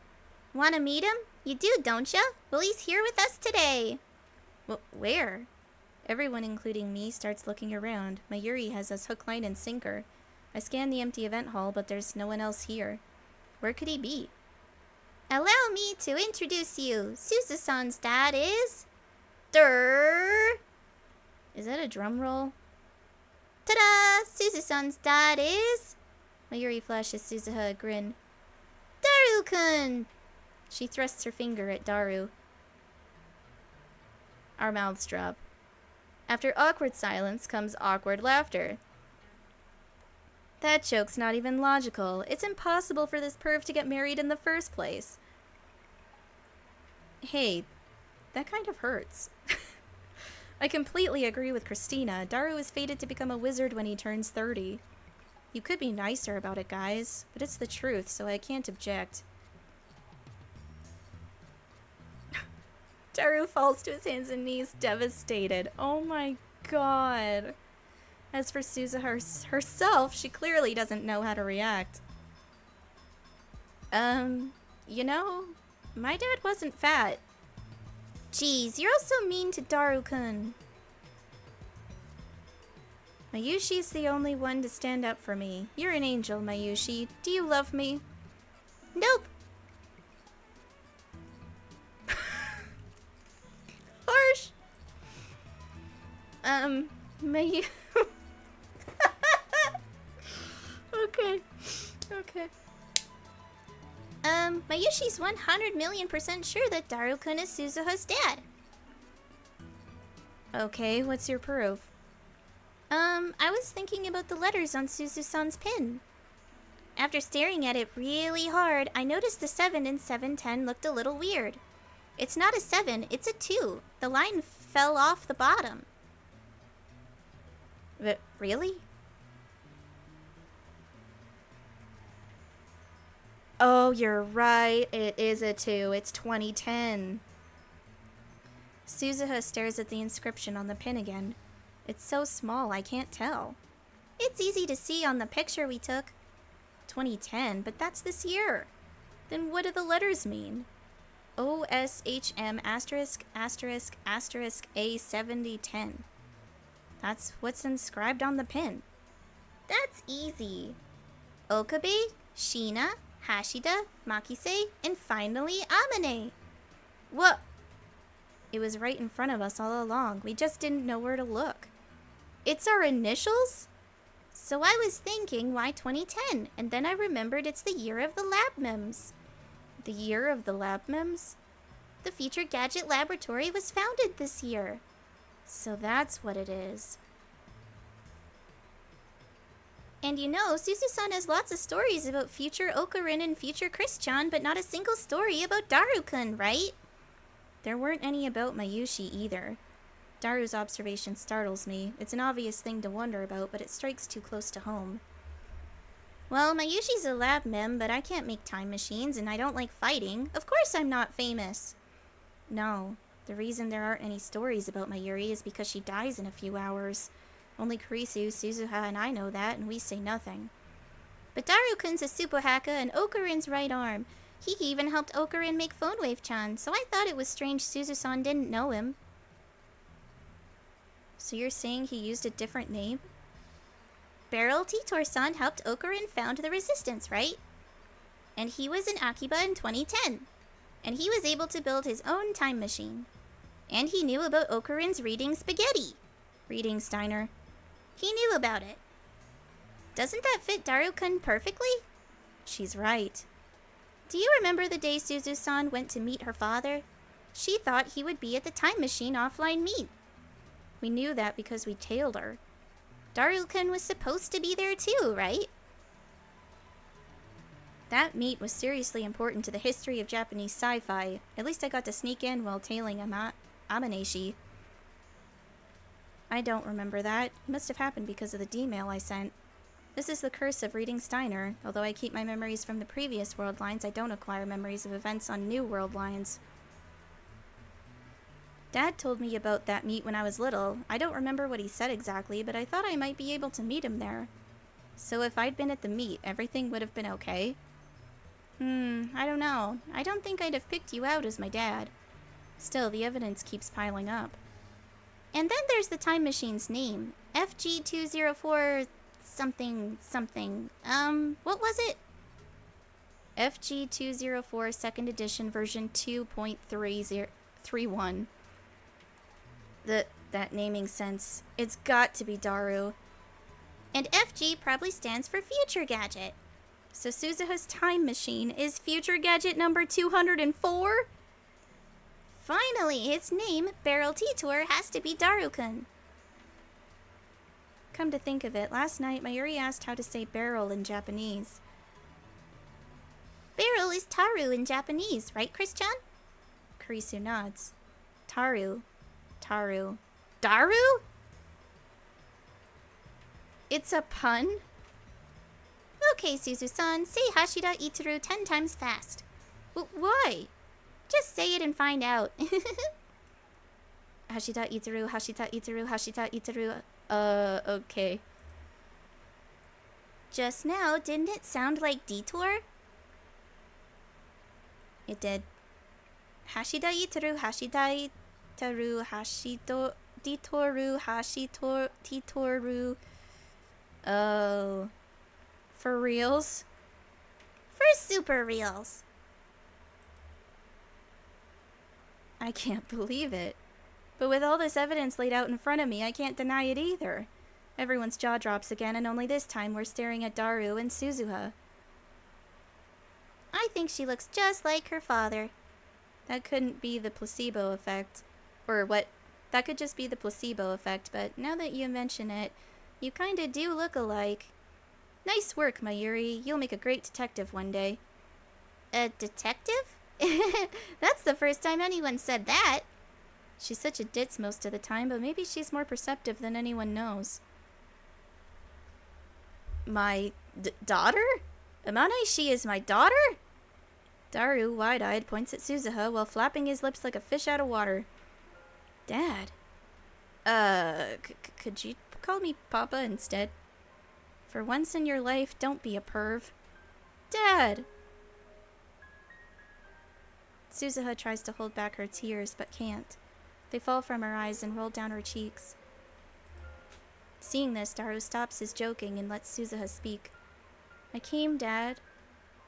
Wanna meet him? You do, don't ya? Well, he's here with us today. Where? Everyone, including me, starts looking around. Mayuri has us hook, line, and sinker. I scan the empty event hall, but there's no one else here. Where could he be? Allow me to introduce you. Suzu-san's dad is... Durr! Is that a drum roll? Ta-da! Suzu-san's dad is... Mayuri flashes Suzuha a grin. Daru-kun! She thrusts her finger at Daru. Our mouths drop. After awkward silence comes awkward laughter. That joke's not even logical. It's impossible for this perv to get married in the first place. Hey, that kind of hurts. I completely agree with Christina. Daru is fated to become a wizard when he turns 30. You could be nicer about it, guys, but it's the truth, so I can't object. Daru falls to his hands and knees, devastated. Oh my god. As for Suzuha herself, she clearly doesn't know how to react. You know, my dad wasn't fat. Jeez, you're also mean to Daru-kun. Mayushi's the only one to stand up for me. You're an angel, Mayushi. Do you love me? Nope. Harsh. Mayu... Okay. Okay. Mayushi's 100,000,000% sure that Daru-kun is Suzuha's dad. Okay, what's your proof? I was thinking about the letters on Suzu-san's pin. After staring at it really hard, I noticed the 7 in 710 looked a little weird. It's not a 7, it's a 2. The line fell off the bottom. Really? Oh, you're right. It is a 2. It's 2010. Suzuha stares at the inscription on the pin again. It's so small, I can't tell. It's easy to see on the picture we took. 2010, but that's this year. Then what do the letters mean? OSHM asterisk asterisk asterisk A7010. That's what's inscribed on the pin. That's easy. Okabe, Shina, Hashida, Makise, and finally Amane. What? It was right in front of us all along. We just didn't know where to look. It's our initials? So I was thinking, why 2010? And then I remembered it's the year of the lab mems. The year of the lab mems? The Future Gadget Laboratory was founded this year. So that's what it is. And you know, Suzu-san has lots of stories about future Okarin and future Chris-chan, but not a single story about Daru-kun, right? There weren't any about Mayushi either. Daru's observation startles me. It's an obvious thing to wonder about, but it strikes too close to home. Well, Mayushi's a lab mem, but I can't make time machines, and I don't like fighting. Of course I'm not famous. No. The reason there aren't any stories about Mayuri is because she dies in a few hours. Only Kurisu, Suzuha, and I know that, and we say nothing. But Daru-kun's a Supohaka and Okarin's right arm. He even helped Okarin make Phone Wave-chan, so I thought it was strange Suzu-san didn't know him. So you're saying he used a different name? Beryl Titor-san helped Okarin found the Resistance, right? And he was in Akiba in 2010. And he was able to build his own time machine. And he knew about Okarin's reading spaghetti. Reading Steiner. He knew about it. Doesn't that fit Daru-kun perfectly? She's right. Do you remember the day Suzu-san went to meet her father? She thought he would be at the time machine offline meet. We knew that because we tailed her. Daru-kun was supposed to be there too, right? That meet was seriously important to the history of Japanese sci-fi. At least I got to sneak in while tailing Amaneshi. I don't remember that. It must have happened because of the D-mail I sent. This is the curse of reading Steiner. Although I keep my memories from the previous world lines, I don't acquire memories of events on new world lines. Dad told me about that meet when I was little. I don't remember what he said exactly, but I thought I might be able to meet him there. So if I'd been at the meet, everything would have been okay? I don't know. I don't think I'd have picked you out as my dad. Still, the evidence keeps piling up. And then there's the time machine's name. FG204 something something. What was it? FG204 2nd edition version 2.3031. That naming sense. It's got to be Daru. And FG probably stands for Future Gadget. So Suzuha's time machine is Future Gadget number 204? Finally, its name, Beryl Titor, has to be Daru-kun. Come to think of it, last night Mayuri asked how to say barrel in Japanese. Barrel is Taru in Japanese, right, Chris-chan? Kurisu nods. Taru. Daru? It's a pun? Okay, Suzu-san, say Hashida Itaru 10 times fast. Why? Just say it and find out. Hashida Itaru, Hashida Itaru, Hashida Itaru. Okay. Just now, didn't it sound like detour? It did. Hashida Itaru, Hashida Itaru, Hashido, Detoru, Hashitor, Titoru. Oh. For reals? For super reals. I can't believe it. But with all this evidence laid out in front of me, I can't deny it either. Everyone's jaw drops again, and only this time we're staring at Daru and Suzuha. I think she looks just like her father. That couldn't be the placebo effect. Or what? That could just be the placebo effect, but now that you mention it, you kinda do look alike. Nice work, Mayuri. You'll make a great detective one day. A detective? That's the first time anyone said that. She's such a ditz most of the time, but maybe she's more perceptive than anyone knows. My daughter? Amane, she is my daughter? Daru, wide-eyed, points at Suzuha while flapping his lips like a fish out of water. Dad. Could you call me Papa instead? For once in your life, don't be a perv. Dad! Suzuha tries to hold back her tears, but can't. They fall from her eyes and roll down her cheeks. Seeing this, Daru stops his joking and lets Suzuha speak. I came, Dad.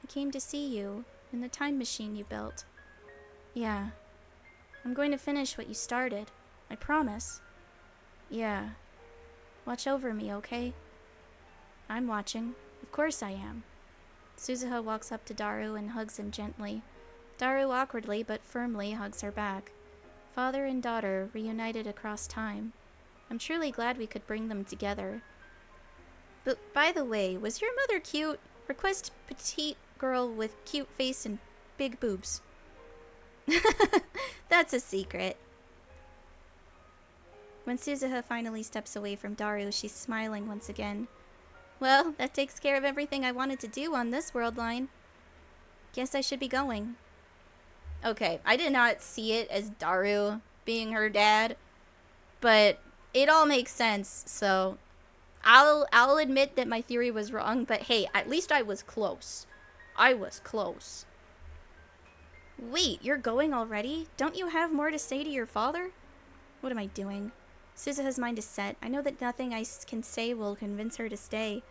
I came to see you, in the time machine you built. Yeah. I'm going to finish what you started. I promise. Yeah. Watch over me, okay? I'm watching. Of course I am. Suzuha walks up to Daru and hugs him gently. Daru awkwardly but firmly hugs her back. Father and daughter reunited across time. I'm truly glad we could bring them together. But by the way, was your mother cute? Request petite girl with cute face and big boobs. That's a secret. When Suzuha finally steps away from Daru, she's smiling once again. Well, that takes care of everything I wanted to do on this world line. Guess I should be going. Okay, I did not see it as Daru being her dad, but it all makes sense, so I'll admit that my theory was wrong, but hey, at least I was close. I was close. Wait, you're going already? Don't you have more to say to your father? What am I doing? Suzuha's mind is set. I know that nothing I can say will convince her to stay.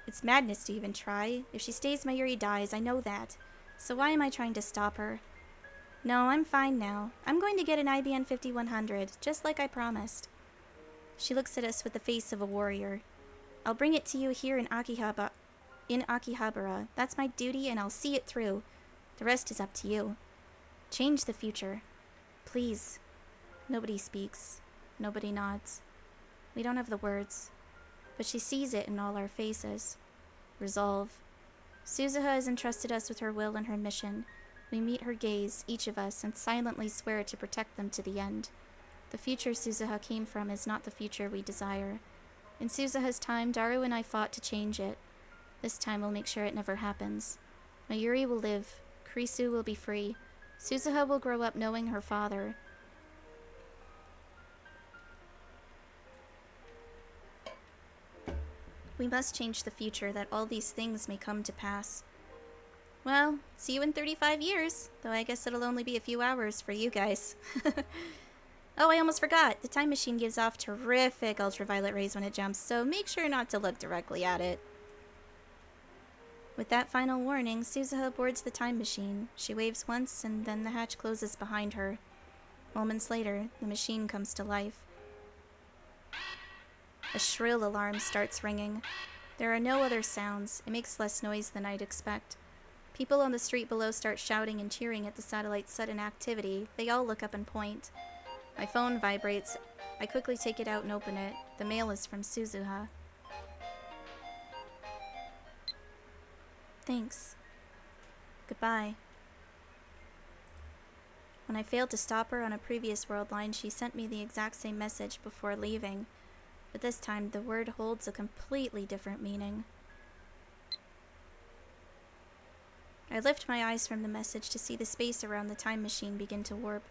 It's madness to even try. If she stays, Mayuri dies. I know that. So why am I trying to stop her? No, I'm fine now. I'm going to get an IBN 5100, just like I promised. She looks at us with the face of a warrior. I'll bring it to you here in Akihabara. That's my duty, and I'll see it through. The rest is up to you. Change the future. Please. Nobody speaks. Nobody nods. We don't have the words. But she sees it in all our faces. Resolve. Suzuha has entrusted us with her will and her mission. We meet her gaze, each of us, and silently swear to protect them to the end. The future Suzuha came from is not the future we desire. In Suzuha's time, Daru and I fought to change it. This time we'll make sure it never happens. Mayuri will live. Kurisu will be free. Suzuha will grow up knowing her father. We must change the future that all these things may come to pass. Well, see you in 35 years, though I guess it'll only be a few hours for you guys. Oh, I almost forgot. The time machine gives off terrific ultraviolet rays when it jumps, so make sure not to look directly at it. With that final warning, Suzuha boards the time machine. She waves once, and then the hatch closes behind her. Moments later, the machine comes to life. A shrill alarm starts ringing. There are no other sounds. It makes less noise than I'd expect. People on the street below start shouting and cheering at the satellite's sudden activity. They all look up and point. My phone vibrates. I quickly take it out and open it. The mail is from Suzuha. Thanks. Goodbye. When I failed to stop her on a previous world line, she sent me the exact same message before leaving. But this time, the word holds a completely different meaning. I lift my eyes from the message to see the space around the time machine begin to warp.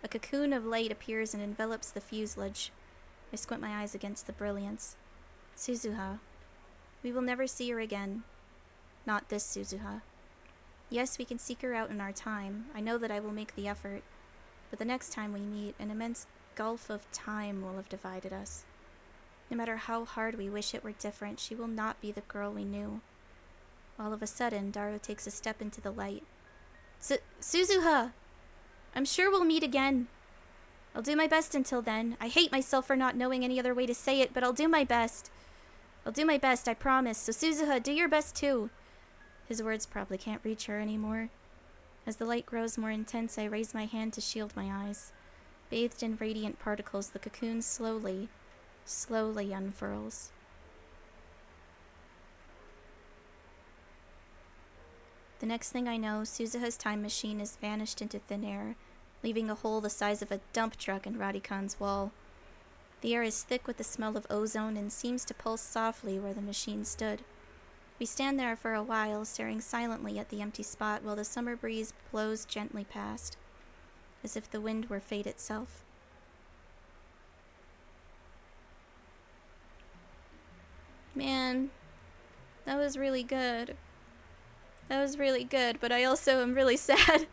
A cocoon of light appears and envelops the fuselage. I squint my eyes against the brilliance. Suzuha. We will never see her again. Not this Suzuha. Yes, we can seek her out in our time. I know that I will make the effort. But the next time we meet, an immense gulf of time will have divided us. No matter how hard we wish it were different, she will not be the girl we knew. All of a sudden, Daru takes a step into the light. Suzuha! I'm sure we'll meet again. I'll do my best until then. I hate myself for not knowing any other way to say it, but I'll do my best. I'll do my best, I promise. So Suzuha, do your best too. His words probably can't reach her anymore. As the light grows more intense, I raise my hand to shield my eyes. Bathed in radiant particles, the cocoon slowly unfurls. The next thing I know, Suzuha's time machine has vanished into thin air, leaving a hole the size of a dump truck in Radikan's wall. The air is thick with the smell of ozone and seems to pulse softly where the machine stood. We stand there for a while, staring silently at the empty spot while the summer breeze blows gently past, as if the wind were fate itself. Man, that was really good. That was really good, but I also am really sad.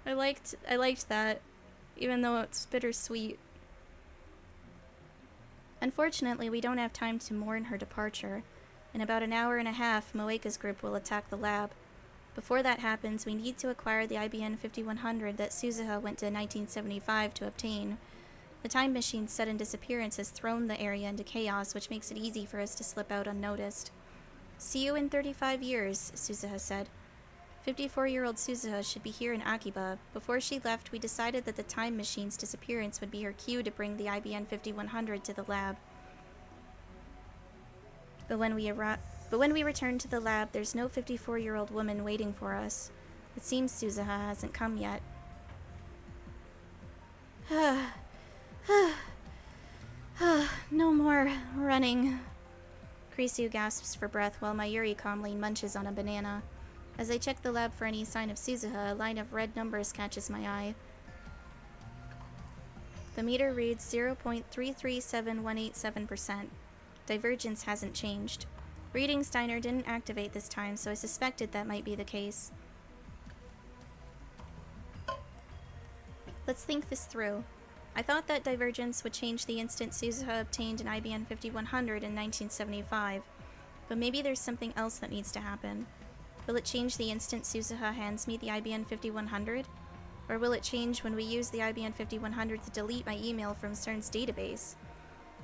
I liked that, even though it's bittersweet. Unfortunately, we don't have time to mourn her departure. In about an hour and a half, Moeka's group will attack the lab. Before that happens, we need to acquire the IBN 5100 that Suzuha went to 1975 to obtain. The time machine's sudden disappearance has thrown the area into chaos, which makes it easy for us to slip out unnoticed. "See you in 35 years, Suzuha said. 54-year-old Suzuha should be here in Akiba. Before she left, we decided that the time machine's disappearance would be her cue to bring the IBN 5100 to the lab. But when we return to the lab, there's no 54-year-old woman waiting for us. It seems Suzuha hasn't come yet." No more running. Krisu gasps for breath while Mayuri calmly munches on a banana. As I check the lab for any sign of Suzuha, a line of red numbers catches my eye. The meter reads 0.337187%. Divergence hasn't changed. Reading Steiner didn't activate this time, so I suspected that might be the case. Let's think this through. I thought that divergence would change the instant Suzuha obtained an IBN 5100 in 1975, but maybe there's something else that needs to happen. Will it change the instant Suzuha hands me the IBN 5100? Or will it change when we use the IBN 5100 to delete my email from CERN's database?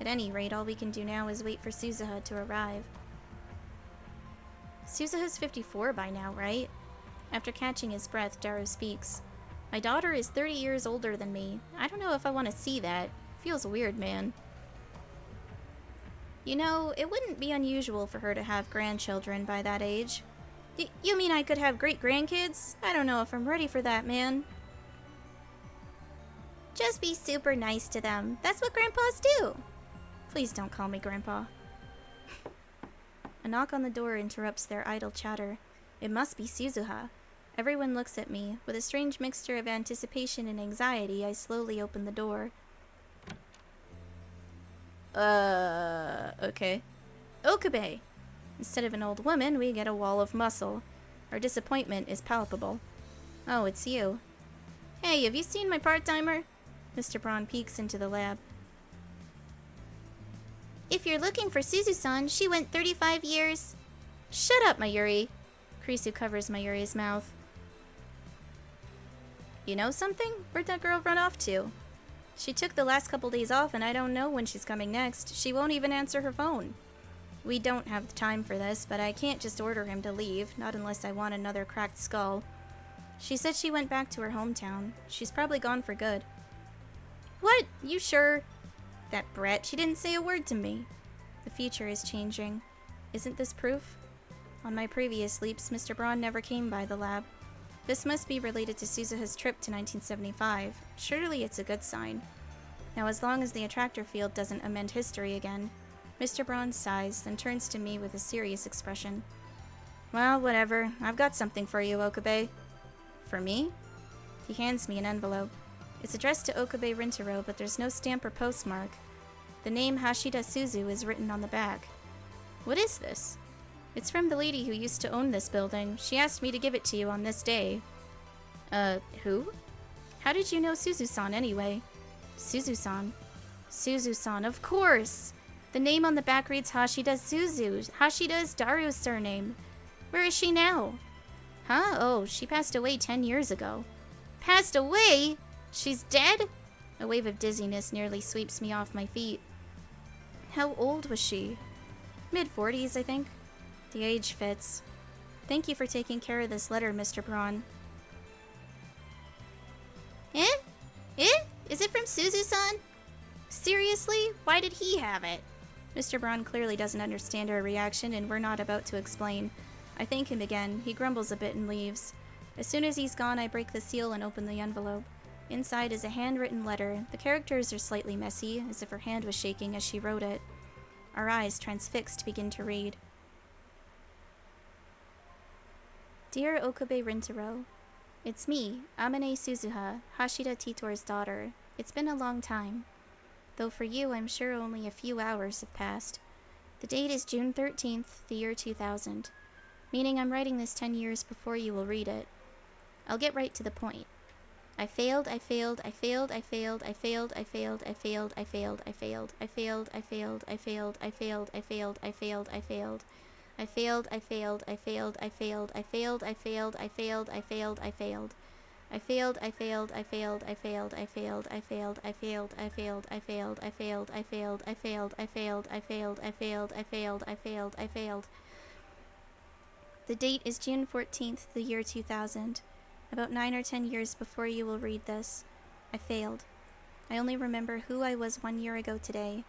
At any rate, all we can do now is wait for Suzuha to arrive. Suzuha's 54 by now, right? After catching his breath, Daru speaks. "My daughter is 30 years older than me. I don't know if I want to see that. Feels weird, man." You know, it wouldn't be unusual for her to have grandchildren by that age. You mean I could have great-grandkids? I don't know if I'm ready for that, man. Just be super nice to them. That's what grandpas do. Please don't call me grandpa. A knock on the door interrupts their idle chatter. It must be Suzuha. Everyone looks at me. With a strange mixture of anticipation and anxiety, I slowly open the door. Okay. Okabe! Instead of an old woman, we get a wall of muscle. Our disappointment is palpable. Oh, it's you. Hey, have you seen my part-timer? Mr. Braun peeks into the lab. If you're looking for Suzu-san, she went 35 years... Shut up, Mayuri. Krisu covers Mayuri's mouth. You know something? Where'd that girl run off to? She took the last couple days off and I don't know when she's coming next. She won't even answer her phone. We don't have the time for this, but I can't just order him to leave, not unless I want another cracked skull. She said she went back to her hometown. She's probably gone for good. What? You sure? That brat, she didn't say a word to me. The future is changing. Isn't this proof? On my previous leaps, Mr. Braun never came by the lab. This must be related to Suzuha's trip to 1975. Surely it's a good sign. Now, as long as the attractor field doesn't amend history again. Mr. Braun sighs, then turns to me with a serious expression. Well, whatever. I've got something for you, Okabe. For me? He hands me an envelope. It's addressed to Okabe Rintaro, but there's no stamp or postmark. The name Hashida Suzu is written on the back. What is this? It's from the lady who used to own this building. She asked me to give it to you on this day. Who? How did you know Suzu-san anyway? Suzu-san. Suzu-san, of course! The name on the back reads Hashida Suzu. Hashida is Daru's surname. Where is she now? Huh? Oh, she passed away 10 years ago. Passed away? She's dead? A wave of dizziness nearly sweeps me off my feet. How old was she? Mid-40s, I think. The age fits. Thank you for taking care of this letter, Mr. Braun. Eh? Is it from Suzu-san? Seriously? Why did he have it? Mr. Braun clearly doesn't understand our reaction, and we're not about to explain. I thank him again. He grumbles a bit and leaves. As soon as he's gone, I break the seal and open the envelope. Inside is a handwritten letter. The characters are slightly messy, as if her hand was shaking as she wrote it. Our eyes, transfixed, begin to read. Dear Okabe Rintaro, it's me, Amane Suzuha, Hashida Titor's daughter. It's been a long time. Though for you, I'm sure only a few hours have passed. The date is June 13th, the year 2000, meaning I'm writing this 10 years before you will read it. I'll get right to the point. I failed, I failed, I failed, I failed, I failed, I failed, I failed, I failed, I failed, I failed, I failed, I failed, I failed, I failed, I failed, I failed. I failed, I failed, I failed, I failed, I failed, I failed, I failed, I failed, I failed. I failed, I failed, I failed, I failed, I failed, I failed, I failed, I failed, I failed, I failed, I failed, I failed, I failed, I failed, I failed, I failed, I failed, I failed. The date is June 14th, the year 2000. About 9 or 10 years before you will read this. I failed. I only remember who I was 1 year ago today.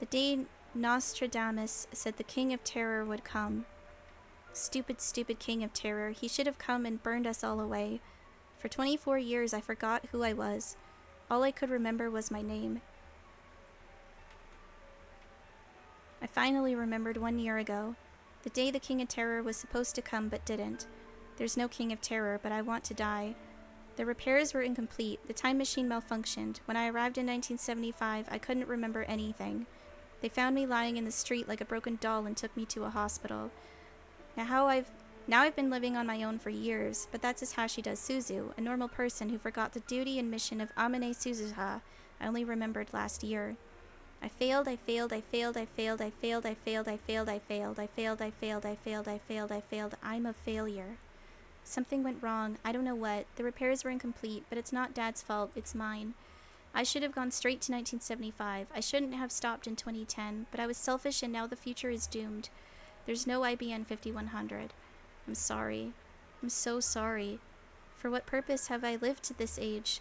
The day Nostradamus said the King of Terror would come. Stupid, stupid King of Terror. He should have come and burned us all away. For 24 years I forgot who I was. All I could remember was my name. I finally remembered 1 year ago. The day the King of Terror was supposed to come but didn't. There's no King of Terror, but I want to die. The repairs were incomplete. The time machine malfunctioned. When I arrived in 1975, I couldn't remember anything. They found me lying in the street like a broken doll and took me to a hospital. Now I've been living on my own for years, but that's as Hashida Suzu, a normal person who forgot the duty and mission of Amane Suzuha I only remembered last year. I failed, I failed, I failed, I failed, I failed, I failed, I failed, I failed, I failed, I failed, I failed, I failed, I failed. I'm a failure. Something went wrong. I don't know what. The repairs were incomplete, but it's not Dad's fault. It's mine. I should have gone straight to 1975. I shouldn't have stopped in 2010, but I was selfish and now the future is doomed. There's no IBN 5100. I'm sorry. I'm so sorry. For what purpose have I lived to this age?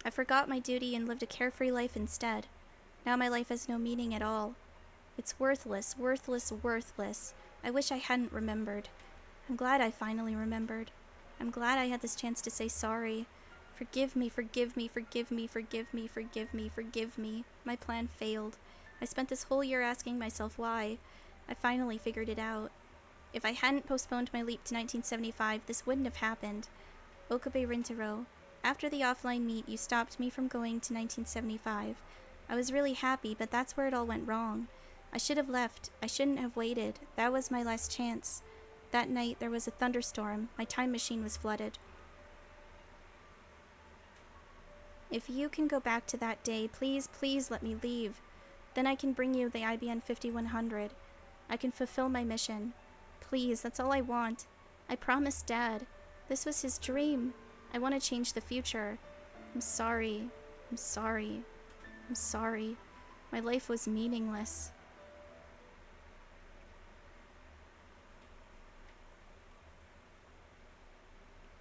I forgot my duty and lived a carefree life instead. Now my life has no meaning at all. It's worthless, worthless, worthless. I wish I hadn't remembered. I'm glad I finally remembered. I'm glad I had this chance to say sorry. Forgive me, forgive me, forgive me, forgive me, forgive me, forgive me. My plan failed. I spent this whole year asking myself why. I finally figured it out. If I hadn't postponed my leap to 1975, this wouldn't have happened. Okabe Rintaro, after the offline meet, you stopped me from going to 1975. I was really happy, but that's where it all went wrong. I should have left. I shouldn't have waited. That was my last chance. That night, there was a thunderstorm. My time machine was flooded. If you can go back to that day, please, please let me leave. Then I can bring you the IBN 5100. I can fulfill my mission. Please, that's all I want. I promised Dad. This was his dream. I want to change the future. I'm sorry. I'm sorry. I'm sorry. My life was meaningless.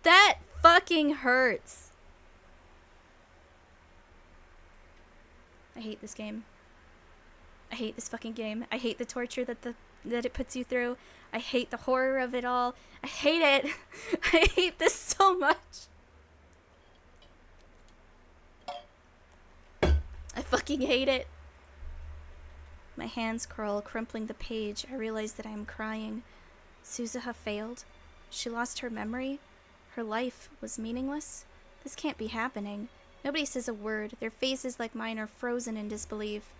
That fucking hurts. I hate this game. I hate this fucking game. I hate the torture that it puts you through. I hate the horror of it all. I hate it. I hate this so much. I fucking hate it. My hands curl, crumpling the page. I realize that I am crying. Suzuha failed. She lost her memory. Her life was meaningless. This can't be happening. Nobody says a word. Their faces, like mine, are frozen in disbelief.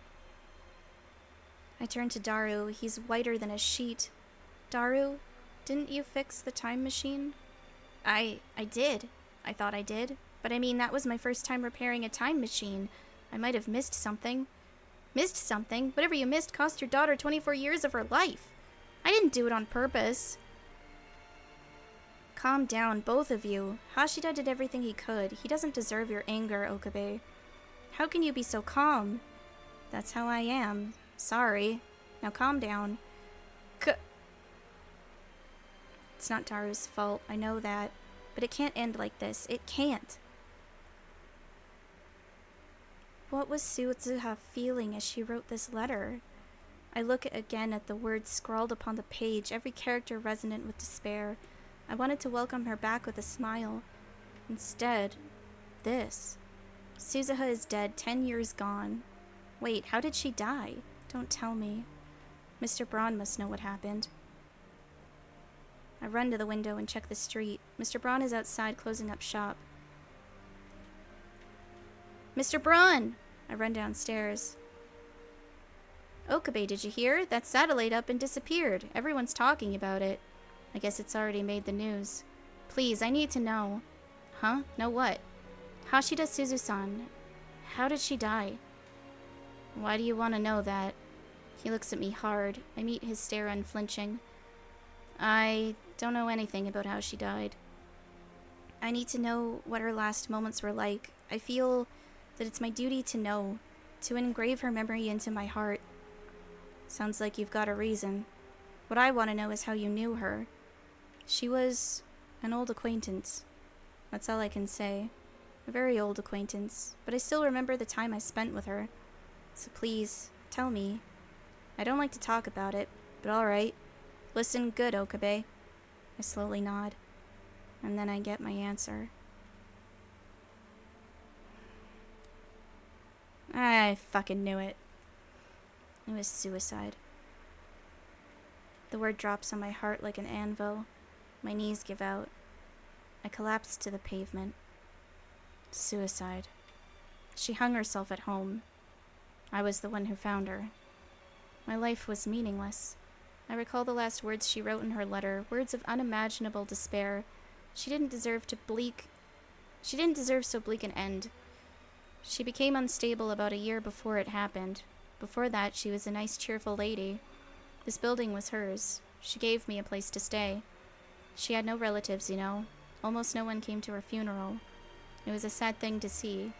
I turn to Daru. He's whiter than a sheet. Daru, didn't you fix the time machine? I did. I thought I did. But I mean, that was my first time repairing a time machine. I might have missed something. Missed something? Whatever you missed cost your daughter 24 years of her life. I didn't do it on purpose. Calm down, both of you. Hashida did everything he could. He doesn't deserve your anger, Okabe. How can you be so calm? That's how I am. Sorry. Now calm down. It's not Daru's fault, I know that. But it can't end like this. It can't. What was Suzuha feeling as she wrote this letter? I look again at the words scrawled upon the page, every character resonant with despair. I wanted to welcome her back with a smile. Instead, this. Suzuha is dead, 10 years gone. Wait, how did she die? Don't tell me. Mr. Braun must know what happened. I run to the window and check the street. Mr. Braun is outside closing up shop. Mr. Braun! I run downstairs. Okabe, did you hear? That satellite up and disappeared. Everyone's talking about it. I guess it's already made the news. Please, I need to know. Huh? Know what? Hashida Suzu-san. How did she die? Why do you want to know that? He looks at me hard. I meet his stare unflinching. I don't know anything about how she died. I need to know what her last moments were like. I feel that it's my duty to know, to engrave her memory into my heart. Sounds like you've got a reason. What I want to know is how you knew her. She was an old acquaintance. That's all I can say. A very old acquaintance, but I still remember the time I spent with her. So please, tell me. I don't like to talk about it, but alright. Listen good, Okabe. I slowly nod, and then I get my answer. I fucking knew it. It was suicide. The word drops on my heart like an anvil. My knees give out. I collapse to the pavement. Suicide. She hung herself at home. I was the one who found her. My life was meaningless. I recall the last words she wrote in her letter, words of unimaginable despair. She didn't deserve so bleak an end. She became unstable about a year before it happened. Before that, she was a nice, cheerful lady. This building was hers. She gave me a place to stay. She had no relatives, you know. Almost no one came to her funeral. It was a sad thing to see.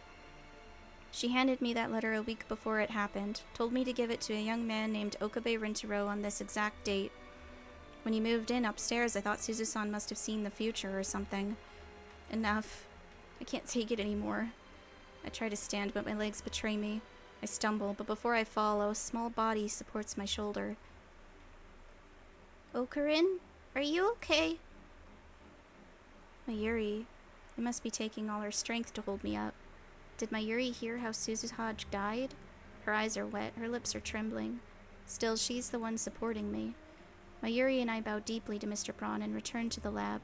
She handed me that letter a week before it happened, told me to give it to a young man named Okabe Rintaro on this exact date. When he moved in upstairs, I thought Suzu-san must have seen the future or something. Enough. I can't take it anymore. I try to stand, but my legs betray me. I stumble, but before I fall, a small body supports my shoulder. Okarin? Are you okay? Mayuri. It must be taking all her strength to hold me up. Did Mayuri hear how Suzuha died? Her eyes are wet, her lips are trembling. Still, she's the one supporting me. Mayuri and I bow deeply to Mr. Braun and return to the lab.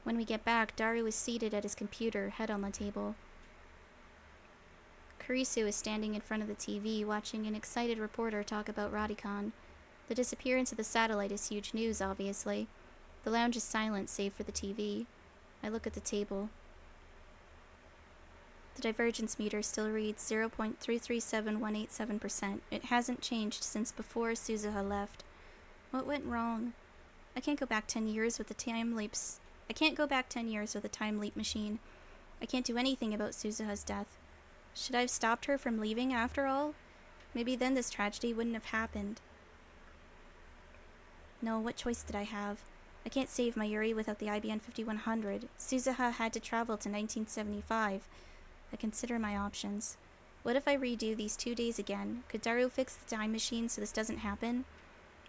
When we get back, Daru is seated at his computer, head on the table. Kurisu is standing in front of the TV, watching an excited reporter talk about Radicon. The disappearance of the satellite is huge news, obviously. The lounge is silent, save for the TV. I look at the table. The divergence meter still reads 0.337187%. It hasn't changed since before Suzuha left. What went wrong? I can't go back 10 years with the time leaps. I can't go back 10 years with a time leap machine. I can't do anything about Suzuha's death. Should I have stopped her from leaving after all? Maybe then this tragedy wouldn't have happened. No, what choice did I have? I can't save Mayuri without the IBN 5100. Suzuha had to travel to 1975. I consider my options. What if I redo these 2 days again? Could Daru fix the time machine so this doesn't happen?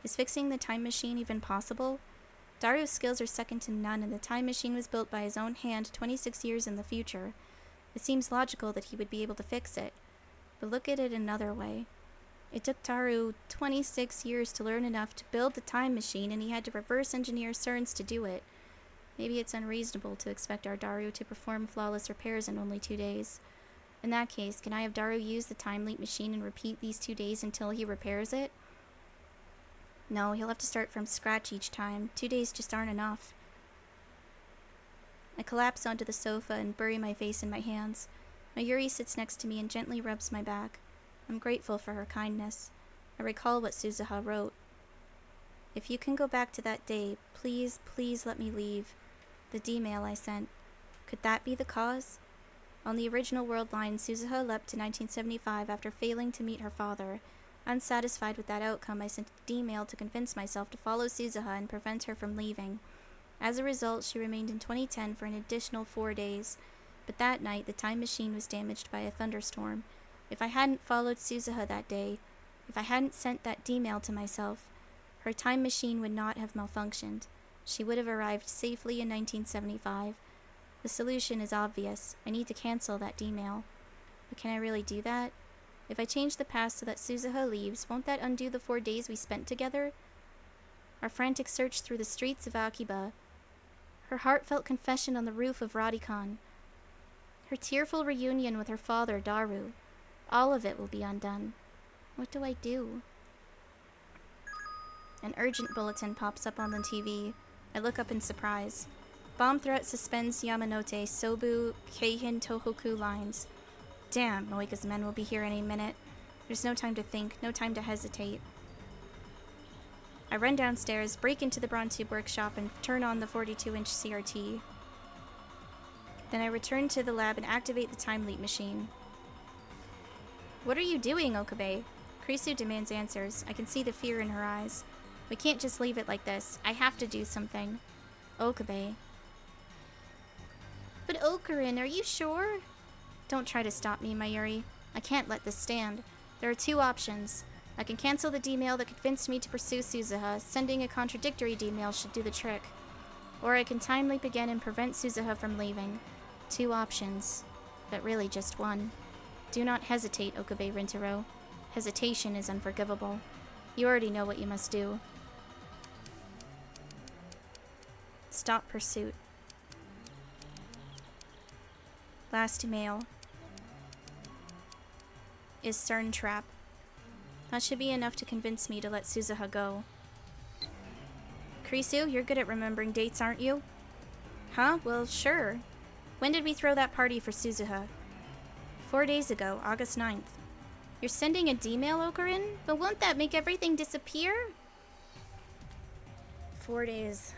Is fixing the time machine even possible? Daru's skills are second to none, and the time machine was built by his own hand 26 years in the future. It seems logical that he would be able to fix it. But look at it another way. It took Daru 26 years to learn enough to build the time machine, and he had to reverse engineer CERNs to do it. Maybe it's unreasonable to expect our Daru to perform flawless repairs in only 2 days. In that case, can I have Daru use the time leap machine and repeat these 2 days until he repairs it? No, he'll have to start from scratch each time. 2 days just aren't enough. I collapse onto the sofa and bury my face in my hands. Mayuri sits next to me and gently rubs my back. I'm grateful for her kindness. I recall what Suzuha wrote. If you can go back to that day, please, please let me leave. The D-mail I sent. Could that be the cause? On the original world line, Suzuha leapt to 1975 after failing to meet her father. Unsatisfied with that outcome, I sent an email to convince myself to follow Suzuha and prevent her from leaving. As a result, she remained in 2010 for an additional 4 days. But that night, the time machine was damaged by a thunderstorm. If I hadn't followed Suzuha that day, if I hadn't sent that email to myself, her time machine would not have malfunctioned. She would have arrived safely in 1975. The solution is obvious. I need to cancel that email. But can I really do that? If I change the past so that Suzuha leaves, won't that undo the 4 days we spent together? Our frantic search through the streets of Akiba. Her heartfelt confession on the roof of Radicon. Her tearful reunion with her father, Daru. All of it will be undone. What do I do? An urgent bulletin pops up on the TV. I look up in surprise. Bomb threat suspends Yamanote, Sobu, Keihin Tohoku lines. Damn, Moika's men will be here any minute. There's no time to think, no time to hesitate. I run downstairs, break into the Brontube workshop, and turn on the 42-inch CRT. Then I return to the lab and activate the time leap machine. What are you doing, Okabe? Krisu demands answers. I can see the fear in her eyes. We can't just leave it like this. I have to do something. Okabe. But Okarin, are you sure? Don't try to stop me, Mayuri. I can't let this stand. There are 2 options. I can cancel the D-mail that convinced me to pursue Suzuha. Sending a contradictory D-mail should do the trick. Or I can time leap again and prevent Suzuha from leaving. 2 options. But really just one. Do not hesitate, Okabe Rintaro. Hesitation is unforgivable. You already know what you must do. Stop pursuit. Last mail. Is CERN trap. That should be enough to convince me to let Suzuha go. Krisu, you're good at remembering dates, aren't you? Huh? Well, sure. When did we throw that party for Suzuha? 4 days ago, August 9th. You're sending a D-mail, Okarin? But won't that make everything disappear? 4 days.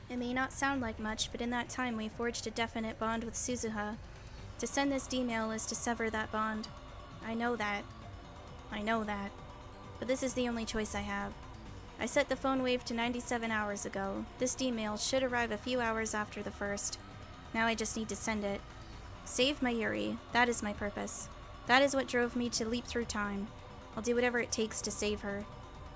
It may not sound like much, but in that time we forged a definite bond with Suzuha. To send this D-mail is to sever that bond. I know that. I know that. But this is the only choice I have. I set the phone wave to 97 hours ago. This D-mail should arrive a few hours after the first. Now I just need to send it. Save Mayuri. That is my purpose. That is what drove me to leap through time. I'll do whatever it takes to save her.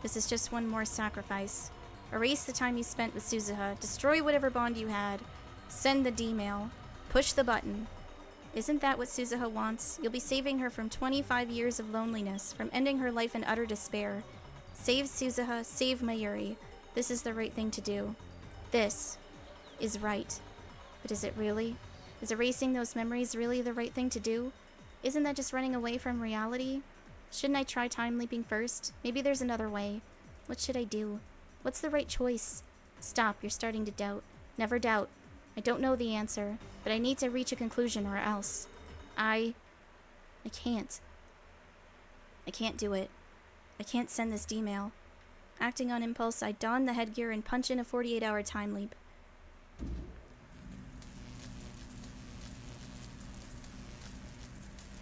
This is just one more sacrifice. Erase the time you spent with Suzuha. Destroy whatever bond you had. Send the D-mail. Push the button. Isn't that what Suzuha wants? You'll be saving her from 25 years of loneliness, from ending her life in utter despair. Save Suzuha, save Mayuri. This is the right thing to do. This is right. But is it really? Is erasing those memories really the right thing to do? Isn't that just running away from reality? Shouldn't I try time leaping first? Maybe there's another way. What should I do? What's the right choice? Stop, you're starting to doubt. Never doubt. I don't know the answer, but I need to reach a conclusion or else. I can't. I can't do it. I can't send this D-mail. Acting on impulse, I don the headgear and punch in a 48-hour time leap.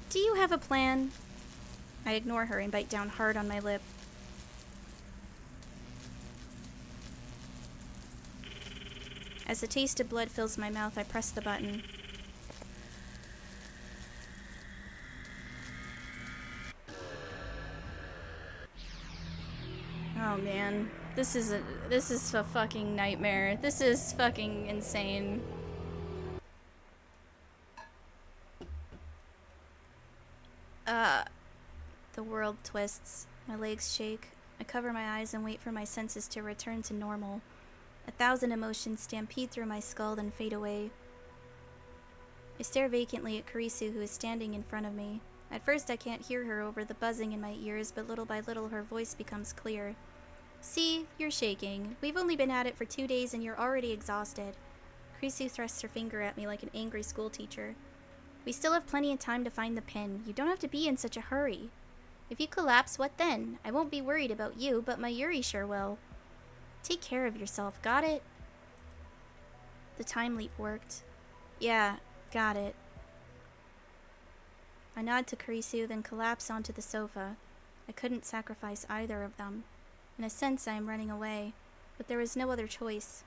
Do you have a plan? I ignore her and bite down hard on my lip. As the taste of blood fills my mouth, I press the button. Oh man, this is a fucking nightmare. This is fucking insane. The world twists. My legs shake. I cover my eyes and wait for my senses to return to normal. 1,000 emotions stampede through my skull then fade away. I stare vacantly at Kurisu, who is standing in front of me. At first I can't hear her over the buzzing in my ears, but little by little her voice becomes clear. See, you're shaking. We've only been at it for 2 days and you're already exhausted. Kurisu thrusts her finger at me like an angry schoolteacher. We still have plenty of time to find the pin. You don't have to be in such a hurry. If you collapse, what then? I won't be worried about you, but Mayuri sure will. Take care of yourself, got it? The time leap worked. Yeah, got it. I nod to Kurisu, then collapse onto the sofa. I couldn't sacrifice either of them. In a sense, I am running away, but there is no other choice.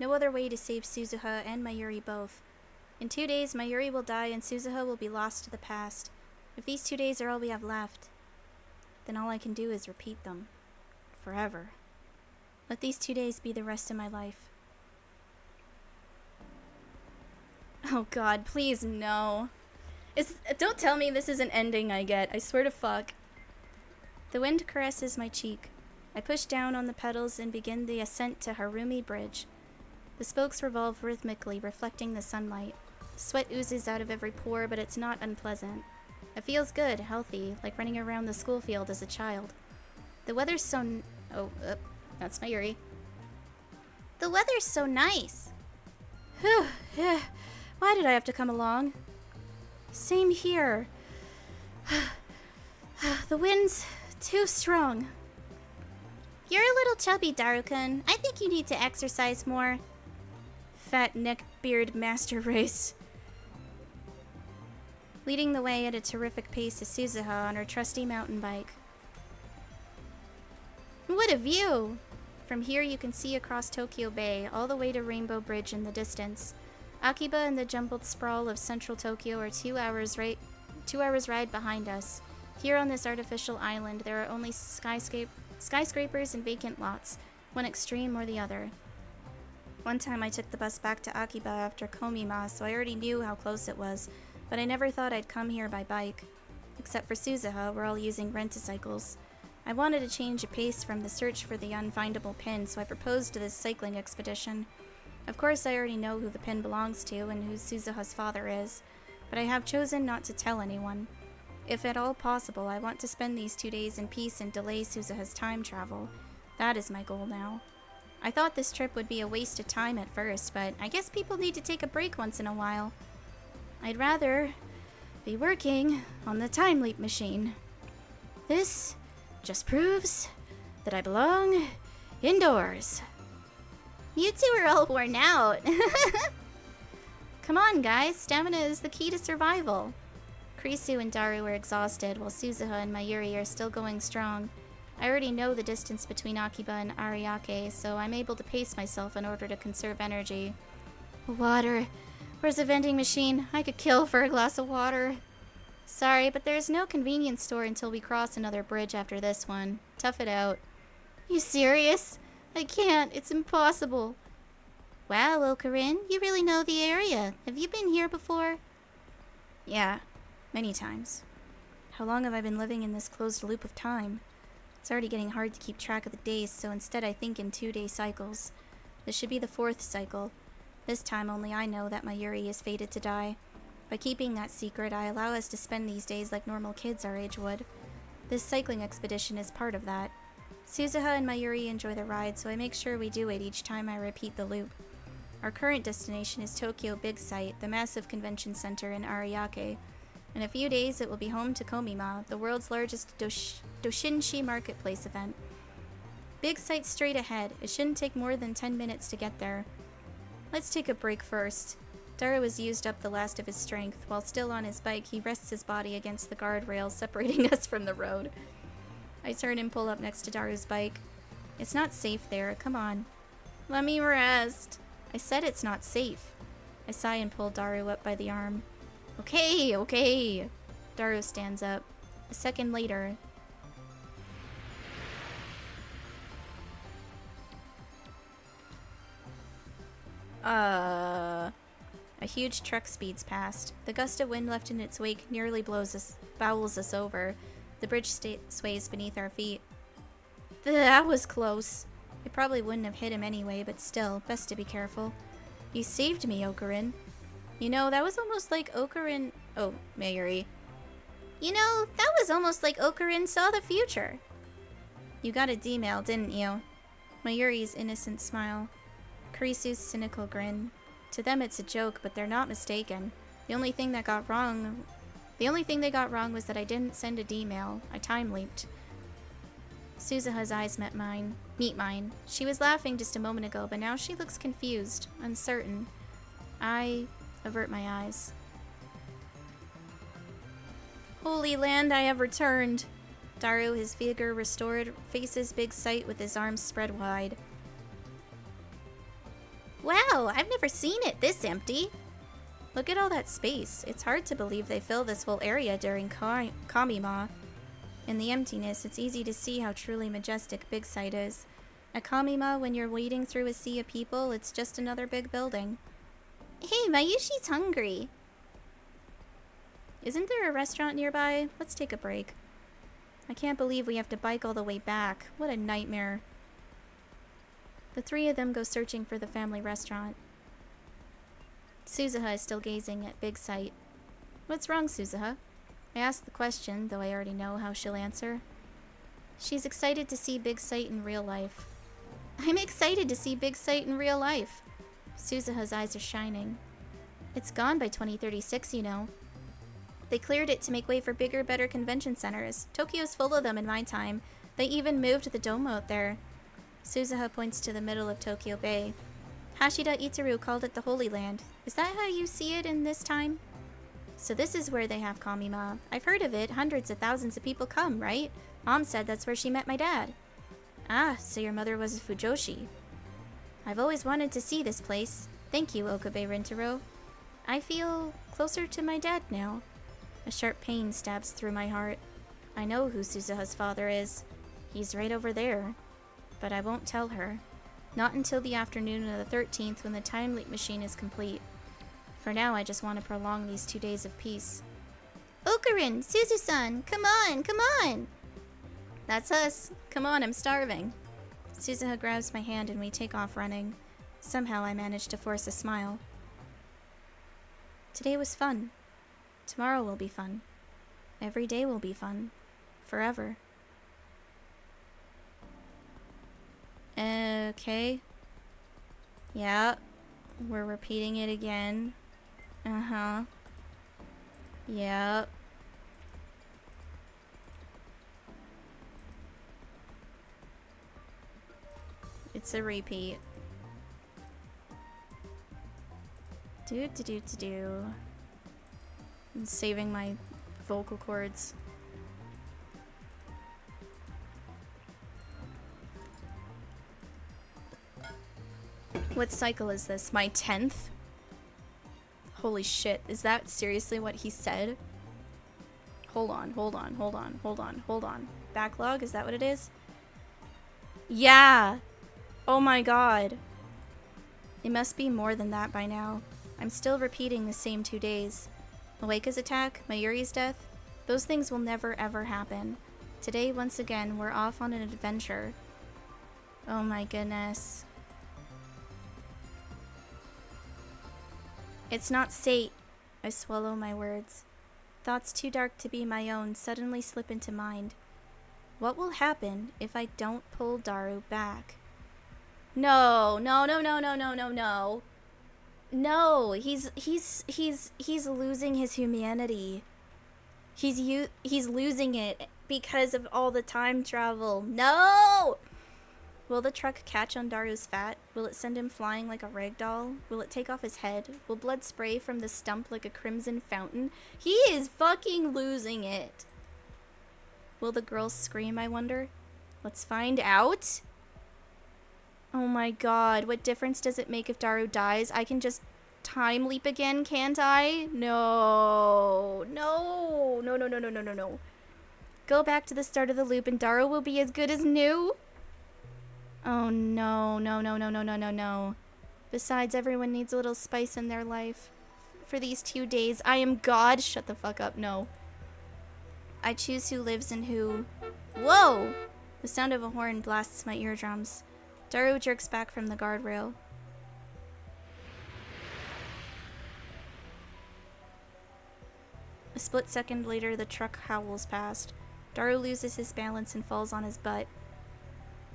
No other way to save Suzuha and Mayuri both. In 2 days, Mayuri will die and Suzuha will be lost to the past. If these 2 days are all we have left, then all I can do is repeat them. Forever. Let these 2 days be the rest of my life. Oh god, please no. Don't tell me this is an ending I get. I swear to fuck. The wind caresses my cheek. I push down on the pedals and begin the ascent to Harumi Bridge. The spokes revolve rhythmically, reflecting the sunlight. Sweat oozes out of every pore, but it's not unpleasant. It feels good, healthy, like running around the school field as a child. The weather's so... that's Mayuri. The weather's so nice. Whew, yeah. Why did I have to come along? Same here. The wind's too strong. You're a little chubby, Daru-kun. I think you need to exercise more. Fat neckbeard master race. Leading the way at a terrific pace is Suzuha on her trusty mountain bike. What a view! From here you can see across Tokyo Bay, all the way to Rainbow Bridge in the distance. Akiba and the jumbled sprawl of central Tokyo are 2 hours ride behind us. Here on this artificial island, there are only skyscrapers and vacant lots, one extreme or the other. One time I took the bus back to Akiba after Komima, so I already knew how close it was, but I never thought I'd come here by bike. Except for Suzuha, we're all using rent-a-cycles. I wanted to change a pace from the search for the unfindable pin, so I proposed this cycling expedition. Of course, I already know who the pin belongs to and who Suzuha's father is, but I have chosen not to tell anyone. If at all possible, I want to spend these 2 days in peace and delay Suzuha's time travel. That is my goal now. I thought this trip would be a waste of time at first, but I guess people need to take a break once in a while. I'd rather be working on the time leap machine. This just proves that I belong indoors. You two are all worn out. Come on, guys. Stamina is the key to survival. Kurisu and Daru are exhausted, while Suzuha and Mayuri are still going strong. I already know the distance between Akiba and Ariake, so I'm able to pace myself in order to conserve energy. Water. Where's the vending machine? I could kill for a glass of water. Sorry, but there's no convenience store until we cross another bridge after this one. Tough it out. You serious? I can't. It's impossible. Wow, Okarin, you really know the area. Have you been here before? Yeah, many times. How long have I been living in this closed loop of time? It's already getting hard to keep track of the days, so instead I think in 2-day cycles. This should be the 4th cycle. This time only I know that Mayuri is fated to die. By keeping that secret, I allow us to spend these days like normal kids our age would. This cycling expedition is part of that. Suzuha and Mayuri enjoy the ride, so I make sure we do it each time I repeat the loop. Our current destination is Tokyo Big Sight, the massive convention center in Ariake. In a few days, it will be home to Komima, the world's largest doshinshi marketplace event. Big Sight straight ahead. It shouldn't take more than 10 minutes to get there. Let's take a break first. Daru has used up the last of his strength. While still on his bike, he rests his body against the guardrail, separating us from the road. I turn and pull up next to Daru's bike. It's not safe there. Come on. Let me rest. I said it's not safe. I sigh and pull Daru up by the arm. Okay. Daru stands up. A second later. A huge truck speeds past. The gust of wind left in its wake nearly bowls us over. The bridge sways beneath our feet. That was close. It probably wouldn't have hit him anyway, but still, best to be careful. You saved me, Okarin. You know, that was almost like Okarin... Oh, Mayuri. You know, that was almost like Okarin saw the future. You got a D-mail, didn't you? Mayuri's innocent smile. Kurisu's cynical grin. To them it's a joke, but they're not mistaken. The only thing they got wrong was that I didn't send a D-mail. I time-leaped. Suzuha's eyes meet mine. She was laughing just a moment ago, but now she looks confused, uncertain. avert my eyes. Holy land, I have returned. Daru, his vigor restored, faces Big Sight with his arms spread wide. Wow, I've never seen it this empty. Look at all that space. It's hard to believe they fill this whole area during Kamima. In the emptiness, it's easy to see how truly majestic Big Sight is. At Kamima, when you're wading through a sea of people, it's just another big building. Hey, Mayushi's hungry. Isn't there a restaurant nearby? Let's take a break. I can't believe we have to bike all the way back. What a nightmare. The three of them go searching for the family restaurant. Suzuha is still gazing at Big Sight. What's wrong, Suzuha? I ask the question, though I already know how she'll answer. She's excited to see Big Sight in real life. I'm excited to see Big Sight in real life. Suzuha's eyes are shining. It's gone by 2036, you know. They cleared it to make way for bigger, better convention centers. Tokyo's full of them in my time. They even moved the dome out there. Suzuha points to the middle of Tokyo Bay. Hashida Itaru called it the Holy Land. Is that how you see it in this time? So this is where they have Kamima. I've heard of it. Hundreds of thousands of people come, right? Mom said that's where she met my dad. Ah, so your mother was a Fujoshi. I've always wanted to see this place. Thank you, Okabe Rintaro. I feel closer to my dad now. A sharp pain stabs through my heart. I know who Suzuha's father is. He's right over there. But I won't tell her. Not until the afternoon of the 13th when the time leap machine is complete. For now, I just want to prolong these 2 days of peace. Okarin, Suzu-san, come on, come on! That's us. Come on, I'm starving. Suzuha grabs my hand and we take off running. Somehow I manage to force a smile. Today was fun. Tomorrow will be fun. Every day will be fun. Forever. Okay. Yeah. We're repeating it again. Uh-huh. Yeah. It's a repeat. Do. I'm saving my vocal cords. What cycle is this? My 10th? Holy shit, is that seriously what he said? Hold on. Backlog, is that what it is? Yeah! Oh my god. It must be more than that by now. I'm still repeating the same 2 days. Moeka's attack, Mayuri's death, those things will never ever happen. Today, once again, we're off on an adventure. Oh my goodness. It's not Sate. I swallow my words. Thoughts too dark to be my own suddenly slip into mind. What will happen if I don't pull Daru back? No, he's losing his humanity. He's losing it because of all the time travel. No! Will the truck catch on Daru's fat? Will it send him flying like a rag doll? Will it take off his head? Will blood spray from the stump like a crimson fountain? He is fucking losing it. Will the girls scream, I wonder? Let's find out. Oh my god, what difference does it make if Daru dies? I can just time leap again, can't I? No. Go back to the start of the loop and Daru will be as good as new? Oh no. Besides, everyone needs a little spice in their life. For these 2 days, I am God. Shut the fuck up, no. I choose who lives and who... Whoa! The sound of a horn blasts my eardrums. Daru jerks back from the guardrail. A split second later, the truck howls past. Daru loses his balance and falls on his butt.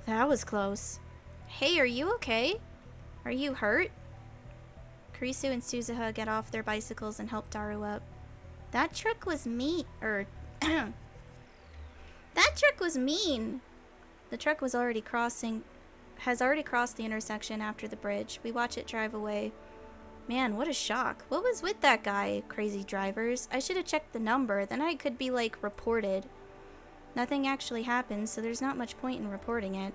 That was close. Hey, are you okay? Are you hurt? Kurisu and Suzuha get off their bicycles and help Daru up. That truck was mean. That truck was mean. The truck has already crossed the intersection after the bridge. We watch it drive away. Man, what a shock. What was with that guy, crazy drivers? I should have checked the number, then I could be, like, reported. Nothing actually happened, so there's not much point in reporting it.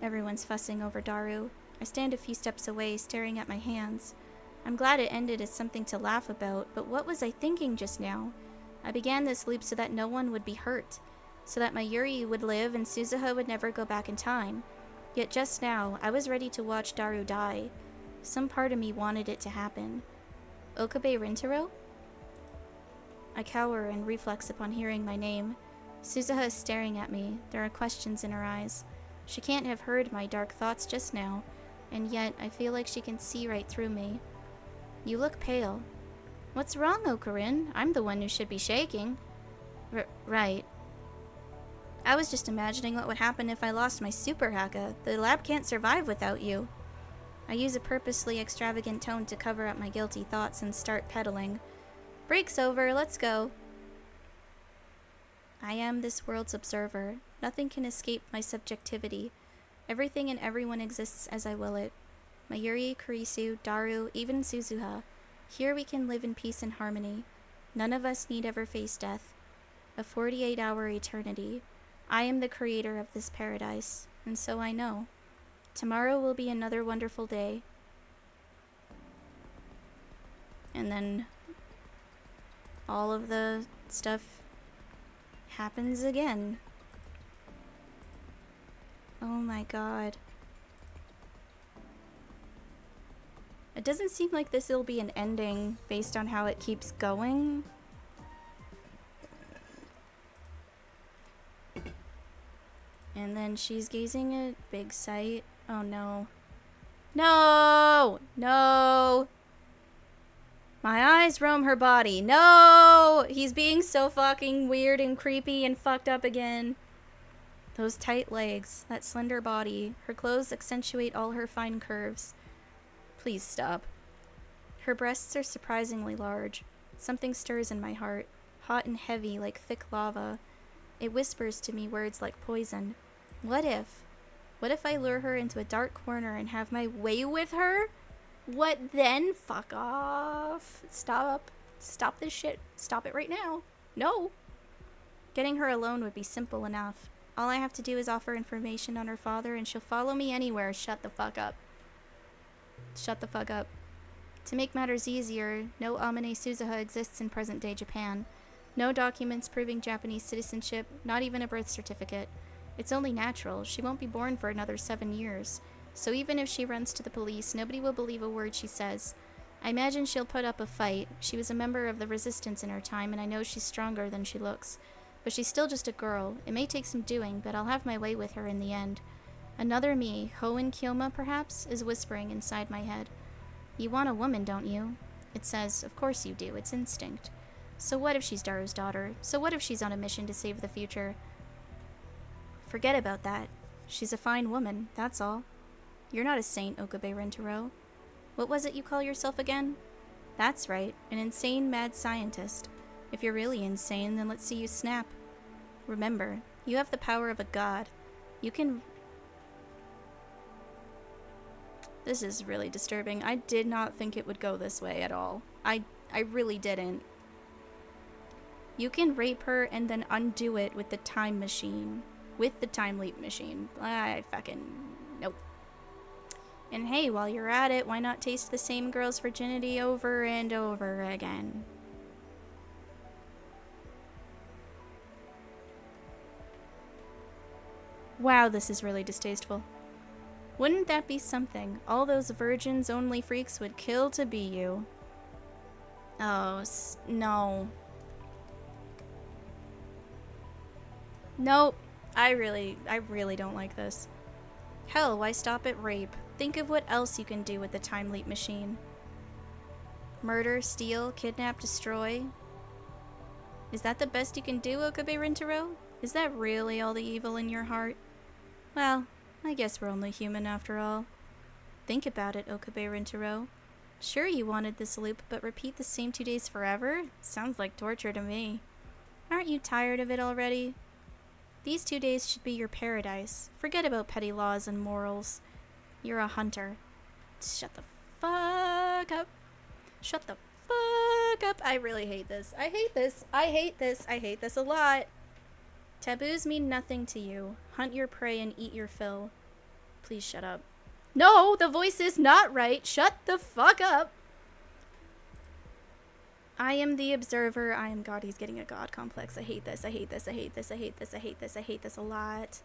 Everyone's fussing over Daru. I stand a few steps away, staring at my hands. I'm glad it ended as something to laugh about, but what was I thinking just now? I began this loop so that no one would be hurt, so that my Yuri would live and Suzuha would never go back in time. Yet just now, I was ready to watch Daru die. Some part of me wanted it to happen. Okabe Rintaro? I cower in reflex upon hearing my name. Suzuha is staring at me. There are questions in her eyes. She can't have heard my dark thoughts just now, and yet I feel like she can see right through me. You look pale. What's wrong, Okarin? I'm the one who should be shaking. Right. I was just imagining what would happen if I lost my super haka. The lab can't survive without you. I use a purposely extravagant tone to cover up my guilty thoughts and start pedaling. Break's over, let's go. I am this world's observer. Nothing can escape my subjectivity. Everything and everyone exists as I will it. Mayuri, Kurisu, Daru, even Suzuha. Here we can live in peace and harmony. None of us need ever face death. A 48-hour eternity. I am the creator of this paradise, and so I know. Tomorrow will be another wonderful day. And then all of the stuff happens again. Oh my god. It doesn't seem like this will be an ending based on how it keeps going. And then she's gazing at big sight. Oh no. No! No! My eyes roam her body. No! He's being so fucking weird and creepy and fucked up again. Those tight legs, that slender body, her clothes accentuate all her fine curves. Please stop. Her breasts are surprisingly large. Something stirs in my heart, hot and heavy like thick lava. It whispers to me words like poison. What if? What if I lure her into a dark corner and have my way with her? What then? Fuck off. Stop. Stop this shit. Stop it right now. No. Getting her alone would be simple enough. All I have to do is offer information on her father and she'll follow me anywhere. Shut the fuck up. Shut the fuck up. To make matters easier, no Amane Suzuha exists in present-day Japan. No documents proving Japanese citizenship, not even a birth certificate. It's only natural. She won't be born for another 7 years. So even if she runs to the police, nobody will believe a word she says. I imagine she'll put up a fight. She was a member of the resistance in her time, and I know she's stronger than she looks. But she's still just a girl. It may take some doing, but I'll have my way with her in the end. Another me, Hoen Kyoma perhaps, is whispering inside my head. You want a woman, don't you? It says, of course you do, it's instinct. So what if she's Daru's daughter? So what if she's on a mission to save the future? Forget about that. She's a fine woman, that's all. You're not a saint, Okabe Rintaro. What was it you call yourself again? That's right, an insane mad scientist. If you're really insane, then let's see you snap. Remember, you have the power of a god. You can... This is really disturbing. I did not think it would go this way at all. I really didn't. You can rape her and then undo it with the time machine. With the time leap machine. I fucking... Nope. And hey, while you're at it, why not taste the same girl's virginity over and over again? Wow, this is really distasteful. Wouldn't that be something? All those virgins-only freaks would kill to be you. Oh, no. Nope. I really don't like this. Hell, why stop at rape? Think of what else you can do with the time leap machine. Murder, steal, kidnap, destroy. Is that the best you can do, Okabe Rintaro? Is that really all the evil in your heart? Well, I guess we're only human after all. Think about it, Okabe Rintaro. Sure you wanted this loop, but repeat the same 2 days forever? Sounds like torture to me. Aren't you tired of it already? These 2 days should be your paradise. Forget about petty laws and morals. You're a hunter. Shut the fuck up. Shut the fuck up. I really hate this. I hate this. I hate this. I hate this a lot. Taboos mean nothing to you. Hunt your prey and eat your fill. Please shut up. No, the voice is not right. Shut the fuck up. I am the observer. I am God. He's getting a God complex. I hate this. I hate this. I hate this. I hate this. I hate this. I hate this a lot.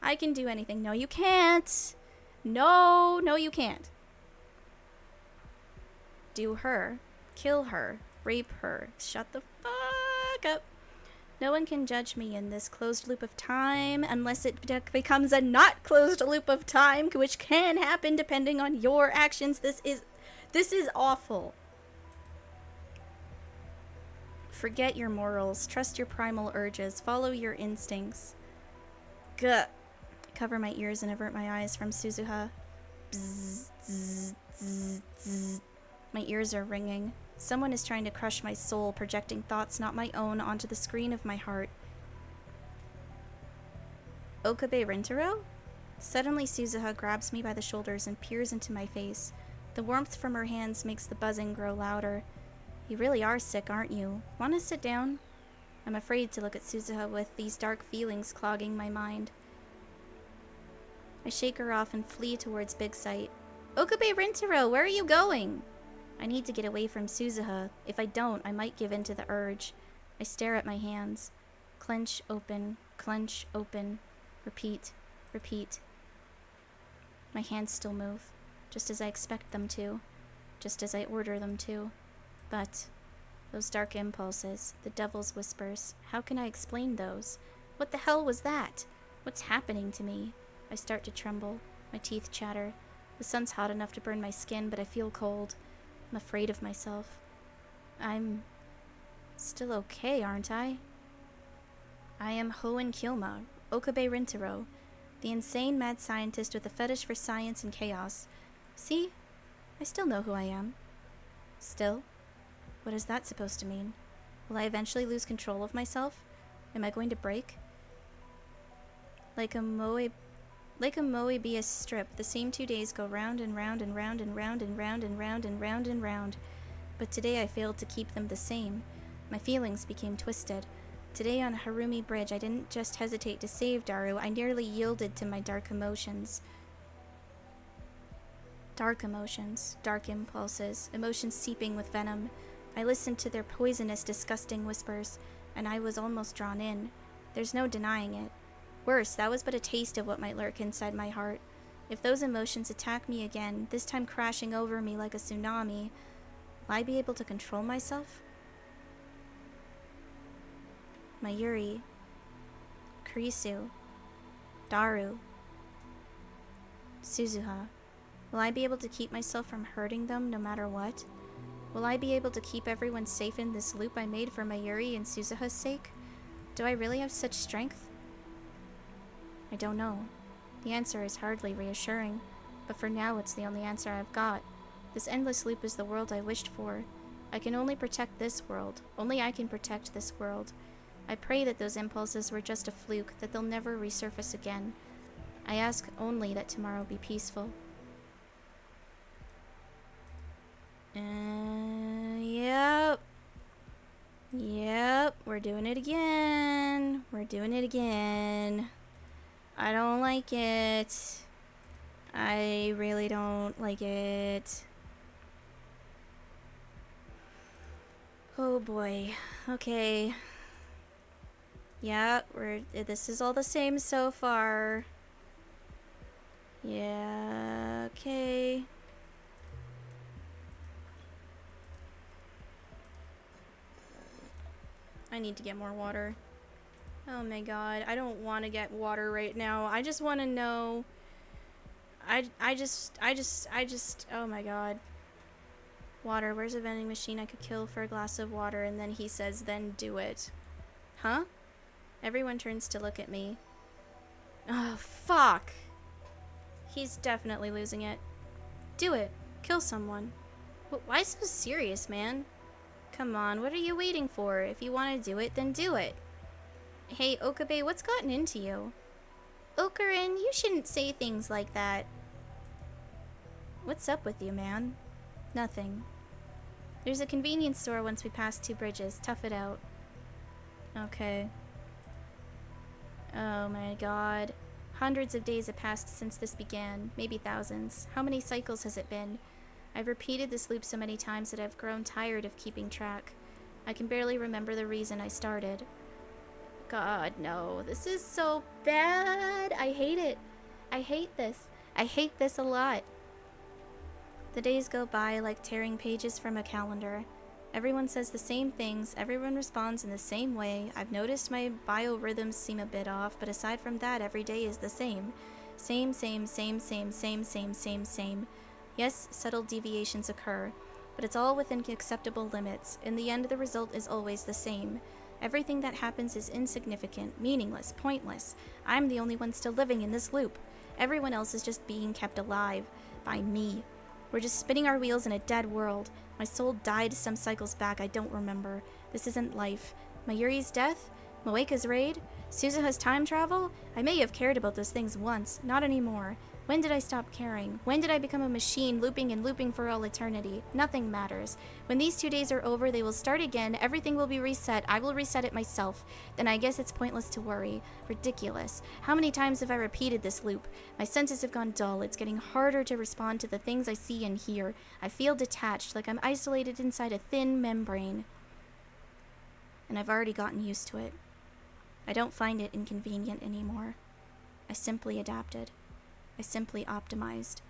I can do anything. No, you can't. No, no, you can't. Do her. Kill her. Rape her. Shut the fuck up. No one can judge me in this closed loop of time unless it becomes a not closed loop of time, which can happen depending on your actions. This is awful. Forget your morals. Trust your primal urges. Follow your instincts. Gah. Cover my ears and avert my eyes from Suzuha. Bzz, bzz, bzz, bzz. My ears are ringing. Someone is trying to crush my soul, projecting thoughts not my own onto the screen of my heart. Okabe Rintaro? Suddenly Suzuha grabs me by the shoulders and peers into my face. The warmth from her hands makes the buzzing grow louder. You really are sick, aren't you? Want to sit down? I'm afraid to look at Suzuha with these dark feelings clogging my mind. I shake her off and flee towards Big Sight. Okabe Rintaro, where are you going? I need to get away from Suzuha. If I don't, I might give in to the urge. I stare at my hands. Clench, open, repeat, repeat. My hands still move, just as I expect them to, just as I order them to. But those dark impulses, the devil's whispers, how can I explain those? What the hell was that? What's happening to me? I start to tremble. My teeth chatter. The sun's hot enough to burn my skin, but I feel cold. I'm afraid of myself. I'm still okay, aren't I? I am Hoenn Kyouma, Okabe Rintaro, the insane mad scientist with a fetish for science and chaos. See? I still know who I am. Still? What is that supposed to mean? Will I eventually lose control of myself? Am I going to break? Like a Moebius strip, the same 2 days go round and round and round and round and round and round and round and round. But today I failed to keep them the same. My feelings became twisted. Today on Harumi Bridge, I didn't just hesitate to save Daru, I nearly yielded to my dark emotions. Dark emotions, dark impulses, emotions seeping with venom. I listened to their poisonous, disgusting whispers, and I was almost drawn in. There's no denying it. Worse, that was but a taste of what might lurk inside my heart. If those emotions attack me again, this time crashing over me like a tsunami, will I be able to control myself? Mayuri, Kurisu, Daru, Suzuha. Will I be able to keep myself from hurting them no matter what? Will I be able to keep everyone safe in this loop I made for Mayuri and Suzuha's sake? Do I really have such strength? I don't know. The answer is hardly reassuring, but for now it's the only answer I've got. This endless loop is the world I wished for. I can only protect this world. Only I can protect this world. I pray that those impulses were just a fluke, that they'll never resurface again. I ask only that tomorrow be peaceful. Yep. Yep, we're doing it again. We're doing it again. I don't like it. I really don't like it. Oh boy. Okay. Yeah, this is all the same so far. Yeah, okay. I need to get more water. Oh my god, I don't want to get water right now. I just want to know. I just, oh my god. Water, where's a vending machine I could kill for a glass of water? And then he says, then do it. Huh? Everyone turns to look at me. Oh, fuck. He's definitely losing it. Do it. Kill someone. Why so serious, man? Come on, what are you waiting for? If you want to do it, then do it. Hey, Okabe, what's gotten into you? Okarin, you shouldn't say things like that. What's up with you, man? Nothing. There's a convenience store once we pass 2 bridges. Tough it out. Okay. Oh my god. Hundreds of days have passed since this began. Maybe thousands. How many cycles has it been? I've repeated this loop so many times that I've grown tired of keeping track. I can barely remember the reason I started. God, no. This is so bad. I hate it. I hate this. I hate this a lot. The days go by like tearing pages from a calendar. Everyone says the same things, everyone responds in the same way. I've noticed my biorhythms seem a bit off, but aside from that, every day is the same. Same. Yes, subtle deviations occur, but it's all within acceptable limits. In the end, the result is always the same. Everything that happens is insignificant, meaningless, pointless. I'm the only one still living in this loop. Everyone else is just being kept alive by me. We're just spinning our wheels in a dead world. My soul died some cycles back, I don't remember. This isn't life. Mayuri's death? Moeka's raid? Suzuha's time travel? I may have cared about those things once, not anymore. When did I stop caring? When did I become a machine looping and looping for all eternity? Nothing matters. When these 2 days are over, they will start again, everything will be reset, I will reset it myself. Then I guess it's pointless to worry. Ridiculous. How many times have I repeated this loop? My senses have gone dull, it's getting harder to respond to the things I see and hear. I feel detached, like I'm isolated inside a thin membrane. And I've already gotten used to it. I don't find it inconvenient anymore. I simply adapted. I simply optimized.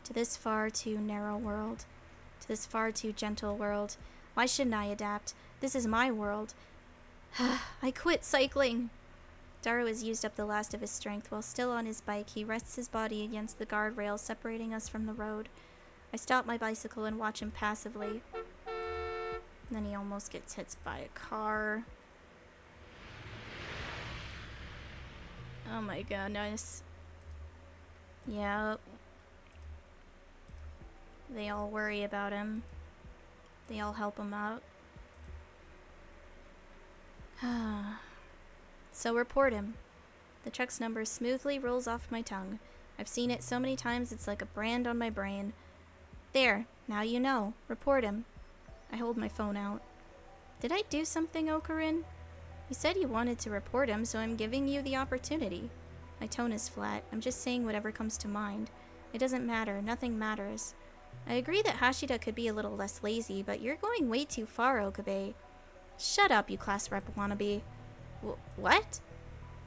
To this far too narrow world. To this far too gentle world. Why shouldn't I adapt? This is my world. I quit cycling. Daru has used up the last of his strength. While still on his bike, he rests his body against the guardrail separating us from the road. I stop my bicycle and watch him passively. And then he almost gets hit by a car. Oh my goodness. Yep. They all worry about him. They all help him out. So report him. The truck's number smoothly rolls off my tongue. I've seen it so many times it's like a brand on my brain. There, now you know. Report him. I hold my phone out. Did I do something, Okarin? You said you wanted to report him, so I'm giving you the opportunity. My tone is flat. I'm just saying whatever comes to mind. It doesn't matter. Nothing matters. I agree that Hashida could be a little less lazy, but you're going way too far, Okabe. Shut up, you class rep wannabe. What?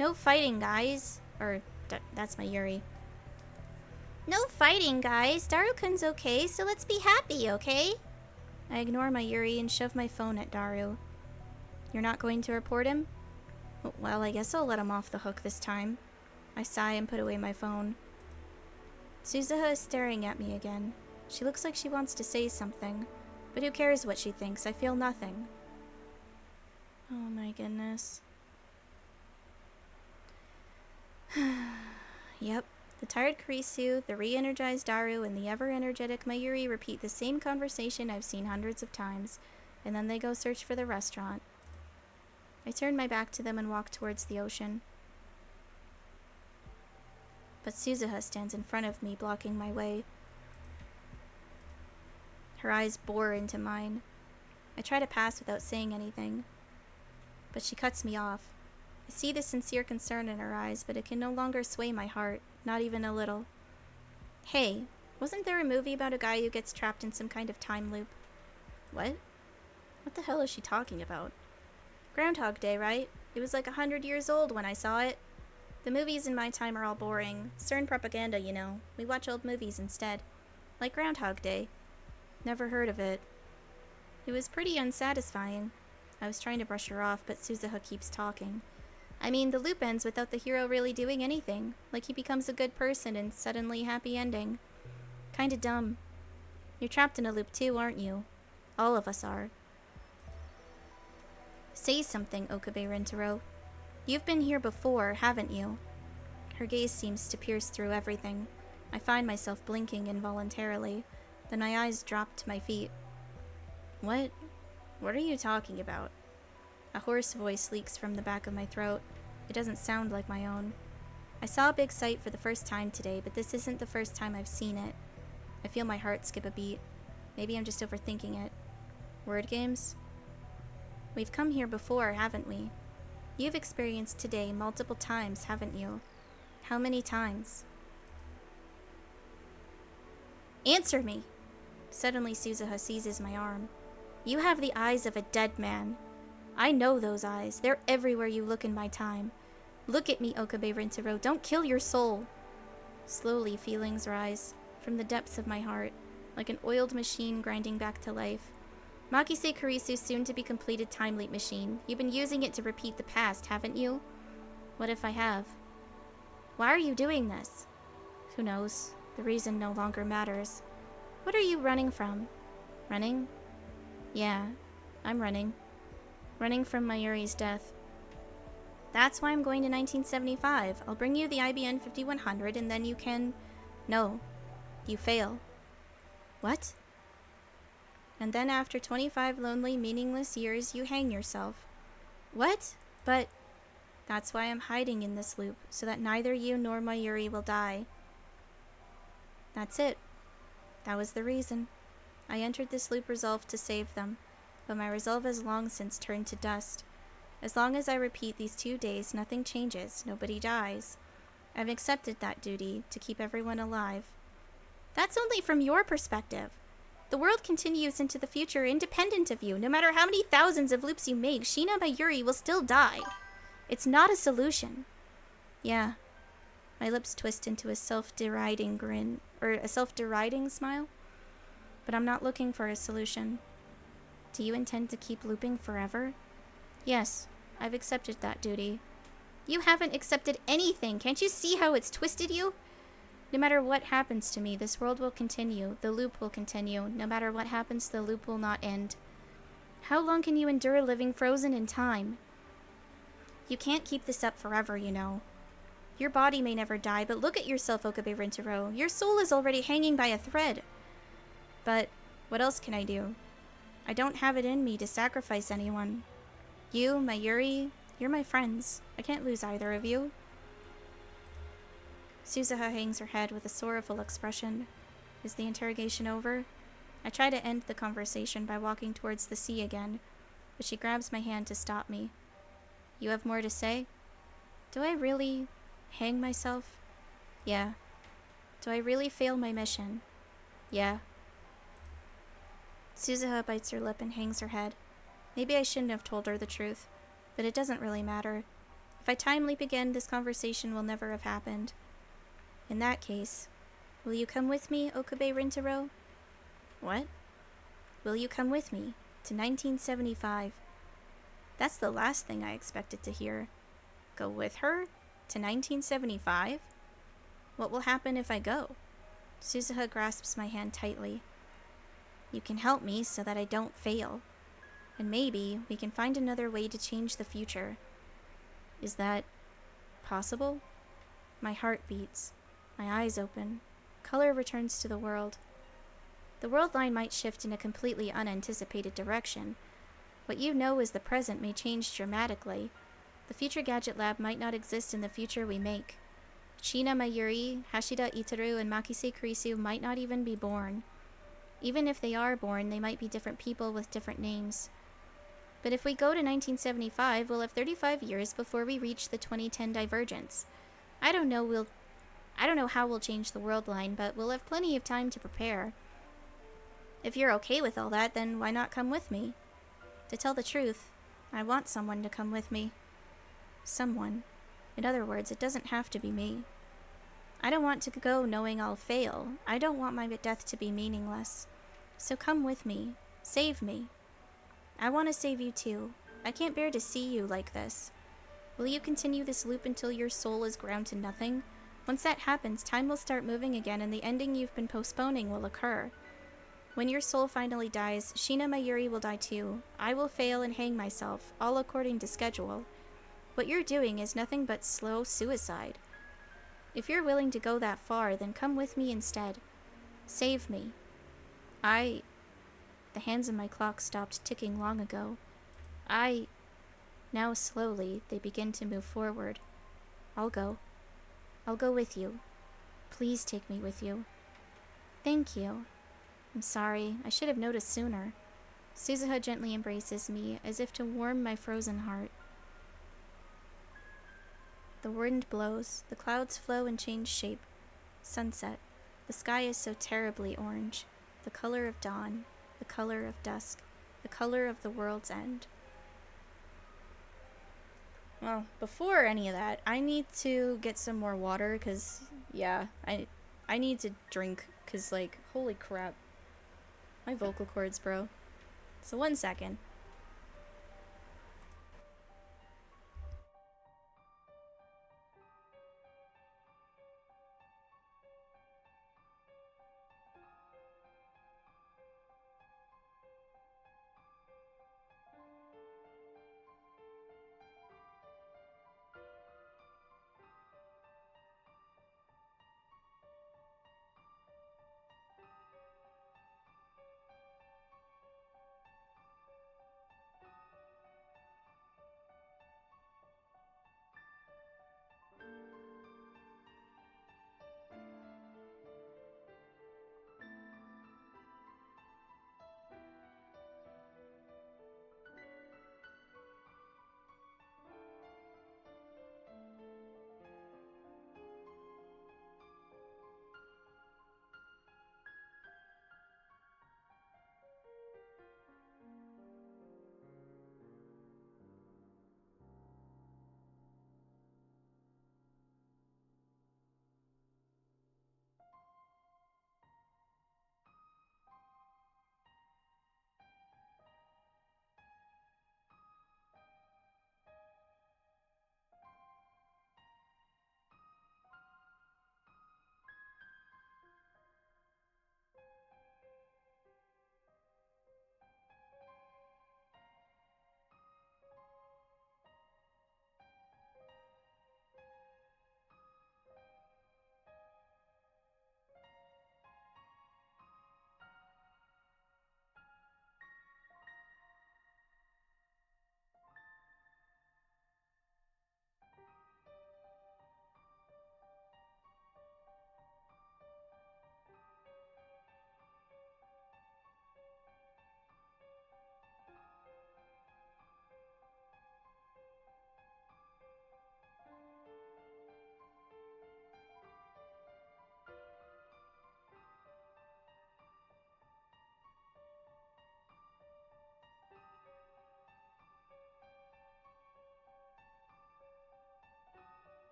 No fighting, guys. That's my Yuri. No fighting, guys. Daru-kun's okay, so let's be happy, okay? I ignore my Yuri and shove my phone at Daru. You're not going to report him? Well, I guess I'll let him off the hook this time. I sigh and put away my phone. Suzuha is staring at me again. She looks like she wants to say something, but who cares what she thinks? I feel nothing. Oh my goodness. Yep, the tired Kurisu, the re-energized Daru, and the ever-energetic Mayuri repeat the same conversation I've seen hundreds of times, and then they go search for the restaurant. I turn my back to them and walk towards the ocean. But Suzuha stands in front of me, blocking my way. Her eyes bore into mine. I try to pass without saying anything, but she cuts me off. I see the sincere concern in her eyes, but it can no longer sway my heart, not even a little. Hey, wasn't there a movie about a guy who gets trapped in some kind of time loop? What? What the hell is she talking about? Groundhog Day, right? It was like 100 years old when I saw it. The movies in my time are all boring. Stern propaganda, you know. We watch old movies instead. Like Groundhog Day. Never heard of it. It was pretty unsatisfying. I was trying to brush her off, but Suzuha keeps talking. I mean, the loop ends without the hero really doing anything. Like he becomes a good person and suddenly happy ending. Kinda dumb. You're trapped in a loop too, aren't you? All of us are. Say something, Okabe Rintaro. You've been here before, haven't you? Her gaze seems to pierce through everything. I find myself blinking involuntarily. Then my eyes drop to my feet. What? What are you talking about? A hoarse voice leaks from the back of my throat. It doesn't sound like my own. I saw a big sight for the first time today, but this isn't the first time I've seen it. I feel my heart skip a beat. Maybe I'm just overthinking it. Word games? We've come here before, haven't we? You've experienced today multiple times, haven't you? How many times? Answer me! Suddenly Suzuha seizes my arm. You have the eyes of a dead man. I know those eyes. They're everywhere you look in my time. Look at me, Okabe Rintaro. Don't kill your soul. Slowly, feelings rise from the depths of my heart, like an oiled machine grinding back to life. Makise Kurisu's soon-to-be-completed time leap machine. You've been using it to repeat the past, haven't you? What if I have? Why are you doing this? Who knows? The reason no longer matters. What are you running from? Running? Yeah, I'm running. Running from Mayuri's death. That's why I'm going to 1975. I'll bring you the IBN 5100 and then you can... No. You fail. What? And then after 25 lonely, meaningless years, you hang yourself. What? But... That's why I'm hiding in this loop, so that neither you nor Mayuri will die. That's it. That was the reason. I entered this loop resolved to save them, but my resolve has long since turned to dust. As long as I repeat these 2 days, nothing changes, nobody dies. I've accepted that duty, to keep everyone alive. That's only from your perspective. The world continues into the future independent of you. No matter how many thousands of loops you make, Shina Mayuri will still die. It's not a solution. Yeah. My lips twist into a self-deriding grin, or a self-deriding smile. But I'm not looking for a solution. Do you intend to keep looping forever? Yes, I've accepted that duty. You haven't accepted anything. Can't you see how it's twisted you? No matter what happens to me, this world will continue. The loop will continue. No matter what happens, the loop will not end. How long can you endure living frozen in time? You can't keep this up forever, you know. Your body may never die, but look at yourself, Okabe Rintaro. Your soul is already hanging by a thread. But what else can I do? I don't have it in me to sacrifice anyone. You, Mayuri, you're my friends. I can't lose either of you. Suzuha hangs her head with a sorrowful expression. Is the interrogation over? I try to end the conversation by walking towards the sea again, but she grabs my hand to stop me. You have more to say? Do I really hang myself? Yeah. Do I really fail my mission? Yeah. Suzuha bites her lip and hangs her head. Maybe I shouldn't have told her the truth, but it doesn't really matter. If I time leap again, this conversation will never have happened. In that case, will you come with me, Okabe Rintaro? What? Will you come with me to 1975? That's the last thing I expected to hear. Go with her? To 1975? What will happen if I go? Suzuha grasps my hand tightly. You can help me so that I don't fail. And maybe we can find another way to change the future. Is that possible? My heart beats. My eyes open. Color returns to the world. The world line might shift in a completely unanticipated direction. What you know as the present may change dramatically. The future gadget lab might not exist in the future we make. Shina Mayuri, Hashida Itaru, and Makise Kurisu might not even be born. Even if they are born, they might be different people with different names. But if we go to 1975, we'll have 35 years before we reach the 2010 divergence. I don't know how we'll change the world line, but we'll have plenty of time to prepare. If you're okay with all that, then why not come with me? To tell the truth, I want someone to come with me. Someone. In other words, it doesn't have to be me. I don't want to go knowing I'll fail. I don't want my death to be meaningless. So come with me. Save me. I want to save you too. I can't bear to see you like this. Will you continue this loop until your soul is ground to nothing? Once that happens, time will start moving again and the ending you've been postponing will occur. When your soul finally dies, Shina Mayuri will die too. I will fail and hang myself, all according to schedule. What you're doing is nothing but slow suicide. If you're willing to go that far, then come with me instead. Save me. The hands of my clock stopped ticking long ago. Now slowly, they begin to move forward. I'll go. I'll go with you. Please take me with you. Thank you. I'm sorry. I should have noticed sooner. Suzuha gently embraces me, as if to warm my frozen heart. The wind blows. The clouds flow and change shape. Sunset. The sky is so terribly orange. The color of dawn. The color of dusk. The color of the world's end. Well, before any of that, I need to get some more water, because, yeah, I need to drink, because, like, holy crap. My vocal cords, bro. So 1 second.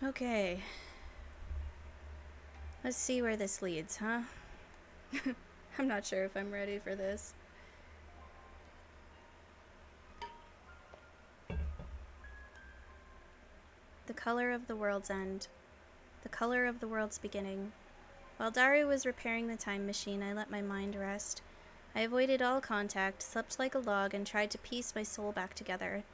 Okay. Let's see where this leads, huh? I'm not sure if I'm ready for this. The color of the world's end. The color of the world's beginning. While Daru was repairing the time machine, I let my mind rest. I avoided all contact, slept like a log, and tried to piece my soul back together.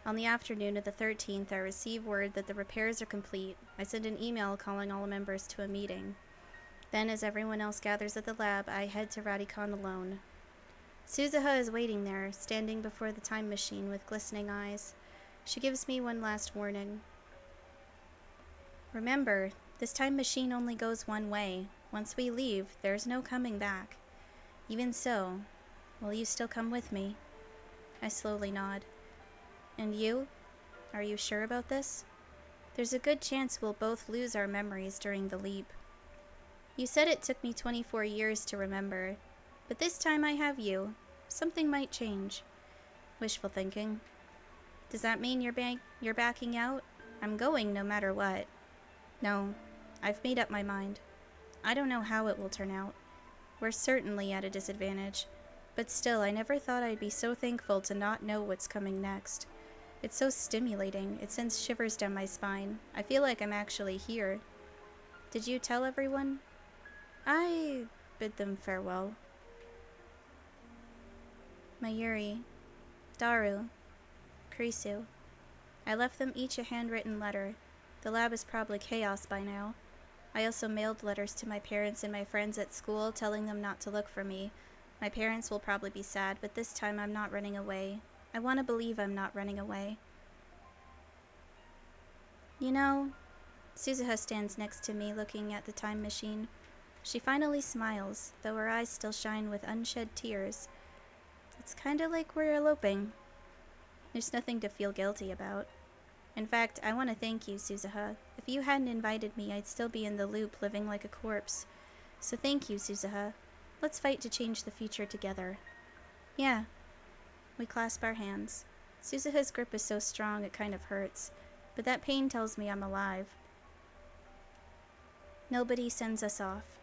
On the afternoon of the 13th, I received word that the repairs are complete. I sent an email calling all members to a meeting. Then, as everyone else gathers at the lab, I head to Radicon alone. Suzuha is waiting there, standing before the time machine with glistening eyes. She gives me one last warning. Remember, this time machine only goes one way. Once we leave, there's no coming back. Even so, will you still come with me? I slowly nod. And you? Are you sure about this? There's a good chance we'll both lose our memories during the leap. You said it took me 24 years to remember, but this time I have you. Something might change. Wishful thinking. Does that mean you're backing out? I'm going no matter what. No, I've made up my mind. I don't know how it will turn out. We're certainly at a disadvantage, but still, I never thought I'd be so thankful to not know what's coming next. It's so stimulating. It sends shivers down my spine. I feel like I'm actually here. Did you tell everyone? I bid them farewell. Mayuri, Daru, Kurisu. I left them each a handwritten letter. The lab is probably chaos by now. I also mailed letters to my parents and my friends at school, telling them not to look for me. My parents will probably be sad, but this time I'm not running away. I want to believe I'm not running away. You know, Suzuha stands next to me, looking at the time machine. She finally smiles, though her eyes still shine with unshed tears. It's kinda like we're eloping. There's nothing to feel guilty about. In fact, I want to thank you, Suzuha. If you hadn't invited me, I'd still be in the loop, living like a corpse. So thank you, Suzuha. Let's fight to change the future together. Yeah. We clasp our hands. Suzuha's grip is so strong it kind of hurts, but that pain tells me I'm alive. Nobody sends us off.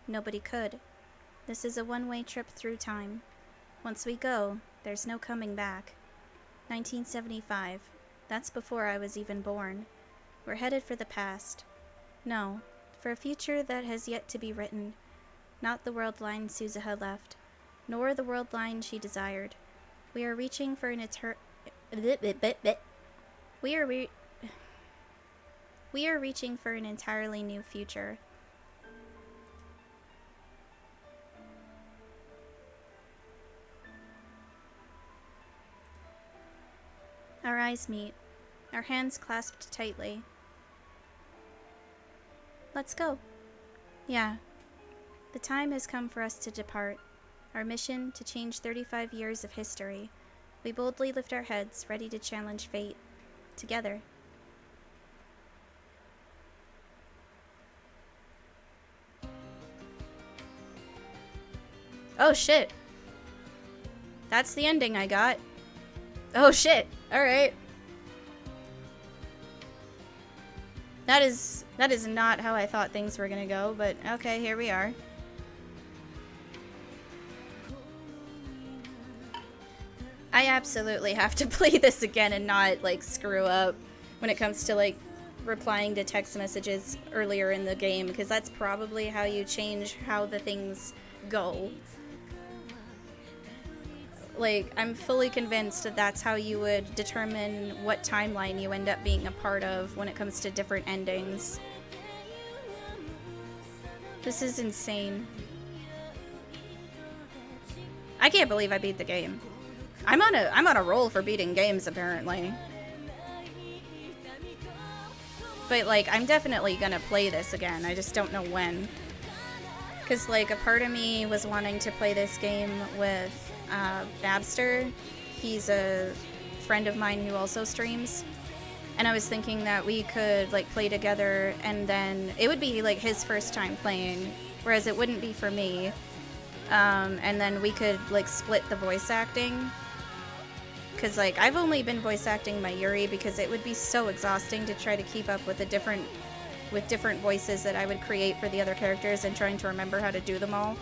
Nobody could. This is a one-way trip through time. Once we go, there's no coming back. 1975. That's before I was even born. We're headed for the past. No, for a future that has yet to be written. Not the world line Suzuha left, nor the world line she desired. We are reaching for an We are reaching for an entirely new future. Our eyes meet, our hands clasped tightly. Let's go. Yeah. The time has come for us to depart. Our mission to change 35 years of history. We boldly lift our heads, ready to challenge fate. Together. Oh shit. That's the ending I got. Oh shit. Alright. That is not how I thought things were gonna go, but okay, here we are. I absolutely have to play this again and not, like, screw up when it comes to, like, replying to text messages earlier in the game, because that's probably how you change how the things go. Like, I'm fully convinced that that's how you would determine what timeline you end up being a part of when it comes to different endings. This is insane. I can't believe I beat the game. I'm on a roll for beating games, apparently. But, like, I'm definitely gonna play this again. I just don't know when. Because, like, a part of me was wanting to play this game with Babster. He's a friend of mine who also streams. And I was thinking that we could, like, play together, and then it would be, like, his first time playing, whereas it wouldn't be for me. And then we could, like, split the voice acting. because, like, I've only been voice acting my Yuri because it would be so exhausting to try to keep up with different voices that I would create for the other characters and trying to remember how to do them all.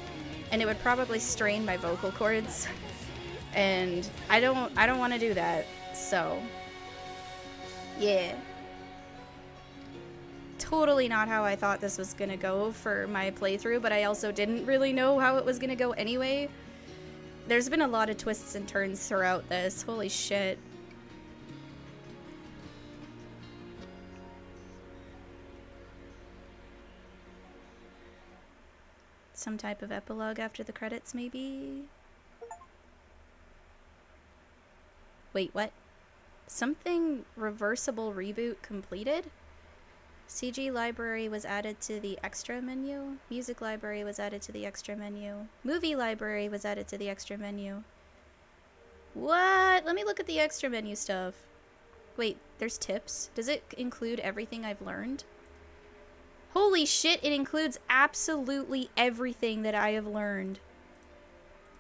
And it would probably strain my vocal cords. And I don't want to do that. So, yeah. Totally not how I thought this was gonna go for my playthrough, but I also didn't really know how it was gonna go anyway. There's been a lot of twists and turns throughout this. Holy shit. Some type of epilogue after the credits, maybe? Wait, what? Something reversible reboot completed? CG library was added to the extra menu. Music library was added to the extra menu. Movie library was added to the extra menu. What? Let me look at the extra menu stuff. Wait, there's tips? Does it include everything I've learned? Holy shit, it includes absolutely everything that I have learned.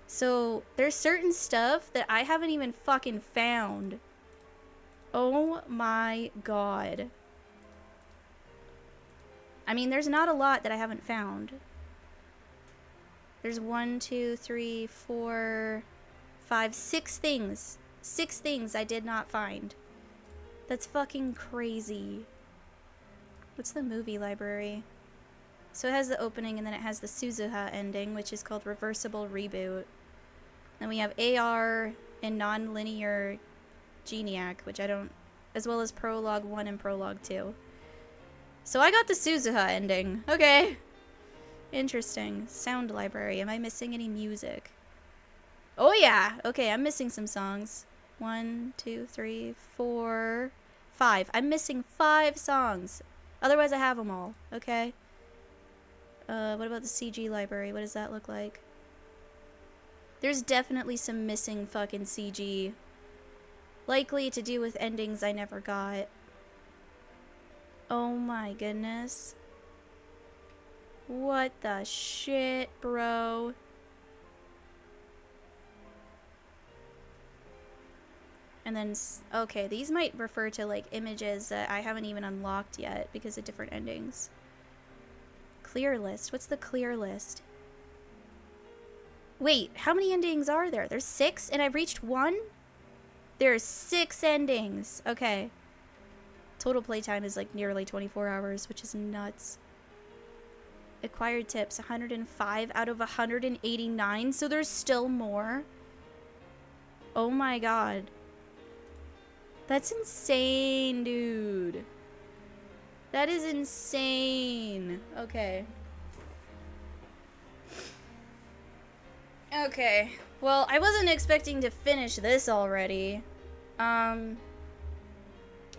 So, there's certain stuff that I haven't even fucking found. Oh my god. I mean, there's not a lot that I haven't found. There's 1, 2, 3, 4, 5, 6 things. 6 things I did not find. That's fucking crazy. What's the movie library? So it has the opening and then it has the Suzuha ending, which is called Reversible Reboot. Then we have AR and Non-Linear Geniac, which I don't... as well as Prologue 1 and Prologue 2. So I got the Suzuha ending. Okay. Interesting. Sound library. Am I missing any music? Oh yeah! Okay, I'm missing some songs. 1, 2, 3, 4, 5. I'm missing 5 songs. Otherwise I have them all. Okay. What about the CG library? What does that look like? There's definitely some missing fucking CG. Likely to do with endings I never got. Oh my goodness. What the shit, bro? And then, okay, these might refer to, like, images that I haven't even unlocked yet because of different endings. Clear list. What's the clear list? Wait, how many endings are there? There's 6 and I've reached 1? There's 6 endings. Okay. Total playtime is like nearly 24 hours, which is nuts. Acquired tips, 105 out of 189, so there's still more. Oh my god. That's insane, dude. That is insane. Okay. Okay. Well, I wasn't expecting to finish this already.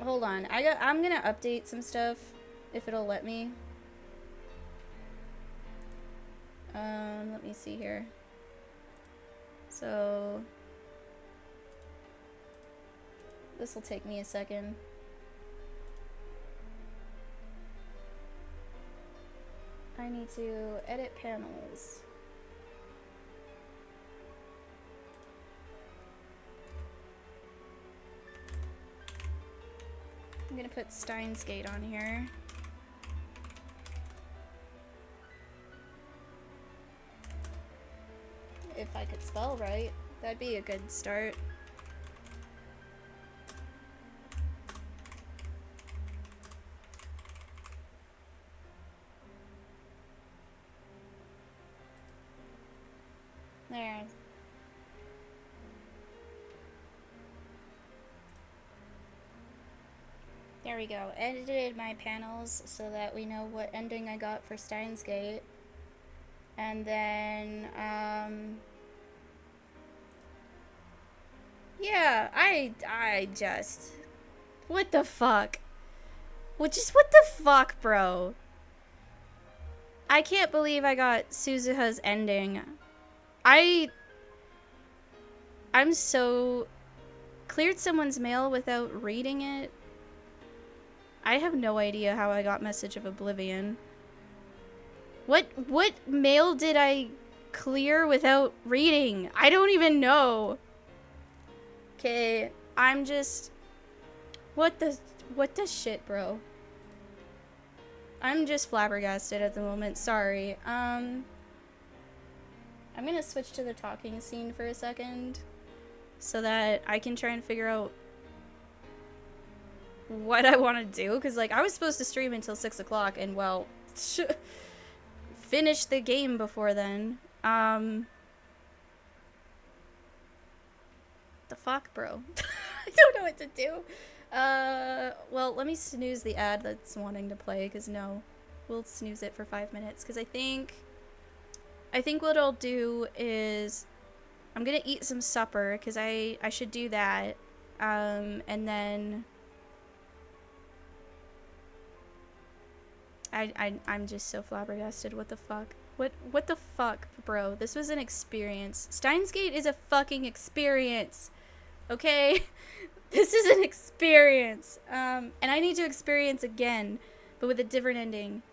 Hold on. I'm gonna update some stuff, if it'll let me. Let me see here. So... this will take me a second. I need to edit panels. I'm gonna put Steins Gate on here. If I could spell right, that'd be a good start. There. There we go. Edited my panels so that we know what ending I got for Steins Gate. And then, yeah, I just... what the fuck? What the fuck, bro? I can't believe I got Suzuha's ending. I'm so... cleared someone's mail without reading it? I have no idea how I got Message of Oblivion. What mail did I clear without reading? I don't even know. Okay, I'm just... What the shit, bro? I'm just flabbergasted at the moment, sorry. I'm gonna switch to the talking scene for a second so that I can try and figure out what I want to do, because, like, I was supposed to stream until 6 o'clock and, well, finish the game before then. The fuck, bro? I don't know what to do. Well, let me snooze the ad that's wanting to play, because no. We'll snooze it for 5 minutes, because I think what I'll do is I'm gonna eat some supper, because I should do that, and then I'm just so flabbergasted. What the fuck? What the fuck, bro? This was an experience. Steins Gate is a fucking experience. Okay? This is an experience. And I need to experience again, but with a different ending.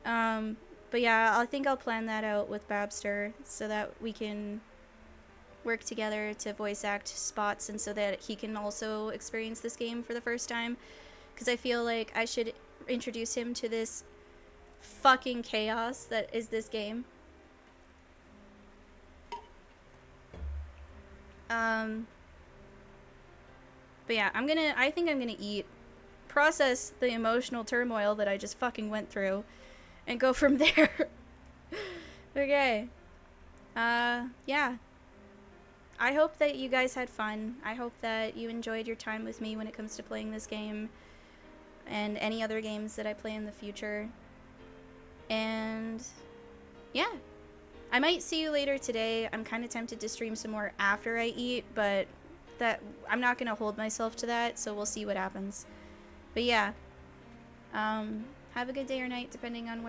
But yeah, I think I'll plan that out with Babster so that we can work together to voice act spots and so that he can also experience this game for the first time. Because I feel like I should introduce him to this fucking chaos that is this game. But yeah, I think I'm gonna eat, process the emotional turmoil that I just fucking went through, and go from there. Okay. Yeah. I hope that you guys had fun. I hope that you enjoyed your time with me when it comes to playing this game and any other games that I play in the future. And yeah. I might see you later today. I'm kind of tempted to stream some more after I eat, but I'm not going to hold myself to that, so we'll see what happens. But yeah. Have a good day or night, depending on where